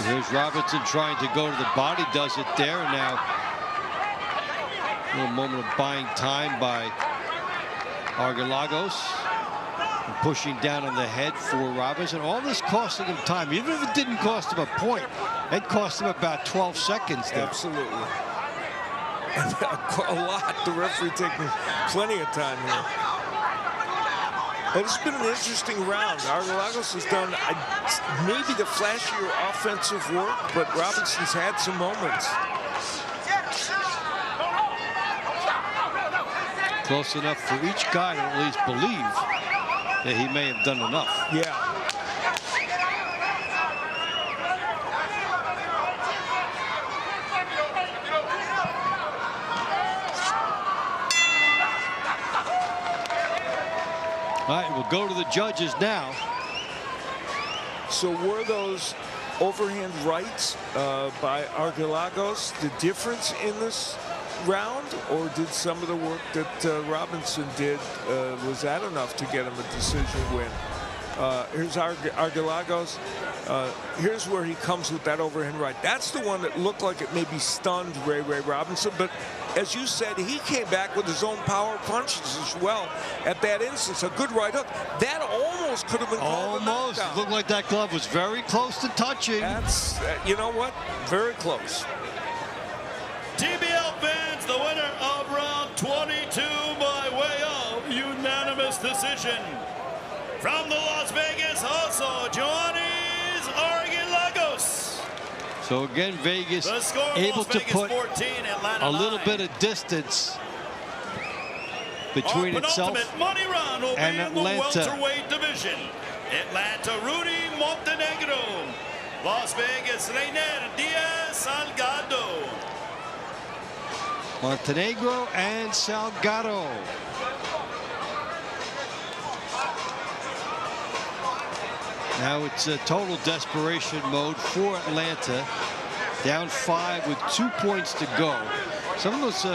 Here's Robinson trying to go to the body, does it there, and now a little moment of buying time by Argelagos. Pushing down on the head for Robinson. All this costing him time. Even if it didn't cost him a point, it cost him about 12 seconds there. Absolutely. And a lot. The referee taking plenty of time here. Well, it's been an interesting round. Argelagos has done maybe the flashier offensive work, but Robinson's had some moments. Close enough for each guy to at least believe that he may have done enough. Yeah. All right, we'll go to the judges now. So were those overhand rights by Argelagos the difference in this round, or did some of the work that Robinson did, was that enough to get him a decision win? Here's Argelagos. Here's where he comes with that overhand right. That's the one that looked like it maybe stunned Ray Robinson, but as you said, he came back with his own power punches as well. At that instance, a good right hook. That almost could have been called a almost. knockdown. It looked like that glove was very close to touching. That's, you know what? Very close. TBL fans, the winner of round 22 by way of unanimous decision. From the Las Vegas Hustle, Joannis Argelagos. So again, Vegas able to put a little bit of distance between itself money round will and be in the Atlanta. welterweight division. Atlanta, Rudy Montenegro. Las Vegas, Reiner Diaz Salgado. Montenegro and Salgado. Now it's a total desperation mode for Atlanta. Down 5 with 2 points to go. Some of those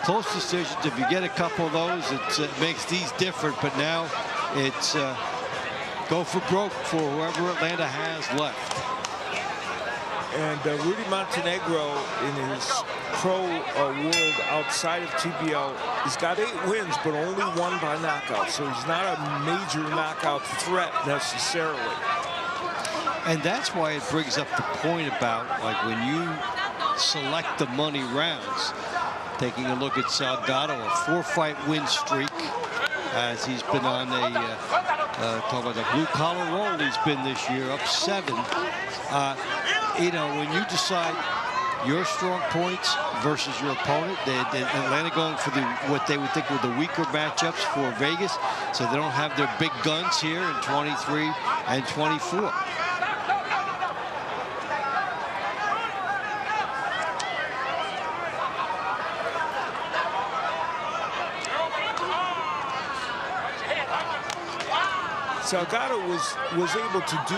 close decisions, if you get a couple of those, it makes these different. But now it's go for broke for whoever Atlanta has left. And Rudy Montenegro, in his pro world outside of TBL, he's got 8 wins, but only 1 by knockout. So he's not a major knockout threat necessarily. And that's why it brings up the point about, like, when you select the money rounds, taking a look at Salgado, a 4-fight win streak, as he's been on a, talk about the blue-collar roll he's been this year, up 7. You know, when you decide your strong points versus your opponent, Atlanta going for what they would think were the weaker matchups for Vegas, so they don't have their big guns here in 23 and 24. Salgado was able to do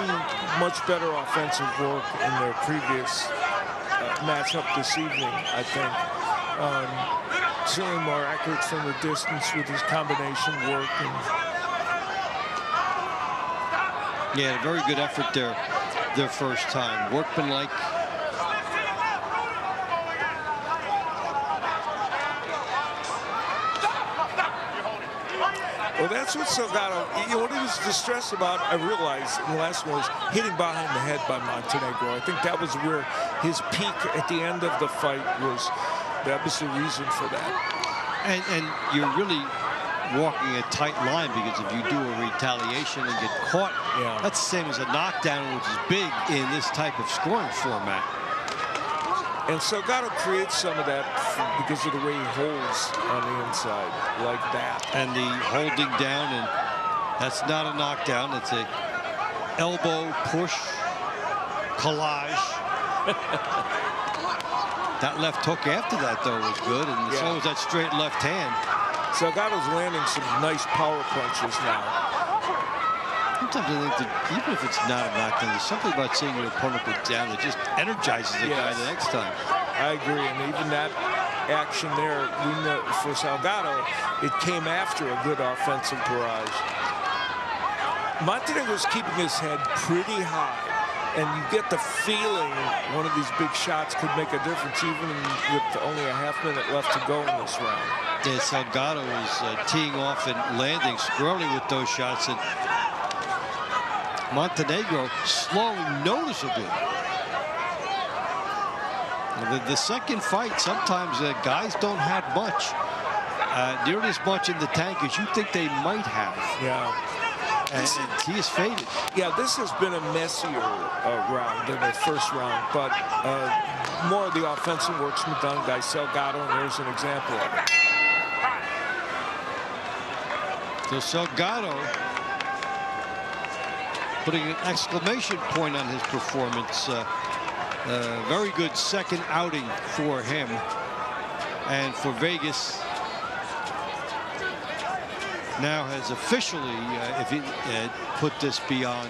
much better offensive work in their previous matchup this evening, I think. Certainly more accurate from the distance with his combination work. Yeah, a very good effort there their first time. Workmanlike. Well, that's what Salgado, you know, what he was distressed about, I realized in the last one, was hitting behind the head by Montenegro. I think that was where his peak at the end of the fight was. That was the reason for that. And you're really walking a tight line, because if you do a retaliation and get caught, that's the same as a knockdown, which is big in this type of scoring format. And Salgado creates some of that because of the way he holds on the inside, like that. And the holding down, and that's not a knockdown. It's a elbow push collage. That left hook after that, though, was good, and so was that straight left hand. Salgado's landing some nice power punches now. Sometimes I think that even if it's not a knockdown, there's something about seeing your opponent go down that just energizes the guy the next time. I agree, and even that action there, we know for Salgado, it came after a good offensive barrage. Montenegro was keeping his head pretty high, and you get the feeling one of these big shots could make a difference, even with only a half-minute left to go in this round. Yeah, Salgado was teeing off and landing squarely with those shots, and Montenegro slowing noticeably. The second fight, sometimes guys don't have much, nearly as much in the tank as you think they might have. Yeah. And he is faded. Yeah, this has been a messier round than the first round, but more of the offensive work's been done by Salgado, and there's an example of it. So Salgado putting an exclamation point on his performance. Very good second outing for him. And for Vegas, now has officially, if he put this beyond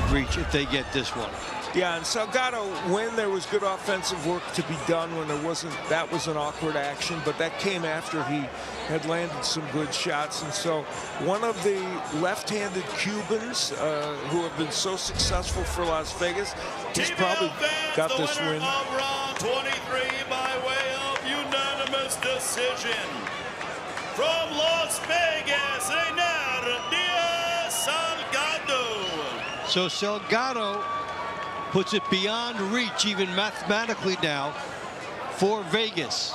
reach, if they get this one. Yeah, and Salgado, when there was good offensive work to be done, when there wasn't, that was an awkward action, but that came after he had landed some good shots. And so one of the left-handed Cubans who have been so successful for Las Vegas, he's probably got this win. Round 23 by way of unanimous decision. From Las Vegas, Einar Diaz Salgado. So Salgado puts it beyond reach, even mathematically now, for Vegas.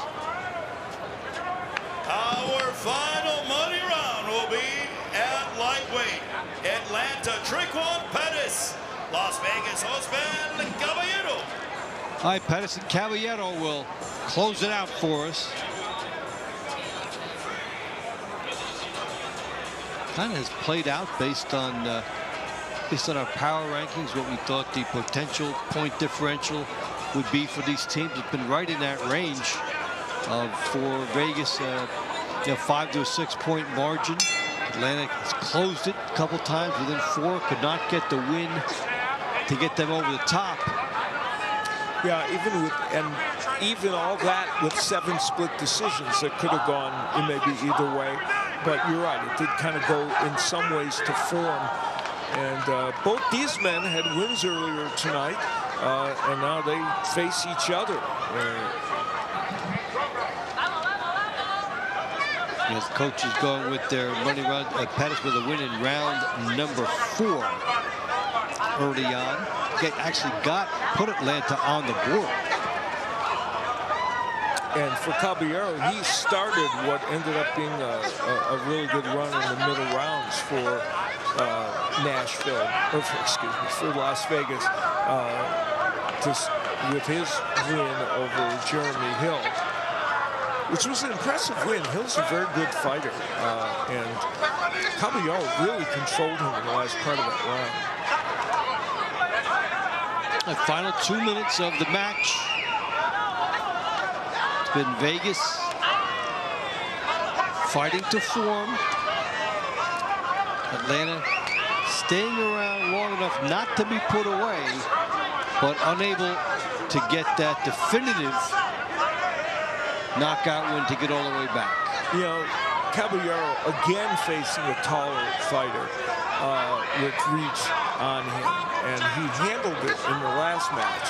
Our final money round will be at lightweight. Atlanta, Triquan Pettis. Las Vegas, Osvaldo Caballero. All right, Pettis and Caballero will close it out for us. Kind of has played out based on our power rankings, what we thought the potential point differential would be for these teams. It's been right in that range for Vegas, 5 to a 6 point margin. Atlanta has closed it a couple times within 4, could not get the win to get them over the top. Yeah, even all that with 7 split decisions that could have gone maybe either way. But you're right, it did kind of go in some ways to form. And both these men had wins earlier tonight, and now they face each other. As coaches going with their money round, Pettis with a win in round number 4 early on. Actually put Atlanta on the board. And for Caballero, he started what ended up being a really good run in the middle rounds for Nashville, for Las Vegas, with his win over Jeremy Hill, which was an impressive win. Hill's a very good fighter, and Caballero really controlled him in the last part of that round. The final 2 minutes of the match. It's been Vegas fighting to form. Atlanta staying around long enough not to be put away, but unable to get that definitive knockout win to get all the way back. Caballero again facing a taller fighter with reach on him, and he handled it in the last match,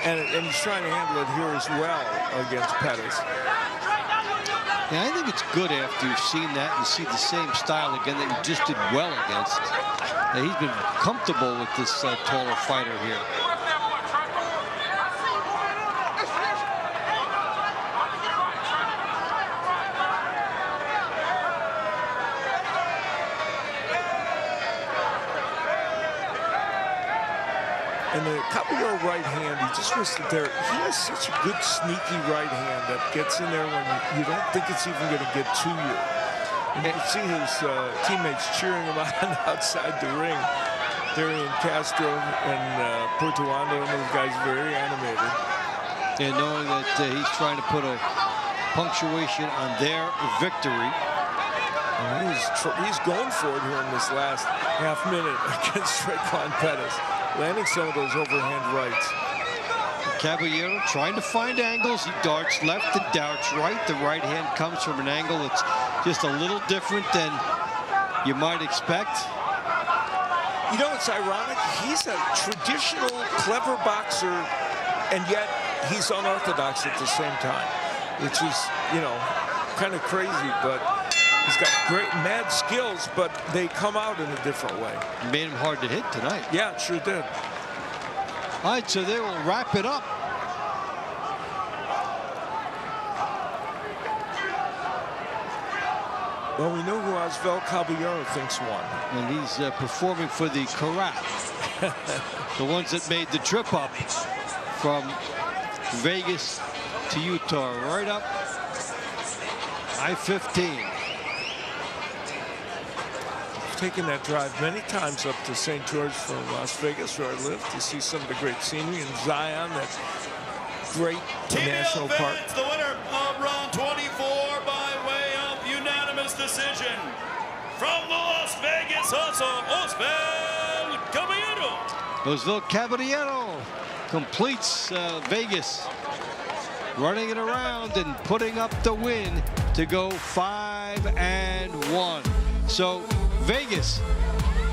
and he's trying to handle it here as well against Pettis. Yeah, I think it's good after you've seen that and see the same style again that you just did well against. He's been comfortable with this taller fighter here. And the Caballero right hand, he just was there. He has such a good sneaky right hand that gets in there when you don't think it's even going to get to you. And you can see his teammates cheering him on outside the ring. Darian Castro and Portuando and those guys very animated. And knowing that he's trying to put a punctuation on their victory. And he's going for it here in this last half minute against Raekwon Pettis. Landing some of those overhand rights. Caballero trying to find angles. He darts left and darts right. The right hand comes from an angle that's just a little different than you might expect. You know, it's ironic. He's a traditional, clever boxer, and yet he's unorthodox at the same time, which is, you know, kind of crazy, but he's got great, mad skills, but they come out in a different way. Made him hard to hit tonight. Yeah, it sure did. All right, so they will wrap it up. Well, we know who Osvaldo Caballero thinks won. And he's performing for the Karat. The ones that made the trip up from Vegas to Utah, right up I-15. Taken that drive many times up to St. George from Las Vegas, where I live, to see some of the great scenery in Zion, that great national park. The winner of round 24 by way of unanimous decision from the Las Vegas Hustle, Osvaldo Caballero. Osvaldo Caballero completes Vegas, running it around and putting up the win to go 5-1. So Vegas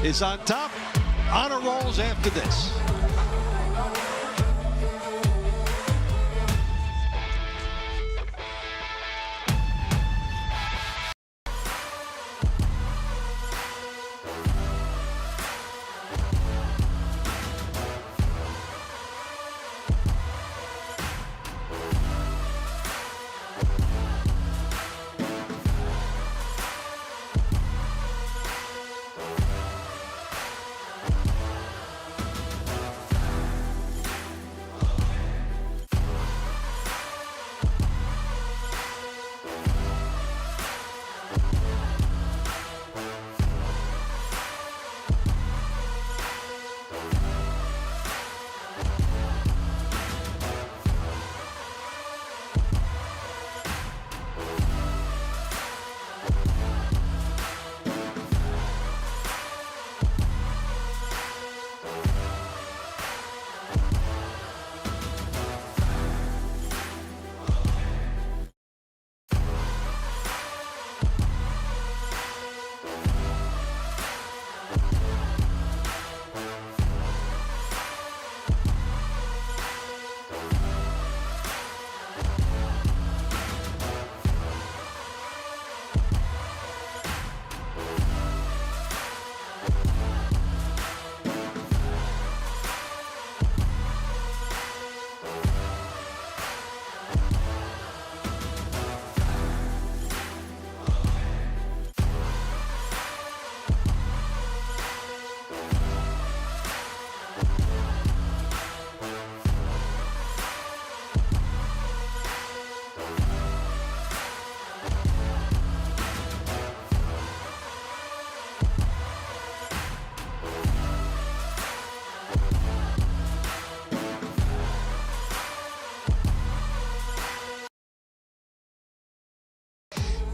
is on top. Honor rolls after this.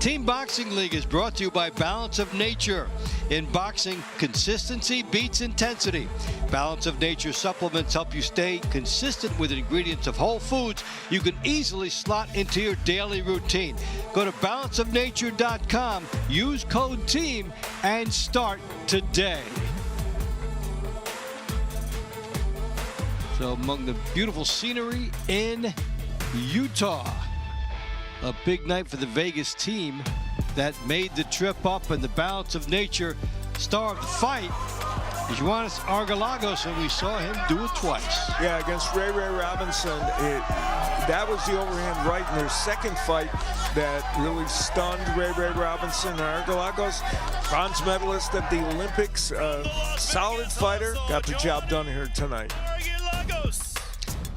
Team Boxing League is brought to you by Balance of Nature. In boxing, consistency beats intensity. Balance of Nature supplements help you stay consistent with ingredients of whole foods you can easily slot into your daily routine. Go to balanceofnature.com, use code TEAM, and start today. So among the beautiful scenery in Utah, a big night for the Vegas team that made the trip up, and the Balance of Nature star of the fight is Joannis Argalagos, and we saw him do it twice. Yeah, against Ray Robinson. That was the overhand right in their second fight that really stunned Ray Robinson. Argalagos, bronze medalist at the Olympics, solid fighter, got the job done here tonight.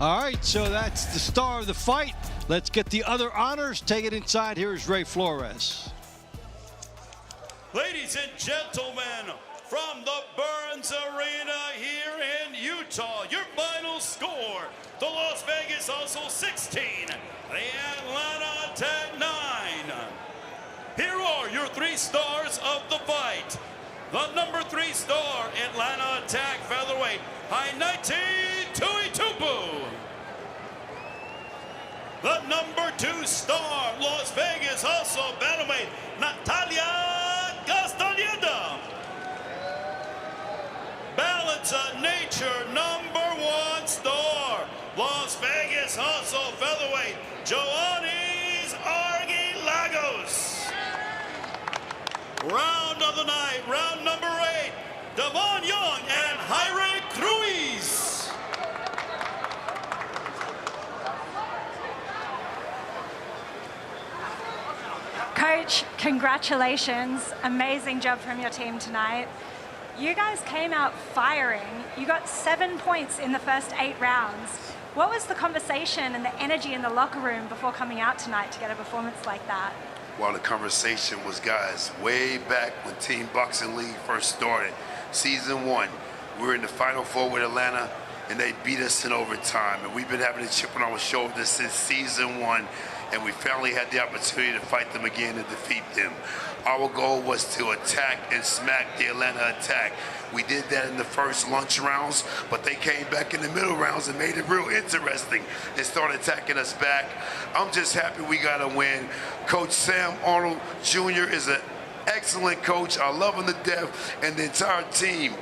All right, so that's the star of the fight. Let's get the other honors. Take it inside. Here's Ray Flores. Ladies and gentlemen, from the Burns Arena here in Utah, your final score, the Las Vegas Hustle 16, the Atlanta Attack 9. Here are your 3 stars of the fight. The number 3 star, Atlanta Attack featherweight, Hainaiti Tuitupu. The number 2 star, Las Vegas Hustle bantamweight, Natalia Castañeda. Balance of Nature, number 1 star, Las Vegas Hustle featherweight, Joannis Arguilagos. Round of the night, round number 8, Devon Young and Jaire Cruz. Coach, congratulations. Amazing job from your team tonight. You guys came out firing. You got 7 points in the first 8 rounds. What was the conversation and the energy in the locker room before coming out tonight to get a performance like that? Well, the conversation was, guys, way back when Team Boxing League first started, season 1, we were in the Final Four with Atlanta, and they beat us in overtime. And we've been having a chip on our shoulder since season 1, and we finally had the opportunity to fight them again and defeat them. Our goal was to attack and smack the Atlanta Attack. We did that in the first lunch rounds, but they came back in the middle rounds and made it real interesting and started attacking us back. I'm just happy we got a win. Coach Sam Arnold Jr. is an excellent coach. I love him to death, and the entire team.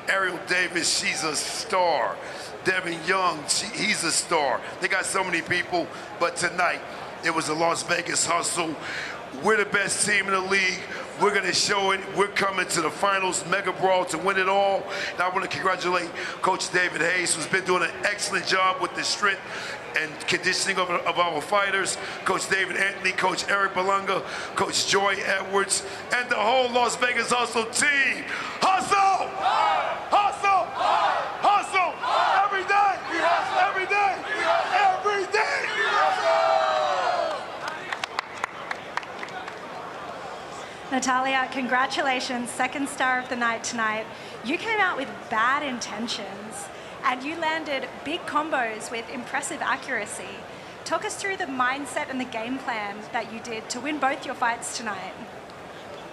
Ariel Davis, she's a star. Devin Young, he's a star. They got so many people, but tonight it was the Las Vegas Hustle. We're the best team in the league. We're going to show it. We're coming to the finals, Mega Brawl, to win it all. And I want to congratulate Coach David Hayes, who's been doing an excellent job with the strength and conditioning of our fighters. Coach David Anthony, Coach Eric Belunga, Coach Joy Edwards, and the whole Las Vegas Hustle team. Hustle! Hustle! Hustle! Every day! Every day! Every day! Natalia, congratulations, 2nd star of the night tonight. You came out with bad intentions and you landed big combos with impressive accuracy. Talk us through the mindset and the game plan that you did to win both your fights tonight.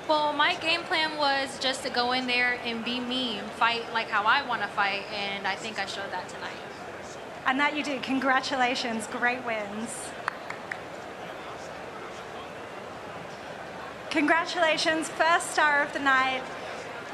Well, my game plan was just to go in there and be me and fight like how I want to fight, and I think I showed that tonight. And that you did. Congratulations, great wins. Congratulations, 1st star of the night.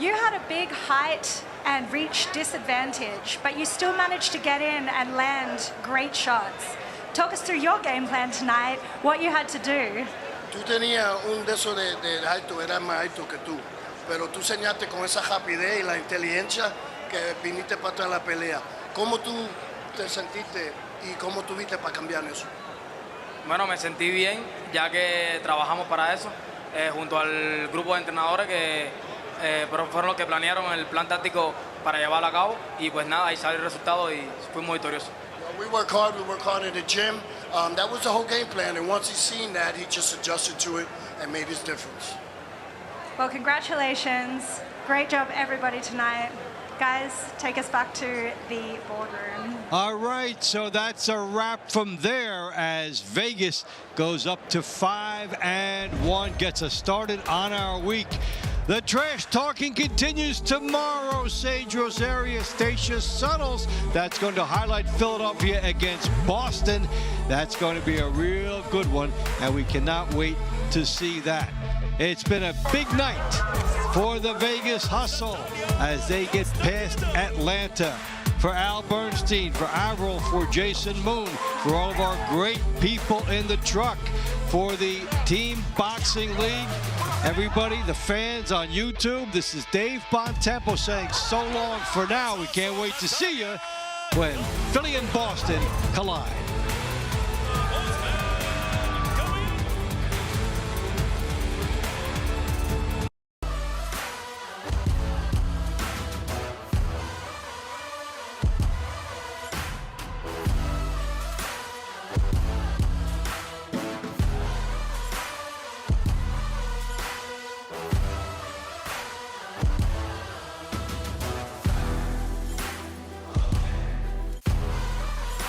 You had a big height and reach disadvantage, but you still managed to get in and land great shots. Talk us through your game plan tonight, what you had to do. Tú tenías un de esos de alto, eras más alto que tú, pero tú enseñaste con esa rapidez y la inteligencia que viniste para atrás la pelea. ¿Cómo tú te sentiste y cómo tuviste para cambiar eso? Bueno, me sentí bien, ya que trabajamos para eso. Junto al grupo de entrenadores que fueron los que planearon el plan táctico para llevarlo a cabo, y pues nada, ahí salió el resultado y fuimos victoriosos. We work hard in the gym. That was the whole game plan, and once he's seen that, he just adjusted to it and made his difference. Well, congratulations. Great job, everybody, tonight. Guys, take us back to the boardroom. All right, so that's a wrap from there as Vegas goes up to 5-1, gets us started on our week. The trash talking continues tomorrow. Sage Rosaria, Stacia Suttles. That's going to highlight Philadelphia against Boston. That's going to be a real good one, and we cannot wait to see that. It's been a big night for the Vegas Hustle as they get past Atlanta. For Al Bernstein, for Avril, for Jason Moon, for all of our great people in the truck, for the Team Boxing League, everybody, the fans on YouTube, this is Dave Bontempo saying so long for now. We can't wait to see you when Philly and Boston collide.